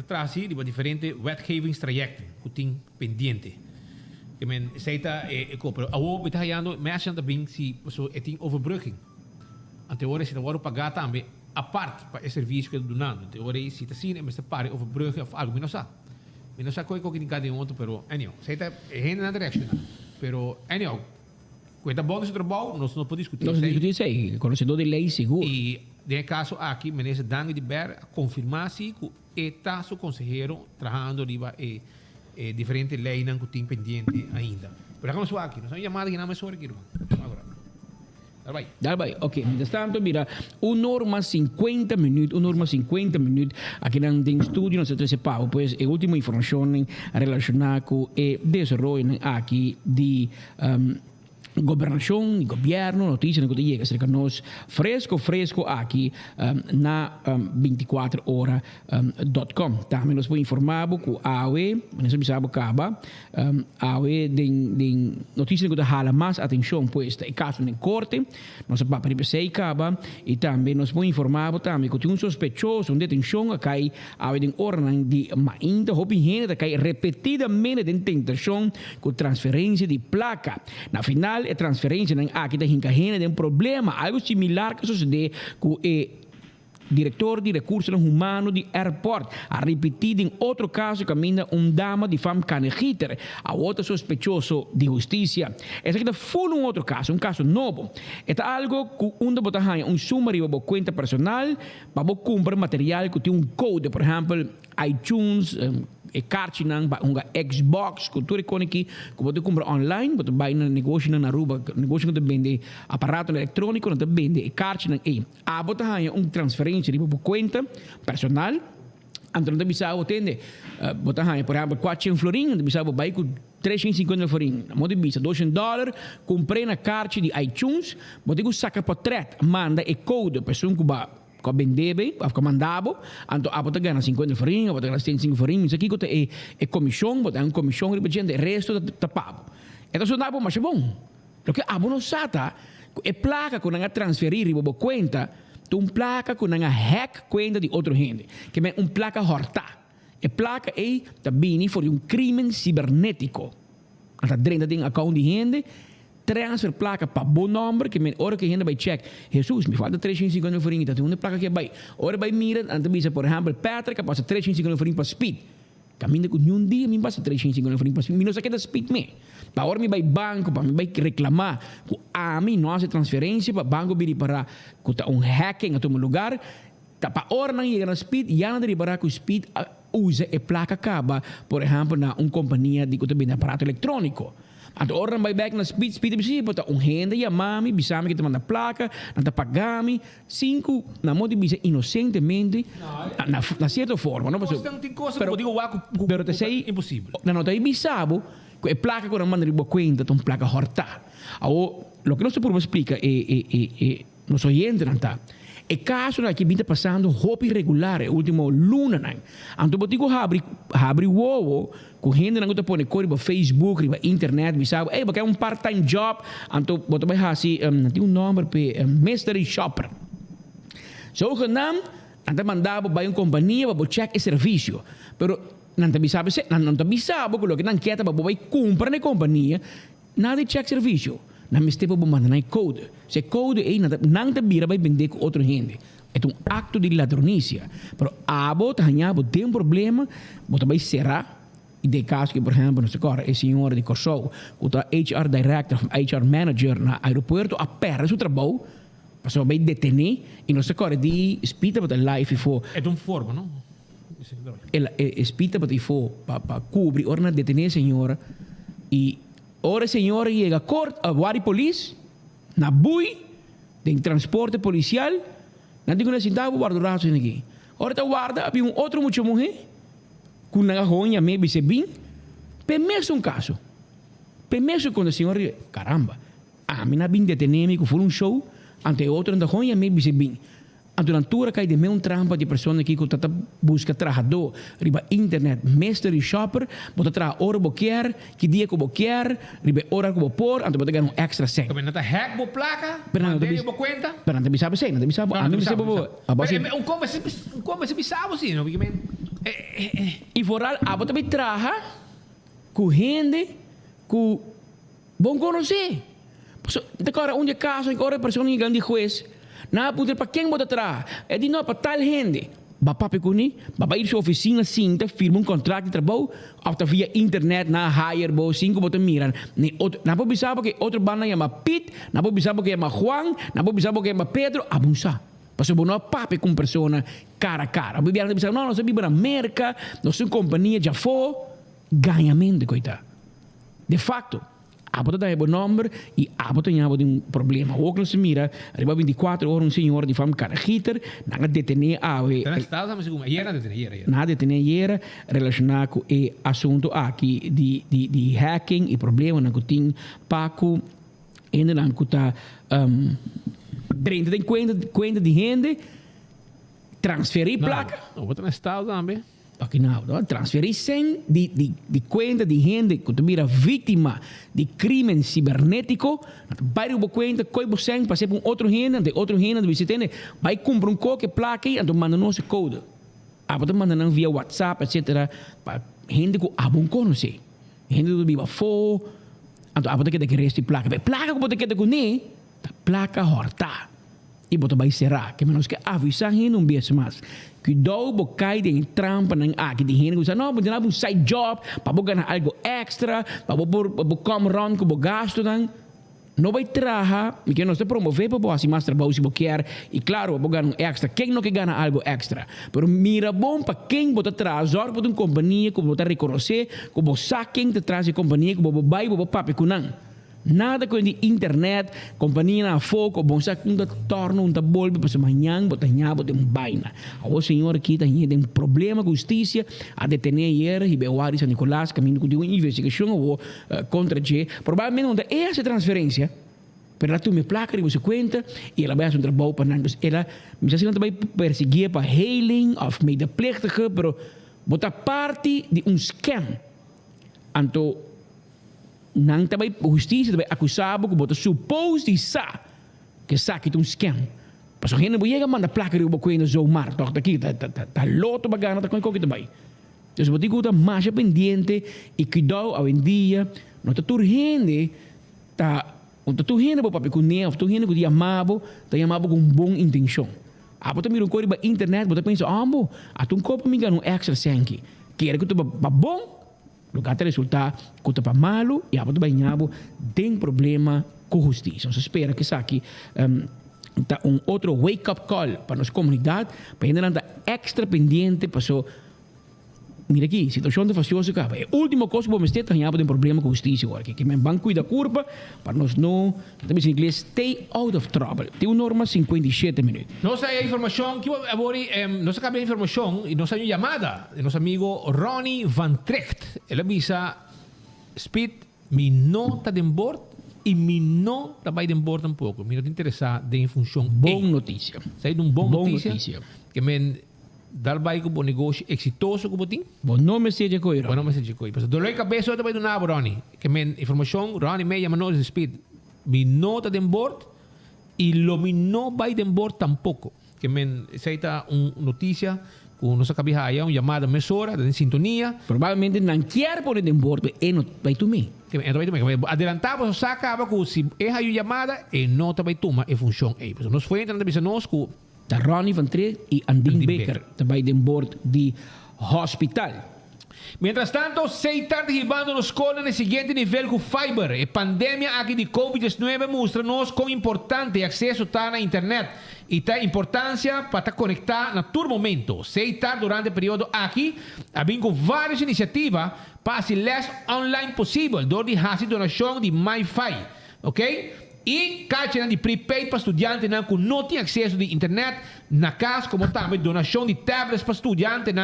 trazendo diferentes wetgevingstrajecten que tem pendente. Ik ben, zei dat, ik hoop, awo betayando, mensen dat bing si, so eting overbrugging. Aan teorie zit er worden pagata aan apart para el servicio que donando. Teorie zit er zien en met de pari overbruggen of algo minosa. Minosa koi ko kinika de monto, pero anyhow, zei dat heen naar direction. Pero anyhow, questa bonus de trabalho nós não podemos discutir.
Nós discutimos isso aí, conhecedor de lei seguro.
E nesse caso aqui, ministro Dango de Ber confirmar-se que está seu conselheiro trabalhando riba diferente leis que tem pendente ainda. Pero vamos aqui, nós vamos chamar que não é sobre aqui, irmão. Agora.
Dá vai. Ok, mientras tanto, mira, 1 hora más 50 minutos, aquí en el estudio nosotros sepamos, pues, la última información relacionada con el desarrollo aquí de governação e governo, notícia que chega cerca de nós fresco aqui na 24horas.com. Também nós foi informado que a AOE, nós sabemos que a AOE tem notícia que hala mais atenção posta em caso de corte, nós sabemos para sei acaba e também nós foi informado também que tinha sospechoso de detenção a cai a AOE tem ordem de ainda hoping que repetidamente tem tentação com transferência de placa. Na final a transferência aqui da hincahena tem um problema, algo similar que sucede com o diretor de recursos humanos de aeroporto. A repetir em outro caso caminha dama de fama canegiter, a outro sospechoso de justiça. Esse aqui foi outro caso, caso novo. É algo que bota sumário para conta personal, para comprar material que tem code, por exemplo, iTunes, e carte nang Xbox cultura icônica que você compra online, você vai no negócio na Aruba, negócio que vende aparato eletrônico, não vende e carte nang e a você tem transferência de conta personal, então não bisa atende, você tem por exemplo 400 florin, não bisa vai com 350 florin, não bisa $200, comprei na carte de iTunes, você que saca portrait, manda e code pessoa que vai ko bendebe af comandabo anto abota gana 50 florin abota gana 105 florin isso aqui é comissão bota um comissão de gente resto da papo então só nabo mas bom porque abono sata é placa com nga transferir ribo conta tu placa com nga hack conta de outro gente que é placa horta é placa é tabini for crime cibernético ata dentro de account de gente transfer placa para bom número que hora que a gente vai check Jesus me falta 350 florin então uma placa que vai hora vai mira antes bisa por exemplo Patrick passa 350 florin para speed caminha com dia me passa 350 florin para speed não sei que da speed me para hora me vai banco para me vai reclamar que a mim não hace transferência para banco vir para que tá hacking a todo lugar tá para hora não chega na speed e anda para que speed usa a placa acaba por exemplo na companhia de que tem aparato eletrônico. At orang by back na speed bisa pata gente e mami bisa que te manda placa na pagami 5 na modo bisa inocentemente na certa forma não pero te sei
impossível
não te bisabo que placa com manda ribo conta ton placa horta o lo que nosso purbo explica nos oyentes nanta e caso aqui vinha passando roupa irregular último luna não anto botigo abre uovo com gente não põe corre para Facebook riba internet bisabo porque é part-time job anto boto vai assim tem nome para mystery shopper so genam anda mandava para companhia para check e serviço pero não te bisabo que lo que não quer para vai comprar na companhia nada de check serviço na mestepo bomanda na code se code é não te vira vai vender com outro gente é acto de ladronícia pero abo tanhabo tem problema bota vai será e de caso que por exemplo no secor é senhor de Kosovo o HR director HR manager na aeroporto a perder seu trabalho passou vai detener e no secor de spita para life for
é forma não
ela spita para for para cobrir orna detener senhora e ora senhora chega a corte a guarda police na bui tem transporte policial não digo na cidade guarda raso aqui ora tá guarda havia outro muito mulher com na ronha me bise bem permesso caso permesso quando a senhora caramba a mim na bem deteneme que foi show ante outro na ronha me bise bem a durante cai de meu trampa de pessoa que está busca trabalhador riba internet mystery shopper bota tra hora boquer que dia que boquer riba hora que por ante bota ganhar extra cent
também não tá hack bo placa mandei bo conta
pero não bisa não bisa a mim bisa
como se bisabo sim não
e foral a bota vai traha com gente que bom conhecer. Agora, onde caso, agora pessoa não ganha de juiz, não pode para quem bota atrás, é de não para tal gente. Papai kuni, papai ir sua oficina cinta, firma contrato de trabalho, ou via internet na hire bo 5 botam miran. Na pode saber que outro banda chama Pete, na pode saber que chama Juan, na pode saber que chama Pedro, abusa. Passo bono papai com persona cara a cara. Bibiana bisa não, nós vivemos na América, nós somos companhia já foi ganhamento coitado. De facto, abota da número e abota tem problema. O que se mira, arriba 24 horas senhor de fama cara hitter, nada detener a nada detener relacionado com o assunto aqui de hacking e problema na que tem Paco ainda não está 30 tem conta de gente transferir placa.
Outra no estado também.
Aqui não, transferir 100 de conta de gente que vira vítima de crime cibernético, vai uma conta, coi você passa para outro gente, de outro gente, você tem, vai comprar qualquer placa e manda nosso código. Agora manda via WhatsApp, etc. Para gente que abon conhece, gente que viva fo, agora que resta placa, placa que você quer com nem, placa horta. E bota vai será, que menos que avisar gente não vê mais. Cuidado, bo cai de trampa nang aqui de gente que diz não, mas um side job, para ganhar algo extra, para bo come round com bo gasto nang. Não vai trabalhar, e que nós te promover para assim mais trabalho se bo quer, e claro, bo ganhar extra. Quem não quer ganhar algo extra? Pero mira bom para quem bota trazer para uma companhia que bota reconhecer, que bo saquem te traz a companhia que bo vai bo papi kunang. Nada com a internet, companhia na foco, bom sabe que torna bolbe para amanhã, botar bota baina. O senhor aqui tem problema com justiça, a detener e Beuari San Nicolás, caminho de uma investigação ou contra G. Provavelmente essa transferência, para ela me placa e você conta, e ela vai fazer um trabalho para nós. Ela me diz que vai perseguir para hailing, of medepleegtige, pero botar parte de scam. Anto não também justiça também acusado que bota supôs de que que um scam. Mas a gente não chega manda placa de uma coisa zoomar, toch aqui tá loto bagana tá com coisa também. Então você tem que mais pendente e cuidado ao dia, não tá tudo gente tá tu gente para papai com neo, tu gente com dia amado com boa intenção. Ah, bota mira coisa na internet, bota pensa, ambo, a tu copo me ganha extra sangue. Quer que tu ba bom lugar de resultado que está malo e a parte banhado tem problema com justiça. Então, espera que aqui tá outro wake-up call para nossa comunidade, para ainda estar extra pendente, para só mira aqui, situação de facioso cá. É a última coisa que vamos ter, tem problema com justiça agora, que me vão cuidar da curva, para nós não, também em inglês, stay out of trouble. Tem uma norma 57 minutos.
Nós temos a informação, nós acabamos a informação, e nós temos uma chamada de nosso amigo Ronnie Van Trecht. Ele avisa, Speed, me não está de bordo, e me não está de bordo tampouco. Me não te interessa de função.
Boa notícia.
Sai de uma boa notícia. Que me dar vai com um negócio exitoso como tem.
Bom nome seja coi.
Bom nome seja coi. Mas dolor cabeça também do nabo Ronnie. Que men informação Ronnie me chama nós Speed. Me nota de board e lo me não vai de board tampouco. Que men seita notícia com nossa cabeça aí uma chamada emissora de sintonia.
Provavelmente não quer pôr de board e não vai tu me.
Que adelantava só acaba com se é a chamada e não vai tomar e função aí. Mas nós foi entrando bisa nós com
da Ronnie Van Trecht e Andin Baker, também de bordo de hospital.
Mientras tanto, se está derribando nos escola no seguinte nível com Fiber. A pandemia aqui de Covid-19 mostra-nos quão importante acesso está na internet e tem importância para estar conectado a todo momento. Se está durante o período aqui, havendo várias iniciativas para ser mais online possível, de fazer donação de MiFi, ok? E caixa de prepaid para estudantes que não têm acesso de internet na casa, como também donação de tablets para estudantes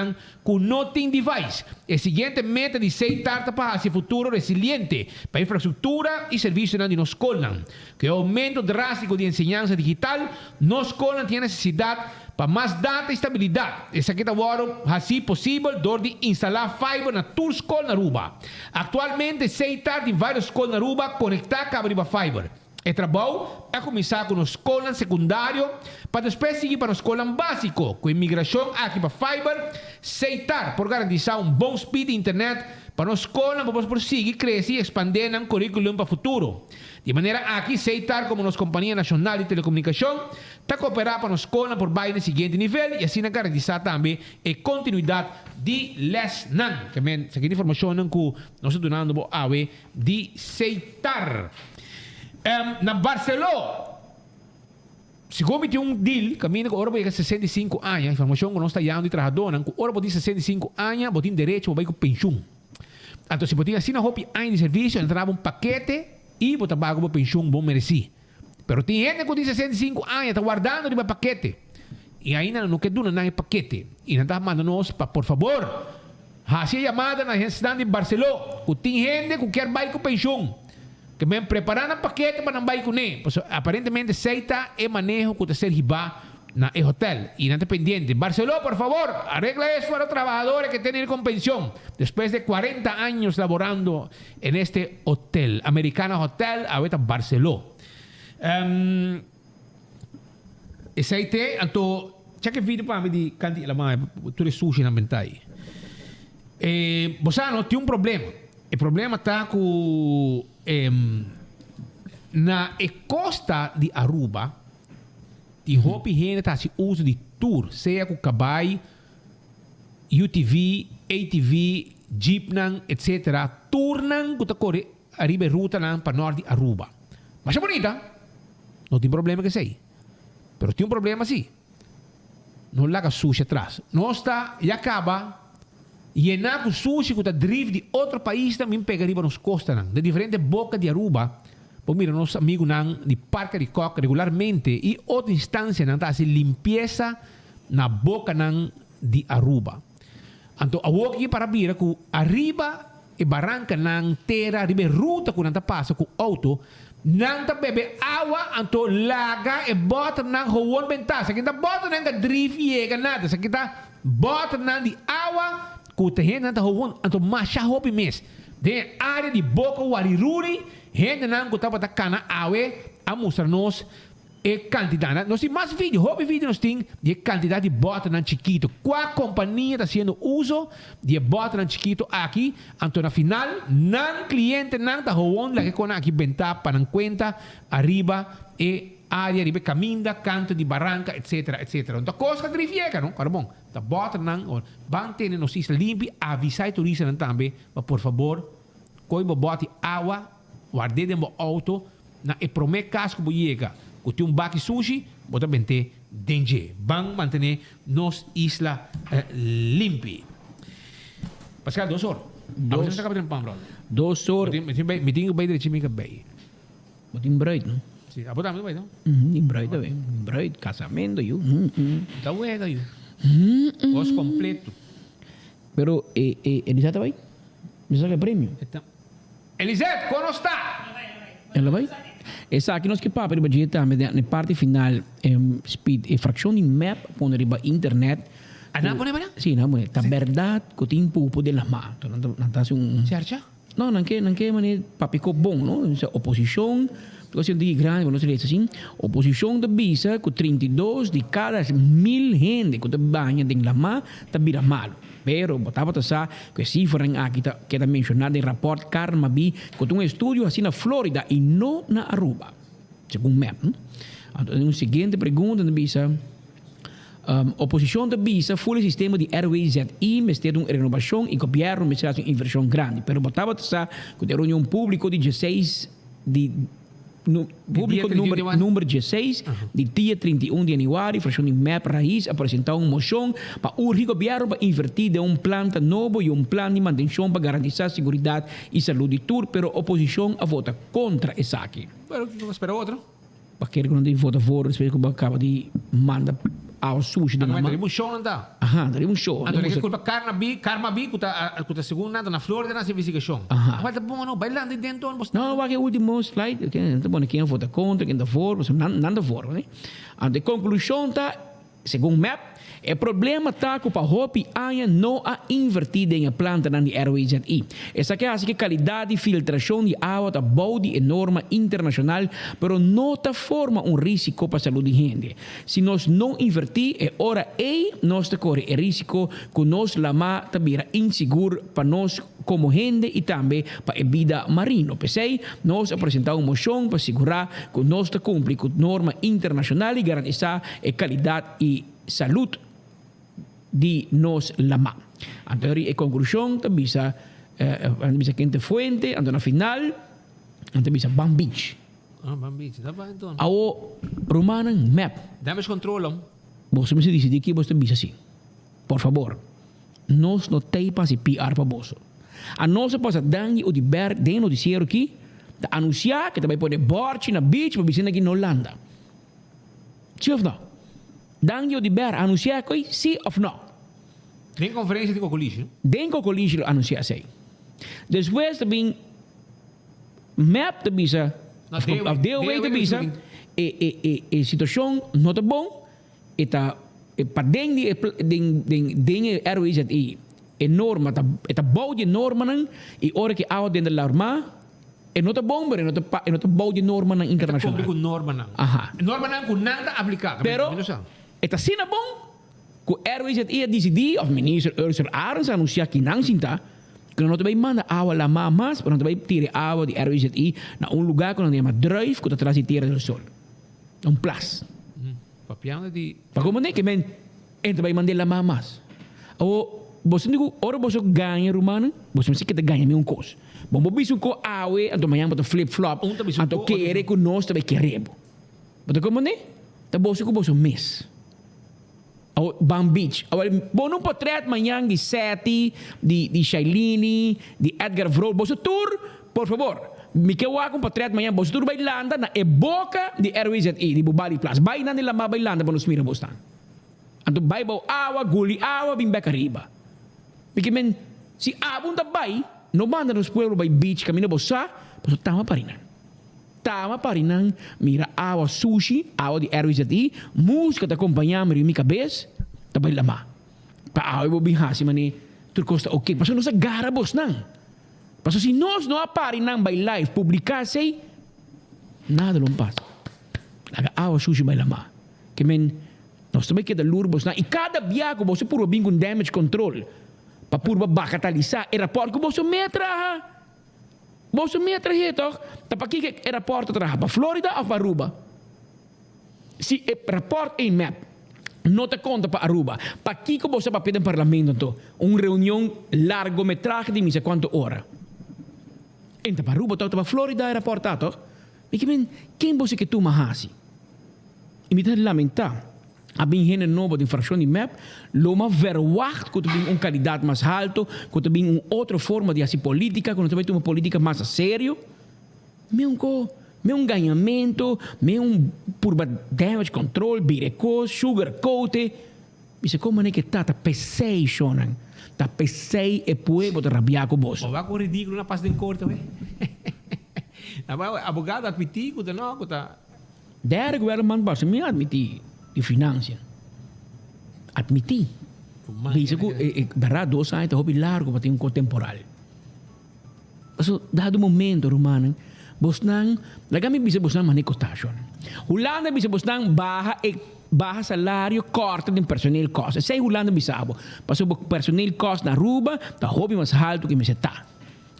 que não têm device. A seguinte meta de ser tarta para esse futuro resiliente para infraestrutura e serviços de nossa escola. Que o aumento drástico de ensinança digital, nossa escola tem necessidade para mais data e estabilidade. Essa aqui agora assim possível de instalar Fiber na tua escola na Aruba. Atualmente, se tarde em várias escolas na Aruba conectar com a Fiber. O trabalho é começar com a escola secundária, para depois seguir para a escola básica, com imigração aqui para fiber, aceitar por garantir um bom speed de internet, para a escola vamos prosseguir, crescer e expandir o currículo para o futuro. De maneira aqui, aceitar como nossa Companhia Nacional de Telecomunicação, está cooperar para a escola por baixo no seguinte nível, e assim garantir também a continuidade de lesnan. Que é essa informação que nós estamos dando a de aceitar. Na Barcelona, se comete deal, caminho com Europa de 65 anos, informação que nós estamos dando de trabalhador, com Europa de 65 anos, você tem direito a com pensão. Então, se você assina anos de serviço, entrava paquete e você paga uma pensão bom merecido. Mas tem gente que tem 65 anos, está guardando de paquete. E ainda não quer dar nada paquete. E não está mandando nós, por favor, faça chamada na cidade de Barcelona, que tem gente que quer ir com pensão. Que me preparando paquete para não ir com ele. Aparentemente, aceita e manejo que você riba na hotel. E não dependiente. Barcelona, por favor, arregla isso para los trabajadores que tienen con pensión. Después de 40 años laborando en este hotel. Americana Hotel, ahorita Barcelona. Aceite, anto, c'è che video para di canti la mai, tu le sushi na mentai. Bosano, ti un problema. Il problema sta con na costa di Aruba, di hopi gente tá se uso de tour, seja com cabai, UTV, ATV, jeepnan, etc. Turnan com corre arriba ruta nan para norte de Aruba. Mas é bonita, não tem problema que sei. Pero tem um problema sim. Não larga sushi atrás. Não está e acaba llenar com sushi que está drift de outro país também pega arriba nos costas nan, de diferente boca de Aruba. Pues mira, nossos amigos de Parque de Coca regularmente e outra instância não está limpeza na boca de Aruba. Então, a aqui para vir que arriba e barranca não terra, arriba ruta que não está passa com auto, não está bebe água, então laga e bota na rua ventana. Se kita bota na drift e nada, se kita bota na de água, que o terreno não está rua, então marcha hopi mes. De área de boca o ariruri, gente não que estava atacando a mostrar-nos a quantidade. Nós temos mais vídeo, hobby vídeo nós temos de quantidade de bota na chiquito. Qual companhia está fazendo uso de bota na chiquito aqui? Então, na final, não cliente não está roubando que com aqui ventar para não conta arriba e área arriba caminda, canto de barranca, etc, etc. Então, coisa que rifiega, não? Cara bom, tá bota não, vão ter nos islas limpi, avisar turista não também, mas por favor, coi bote água, guardei dentro do auto, na e promet casco boiega, que tem baki sushi, bota bente danger. Vão manter nos islas limpi. Pascal, 2 horas.
2 horas.
Me tenho que ir de chimica bem.
Botin break, não?
Sim, a botar muito bem, não?
Break também. Break, casamento, eu.
Tá uega, eu. Os completo.
Pero, Elisete vai? Me saca prêmio?
Elisete, quando está?
Ela vai? Essa aqui nós que papo riba dieta na parte final speed e fração de map pon riba internet.
Ana pone bana?
Sim, na pone. Ta verdade que tem pouco de la ma. Não tá um.
Certo?
Não que mane papico bom, não? Oposição, porque assim de grande, não se diz assim. Oposição da bisa com 32 de cada 1000 gente que banha de la ma, ta vira malo. Pero botava sa que cifra aqui que está mencionado em rapport Karma B, que tem um estúdio assim na Flórida e não na Aruba, segundo MEP. Então, uma seguinte pergunta na bisa. Oposição da bisa full sistema de RWZI, mas tem uma renovação e governo, mas tem uma inversão grande. Pero botava sa que tem reunião pública de 16 de público número 16 de dia 31 de januário, fração de MEP Raiz apresentar uma moção para o governo para invertir de um plano novo e um plano de manutenção para garantir a segurança e saúde de tudo, pero a oposição a vota contra essa aqui.
Pero que espera outro?
Para que não tem voto a favor, espero que acaba de mandar ao sushi de
mama. Tem um show não dá.
Tem um show.
Então é culpa Karma B, que tá segunda na Flórida na investigação. Mas tá bom não, bailando dentro.
Não, vai que o último slide, que tá bom quem vota contra, quem tá for, nada for, né? A conclusão tá segundo MEP, o problema está que o Hopi ainda não há invertido em a planta na RWZI. Essa que é a qualidade de filtração de água está boa de norma internacional, mas não está forma risco para a saúde de gente. Se nós não invertir, é hora nós corre o risco que nós lama também inseguro para nós como gente e também para a vida marina. Pensei, nós apresentamos uma moção para segurar que nós cumprimos com norma internacional e garantir a qualidade e saúde de nós lama. Então, a conclusão bisa quente fuente, então na final, então bisa Bam Beach.
Bam Beach, tá bom então.
Ao Romanan map.
Damage control.
Você me decide que você bisa assim. Por favor, nós não temos esse PR para você. A nossa passa dangue o de ber de noticiero aqui, de anunciar que também pode borte na beach para visita aqui na Holanda. Sim ou não? Dangue o de ber anunciar que sim ou não?
Den conferência de cocolígio?
Den cocolígio anunciar sei. Depois também map da bisa, a DOE da bisa, e situação não está bom, e tá para den RWZI e norma tá bom de norma nan e hora que a dentro da norma e não está bom, mas não tá bom de norma nan internacional.
Com norma nan.
Aha.
Norma nan com nada aplicado.
Pero está sina bom. Que RWZI decidiu, o ministro Ursula Arens anunciar que não sinta, que não também manda água lá mais, mas não também tira água de RWZI na lugar que não tem mais drive, que está atrás de Tierra do Sol. Plus.
Papiando de...
Para como nem que men, também mandei lá mais. Ou, você não ora você ganha romano, você não sei que ganha nenhum coisa. Bom, você com água, então amanhã bota flip-flop, então querer que nós também queremos. Mas como nem? Então você com você mês. Bam Beach. Bom, não portrait amanhã de Seti, de Shailini, de Edgar Vrol. Você tour, por favor. Me quero com portrait amanhã. Você tour bailando na boca de RWZI, de Bubali Plus. Vai na nila bailando para nos mira bostan. Então, vai água, guli água, bem beca riba. Porque, se abunda vai, não manda nos pueblos by beach, caminho bossa, você tama parinan. Tama parinan, mira água sushi, água de RWZI, música te acompanhar, mira minha cabeça, tá bem lama. Pa água eu bem hasi, mani, tu costa ok, passo nós agarra bos não. Passo se nós não aparinan by live, publicar sei, nada não passa. Laga água sushi by lama. Que nós também queda lurbos na, e cada biaco você puro bem com damage control, para puro catalisar, era por que você metra. Você me atrahir toch? Tapi que é rapport terah para Florida ou para Aruba? Se é rapport em map, não te conta para Aruba. Para que você vai pedir parlamento então? Reunião largometragem de misa quanto hora? Então para Aruba, para Florida é rapport toch? E quem você que tu mahasi? E me dá lamentar. A bem gente nova de infração de map, loma verwacht que tem qualidade mais alto, que tem uma outra forma de fazer política, que tem uma política mais a sério. Meu ganhamento, meu por damage control, birecos, sugar coat. Isso como é que tá pesei shonan. Tá pesei e puebo de rabiar com você.
Vai com ridículo na pasta de corte, né? Abogado admitir que não, que tá.
Derek Wellman basta me admitir. E finança. Admitir. Bisa ko, verdade, 2 anos, está largo para ter um contemporâneo. So, dado momento, Romano, bosnang, lagami bisa bosnang manikostasyon. Hulanda bisa bosnang baha salário, corta de personal cost. Sei Hulanda bisabo. Paso personal cost na Aruba, tá hobby mais alto que me se tá.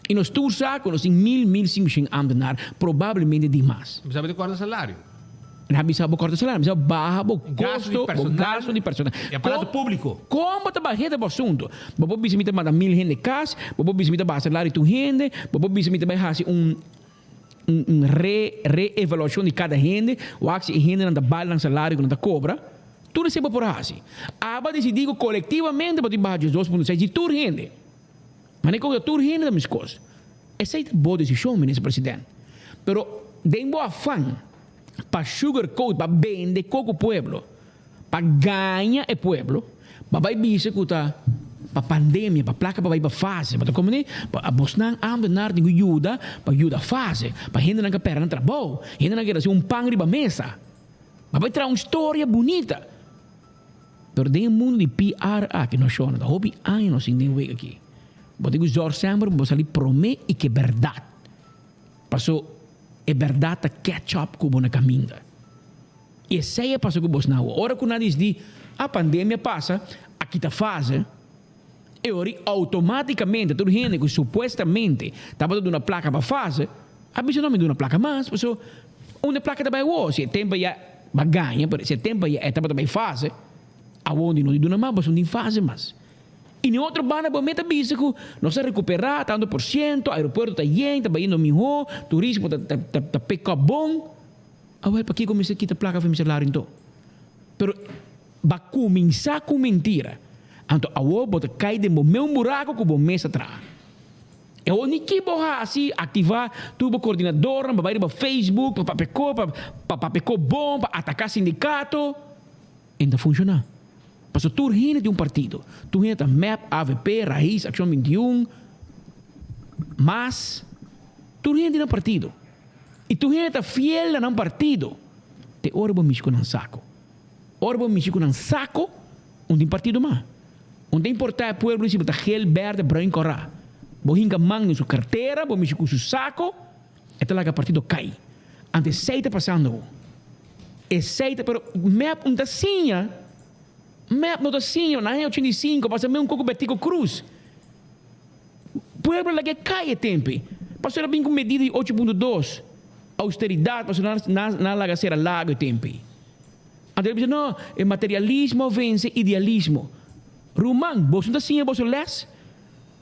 E nos tursa, com os 1.500 andanar, provavelmente de mais.
Bisa de corta salário?
Não bisa corta salário, bisa baha o custo, o gasto de personal.
E aparato público.
Como tá barreta o assunto? Bobo bisa mita manda 1.000 gente casa, bobo bisa mita baha salário tu gente, bobo bisa mita vai fazer reevaluação de cada gente, o que a gente não dá bala no salário que não dá cobra, tudo se por assim. Aba decidir coletivamente para baixar de 2.6 de tur gente. Mas nem com tur gente da minhas coisas. Essa é a boa decisão, ministro presidente. Pero de boa afã para sugarcoat, para vender coco pueblo, para ganhar o pueblo, para vai bisa kuta para pandemia, para placa, para vai para fase, para como nem para bosnang amdenar de ajuda, para ajuda fase, para gente não capera no trabalho, gente não quer ser pang riba mesa, para vai trazer uma história bonita. Pero tem mundo de PRA que não chama, da hobby anos em den aqui. Bote que George sempre vos ali promete e que é verdade. Passou é verdade a catch up com na caminha. E essa passou com vos na hora que nada diz a pandemia passa, aqui tá fase. E ora automaticamente todo gente que supostamente estava dando uma placa para fase, a pessoa não me dá uma placa mais, pessoa uma placa também se tempo já ganha, se tempo já estava também fase, aonde não dá mais, mas não tem fase mais. E em outro banda, bom, meta bísico, não se recuperar, tanto por cento, aeroporto está indo, está indo melhor, turismo está pick-up bom. Agora, para que comecei a quitar a placa para me salário então? Pero, vai começar com mentira. Então, agora, bota cai de meu buraco com o mês atrás. Eu nem que borrar assim, ativar tudo coordenador, para ir para Facebook, para pecou bom, para atacar sindicato. Ainda funciona. Passou tudo rindo de partido. Tu rindo da MAP, AVP, Raiz, Ação 21. Mas, tu rindo de partido. E tu rindo da fiel a partido. Te orbo me com um saco. Orbo me com um saco, tem partido mais. Onde importa o povo, se botar gel, verde, branco, corá. Bohinga mão em sua carteira, bo me com seu saco, e lá que o partido cai. Antes seita passando. E seita, pero MAP não tacinha. MAP não tacinha, na 85, passa meio pouco Betico Cruz. Pueblo lá que cai o tempo. Passou bem com medida de 8.2. Austeridade, passou na lagaceira lago o tempo. Então ele diz, não, é materialismo vence idealismo. Rumang, você não tacinha, você les?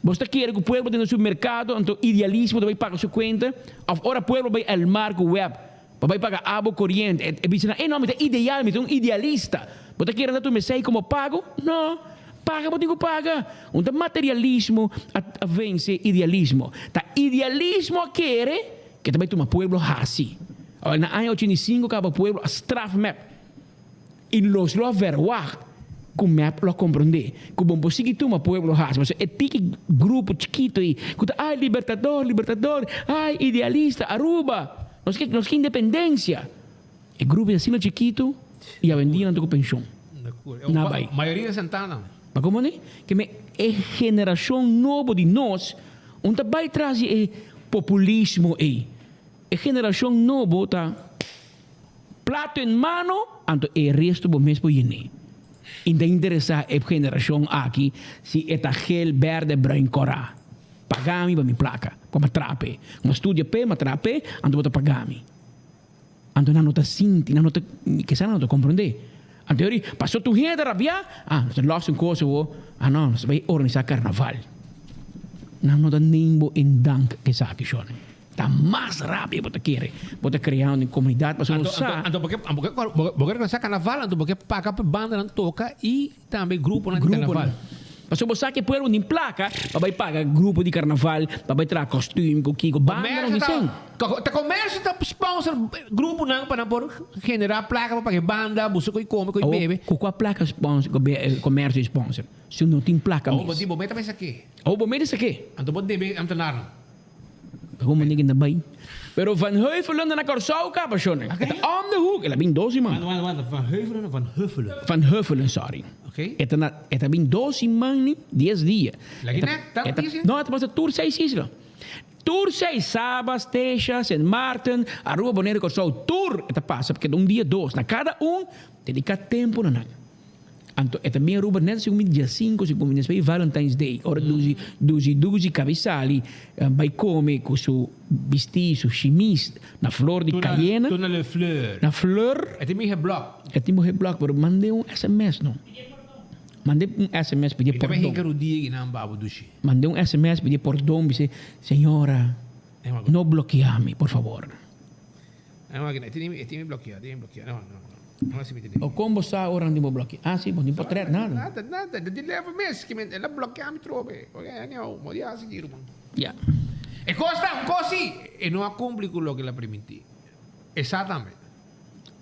Você quer que o povo dentro do supermercado, então idealismo vai pagar sua conta. Agora o povo vai ao marco web, vai pagar água corrente. E diz, não, mas é ideal, mas é um idealista. Você quer andar tu me sei como pago? Não, paga, você tem que pagar. Então materialismo vence idealismo. Tá idealismo quer que também toma povo assim. Na ano 85 acaba o povo a straf map. E los lo verwag. Com map lo compreender. Com bom conseguir tu uma pueblo has, mas é tique grupo chiquito aí. Ai libertador, ai idealista, Aruba. Nós que independência. É grupo assim no chiquito e a vendida não tem pensão. Na vai.
Maioria de Santana.
Mas como né? Que é geração nova de nós, onde vai trazer populismo aí. É geração nova tá prato em mano, então é resto do mês por ir. Ainda interessa a geração aqui se é gel verde branco corá. Pagami para minha placa, para me trape. Uma estudia pe, me trape, ando para pagami. Ando não tá sinti, não tá que se não tá compreender. Anterior passou tu gente a rabiar, nós lost em Kosovo, não, nós vai organizar carnaval. Não tá nem em dank que sabe que tá mais rápido você quer, você criar uma comunidade para usar.
Então porque organizar carnaval, então porque pagar para banda não toca e também grupo na carnaval.
Mas se você quer pôr um placa, vai pagar grupo de carnaval, vai trazer costume, com banda não tem.
O comércio está sponsor grupo não para por generar placa para pagar banda, você come, bebe.
Com a placa sponsor, comércio sponsor. Se não tem placa mesmo.
Ou você bometa mais aqui.
Ou bometa isso aqui.
Então pode debe amtanar.
Como ninguém na bem. Pero Van Heuvelen na Corsauca, passionne. On the hook. Ela bem 12 man.
Van Heuvelen of Van Heuvelen?
Van Heuvelen, sorry.
Okay.
Eta bem 12 man, 10 dias. Não, eta passa tour 6 islas. Tour 6, Sabas, Texas, St. Martin, Aruba, Bonaire, Corsau. Tour, eta passa, porque dia 2. Na cada dedica tempo na nang. Então, é também Aruba, net segundo dia 5, segundo dia 6, Valentine's Day. Ora, 12 cabeçali, vai comer com seu vestido, seu chemise, na flor de Cayenne.
Tu na flor.
Na flor.
É também bloco.
É também bloco, mas mandei SMS, não. Mandei SMS, pedir perdão.
Também quero dia que não babo duche.
Mandei SMS, pedir perdão, disse, senhora, não bloqueame, por favor.
Não, tem bloqueado, não.
O como você agora não bloquear? Sim, não pode ter nada.
Nada. De leva mês que ela bloqueia me trobe. Não, modia a seguir, mano.
Yeah.
E costa, cosi, e não cumpre com o que ela permitiu. Exatamente.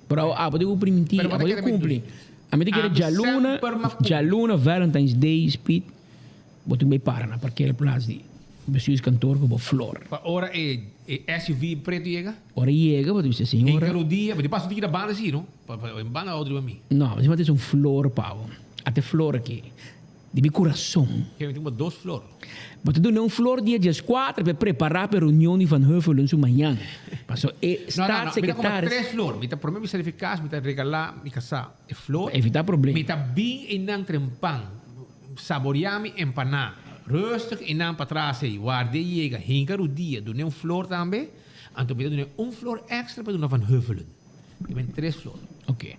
Pero pode permitir, pode cumprir. A mim que Jaluna, Valentine's Day, Speed, botem bem para, porque ele plaza de Bessus cantor como flor.
Ora é SUV preto chega?
Ora chega, pode dizer senhora.
E quero dia, mas depois fica da banda assim, não? Para banda outra para mim.
Não, mas é um flor, pau. Até flor aqui. De meu coração.
Que tem 2 flores.
Mas tu não flor dia 4 para preparar para a reunião de Van Huffelen amanhã. Passou
Staatssecretário. 3 flores. Me tá por mim me tá regalar me casa e flor.
Evitar problema.
Me tá bem inang trempang. Saborear-me empanar. Rustig inang para trás aí. Guardei e hincar o dia. Do flor também. Então me dá flor extra para do Van Huffelen. Eu tenho 3 flores.
Ok.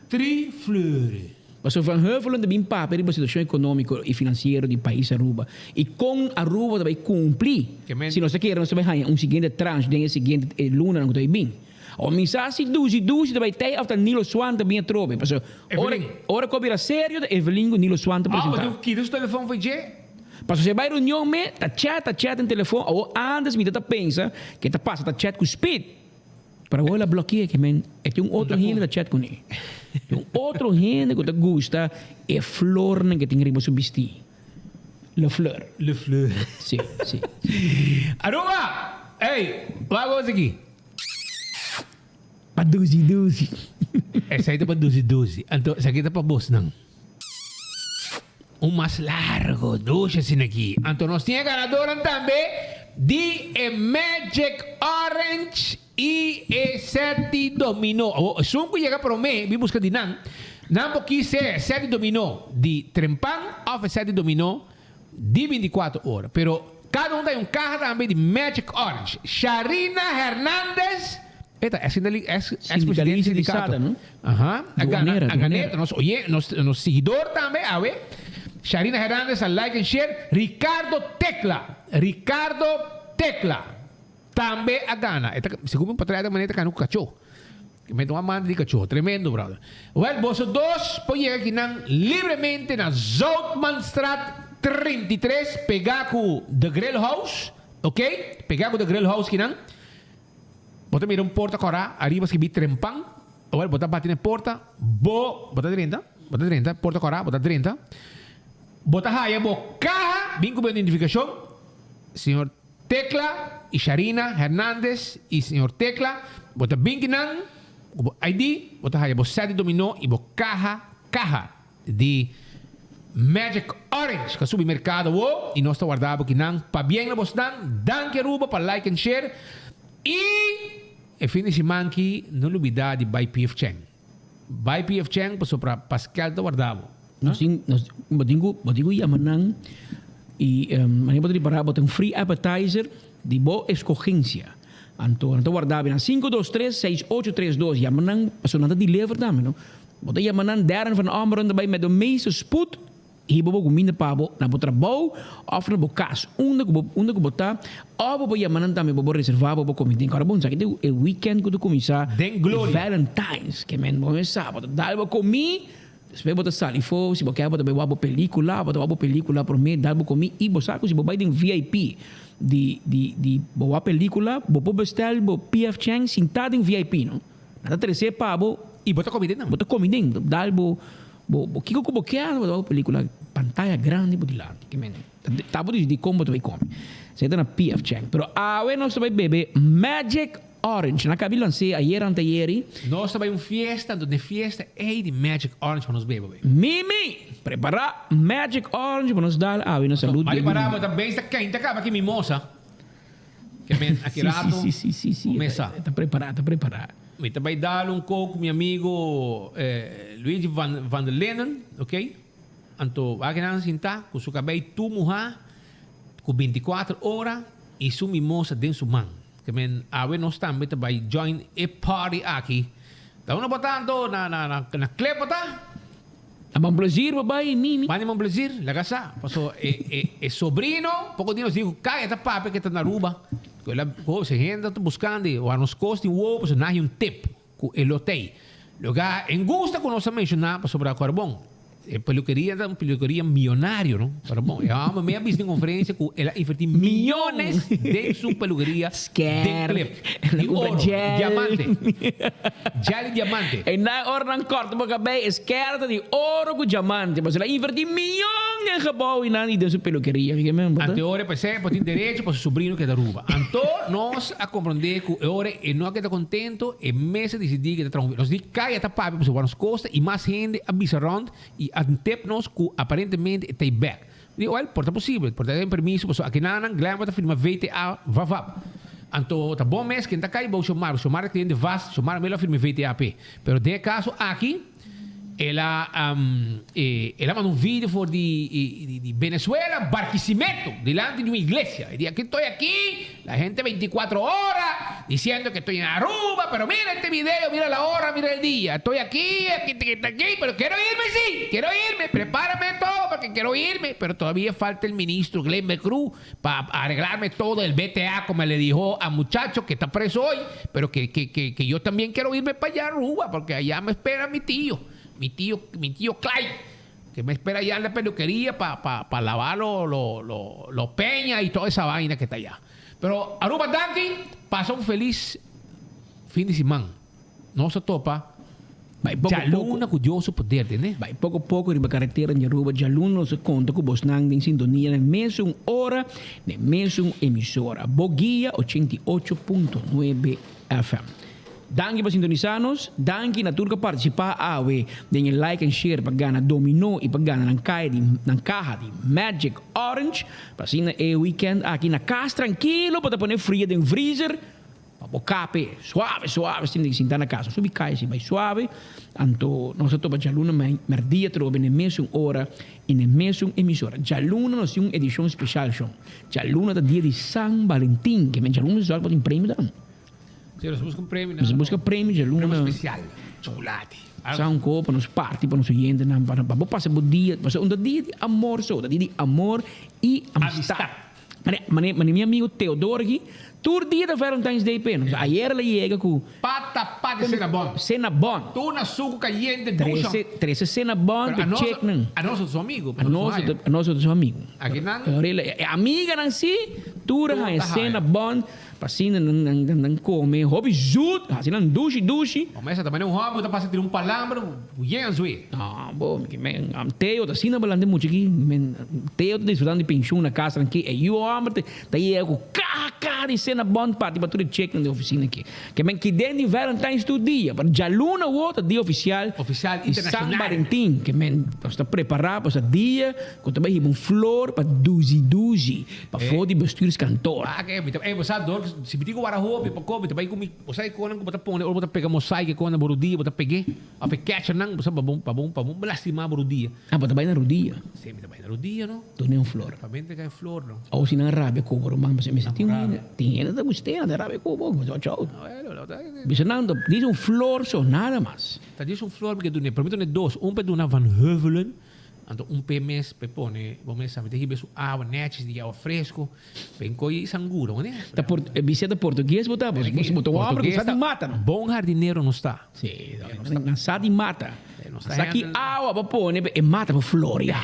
3 flores.
Mas Van Huffelen também para a situação econômica e financeira do país Aruba. E com Aruba também cumprir. Se nós queremos também seguinte tranche, den seguinte luna não está bem. O mensagem duzi também tem até Nilo Swan também é trobe. Mas ora cobra sério de Evelyn Nilo Swan apresentar.
Ah, mas que o telefone foi je?
Mas você vai reunião me, tá chat no telefone, ou antes me pensa que tá passa tá chat com speed. Para olhar bloqueia que men, é que outro gente tá chat com ele. Outro gente que te gusta é flor que tem riba subestir. Le fleur. Sim.
Aruba! Ei, vamos aqui.
Para 12.
Essa aí tá para 12. Então, essa aqui tá para boss não. Mais largo, 12 assim aqui. Então, nós tínhamos ganadora também de Magic Orange e 7 dominó. Sunco chega para mim, me busca de nan. Não porque ser 7 dominó de trempang ou 7 dominó de 24 horas. Pero cada tem carro também de Magic Orange. Sharina Hernandez. Eita, é ex-presidente sindicato. Aham. A ganeta. Nosso seguidor também, a ver. Sharina Hernandez, like and share. Ricardo Tecla. Também a gana. Segundo um patrão da maneira que não cachorro. Que me toma manda de cachorro. Tremendo, brother. Well, você 2 pode aqui livremente na Zoutmanstraat 33. Pegar com The Grill House. Ok? Pegar com The Grill House que não. Bota mira porta corá. Arriba que vi trempang. Well, bota bater na porta. Bota 30. Porta corá. Bota 30. Bota haya caja, vim com a identificação, senhor Tecla e Sharina Hernandez e senhor Tecla, bota binkinan, ID, bota haya 7 dominó e caja de Magic Orange, que subi mercado e nós está guardado aqui não, para bem na bostan, danke Aruba para like and share e fim de semana aqui não olvidar de By PF Cheng. By PF Cheng para Pascal está guardado.
Nós batingo yamanang e a gente pode botar free appetizer de boa escorrência. Então guardar na 523-6832 yamanang passou nada de lever também, não? Botar yamanang deren van Ameren daarbij met de meeste spoed. Hier bobo minder pabo na botra bou of na bokas unda ko botar ou bobo yamanang também bobo reservar bobo comida agora bom sabe o weekend que tu começar Valentine's que men bom sábado dá bobo comi. Se você botar salifo, se você quer botar uma película por mim, dá para comer e você sabe se você vai em VIP de boa película, você bestel, bo PF Chang sentado em VIP, não? Nada terceiro pabo
e botar comida não.
Botar comida, dá bo que você quer, botar uma película pantalla grande por lá, que men. Tá bom de como você vai comer. Você tá na PF Chang, pero agora nós vai beber Magic Orange. Na cabine lancei anteeri.
Nós também fiesta de Magic Orange para nos beber.
Mimi, preparar Magic Orange para nos dar a nossa saúde.
Mas preparamos também está quente, acaba aqui mimosa. Que vem aqui rato.
Sim. Está preparado.
Me também dar coco meu amigo Luigi van der Lenen, ok? Então, aqui não sentar, com seu cabelo tu morrer, com 24 horas e sua mimosa dentro sua mão. Que men awe nós também vai join a party aqui. Tá uma botando na clepota.
A man plaisir babai mimi.
Mani man plaisir, la casa. Passou é sobrino, pouco dinos digo, cai esta papa que tá na Aruba. Ela se renda tô buscando, ou nos costi o pues na tip com elotei. Lugar em gusta com nós mencionar para sobre a carbon. Peluqueria milionário, não? Para bom, é uma meia business conferência com ela invertir milhões de sua peluqueria de clip, de ouro, diamante, gel diamante.
E na hora não corta porque bem esquerda de ouro com diamante, mas ela invertir milhões em gebouw e não de sua peluqueria, que mesmo.
Anteora para ser para ter direito para seu sobrinho que é da Aruba. Então nós a compreender que agora e não que está contento e mês decidir que está tranquilo. Nós diz cai esta papo para os costas e mais gente a bisarrond e antepnos que aparentemente está back. Digo, well, porta possível, porta tem permiso, so aqui na Glam bota firma VTA vavap. Anto tá bom mês que tá cai vou chamar cliente vast, chamar melhor firma VTAP. Pero de caso aqui ela mandou um vídeo for de Venezuela, Barquisimeto, delante de uma iglesia. Y dice que estoy aquí, la gente 24 horas, diciendo que estoy en Aruba, pero mira este video, mira la hora, mira el día. Estoy aquí, pero quiero irme, sí, quiero irme, prepárame todo porque quiero irme. Pero todavía falta el ministro Glenn Cruz para arreglarme todo el BTA, como le dijo a muchacho que está preso hoy, pero que yo también quiero irme para allá a Aruba, porque allá me espera mi tío Clyde, que me espera allá en la peluquería para lavar los peñas y toda esa vaina que está allá. Pero Aruba Dandy pasa un feliz fin de semana. No se topa. Jaluna curioso poder, ¿entendés?
Vai pouco a pouco riba carretera em Aruba, Jaluna se conta com Bosnang em sintonia na mesma hora, na mesma emissora. Boguia 88.9 FM. Danke para sintonizarnos. Danke na turca participar awe. Den je like en share para ganhar dominó e para ganhar na caja de Magic Orange. Para assim na weekend aqui na casa tranquilo para poner frio dentro do freezer. Para bocape suave, sem que sentar na casa. Subi cai se vai suave. Anto nós topa Jaluna mas dia trobe na mesma hora e na mesma emissora. Jaluna nós uma edição especial show. Jaluna da dia de San Valentim, que men Jaluna só para um prêmio da.
Se busca um prêmio,
Se busca prêmio de aluno.
Prêmio especial. Chocolate.
São copa, para nos party, para nos oyentes, para passar o dia, para um dia de amor, dia de amor e amistad. Mas meu amigo Teodoro aqui, todo dia da Valentine's Day pena. Ayer ele chega com
pata Cinnabon.
Cinnabon.
Tu na suco caliente,
13 Cinnabon,
para
check não.
A nossos amigos.
A nossos amigos.
Aqui não.
Amiga não se, tu é Cinnabon. Assim não come, hobby jut, assim não duche.
Começa também hobby, tá passando um palavra, o Jensui.
Ah, bom, que Teo, assim não balando muito aqui, Teo tá desfrutando de pensão na casa aqui, e eu amo, tá aí com caca de cena bom para tipo tudo check na oficina aqui. Que dentro de Valentine's do dia, para Jaluna o outro dia oficial
internacional.
San Valentim, que está preparado para esse dia, quando vai ir flor para duzi, para foder vestir cantor.
Ah, que você adora. Se me digo guarda-roupa, para comer, também comi, você quando você põe, ou você pega mosaico quando borudia, você peguei, a pequecha não, você para bom, lastimar borudia.
Ah, você vai na rodia.
Sim, você vai na rodia, não?
Tu nem flor.
Para mim tem flor, não?
Ou se não rábia cobro, mas me senti tem da gostei da rábia cobro, tchau. Bisa não, diz flor só nada mais.
Tá diz flor porque tu ne, para mim tu ne dois, para do na Van Heuvelen. Então, mês para pôr, vamos saber, tem que água netes de água fresco, bem coi sanguro, né?
Tá por visita português, botar, você botou água, você de mata, não?
Bom jardineiro não está.
Sim, não está de mata. Está aqui água para pôr, e mata para floria.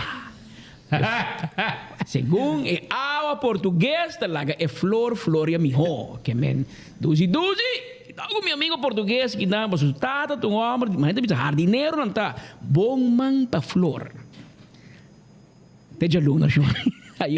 Segundo é água português, tá lá é floria melhor, que men duzi. Algum meu amigo português que dá para sustentar, tu homem, mas tem jardineiro não tá, bom man para flor. Te Jaluna, João. Aí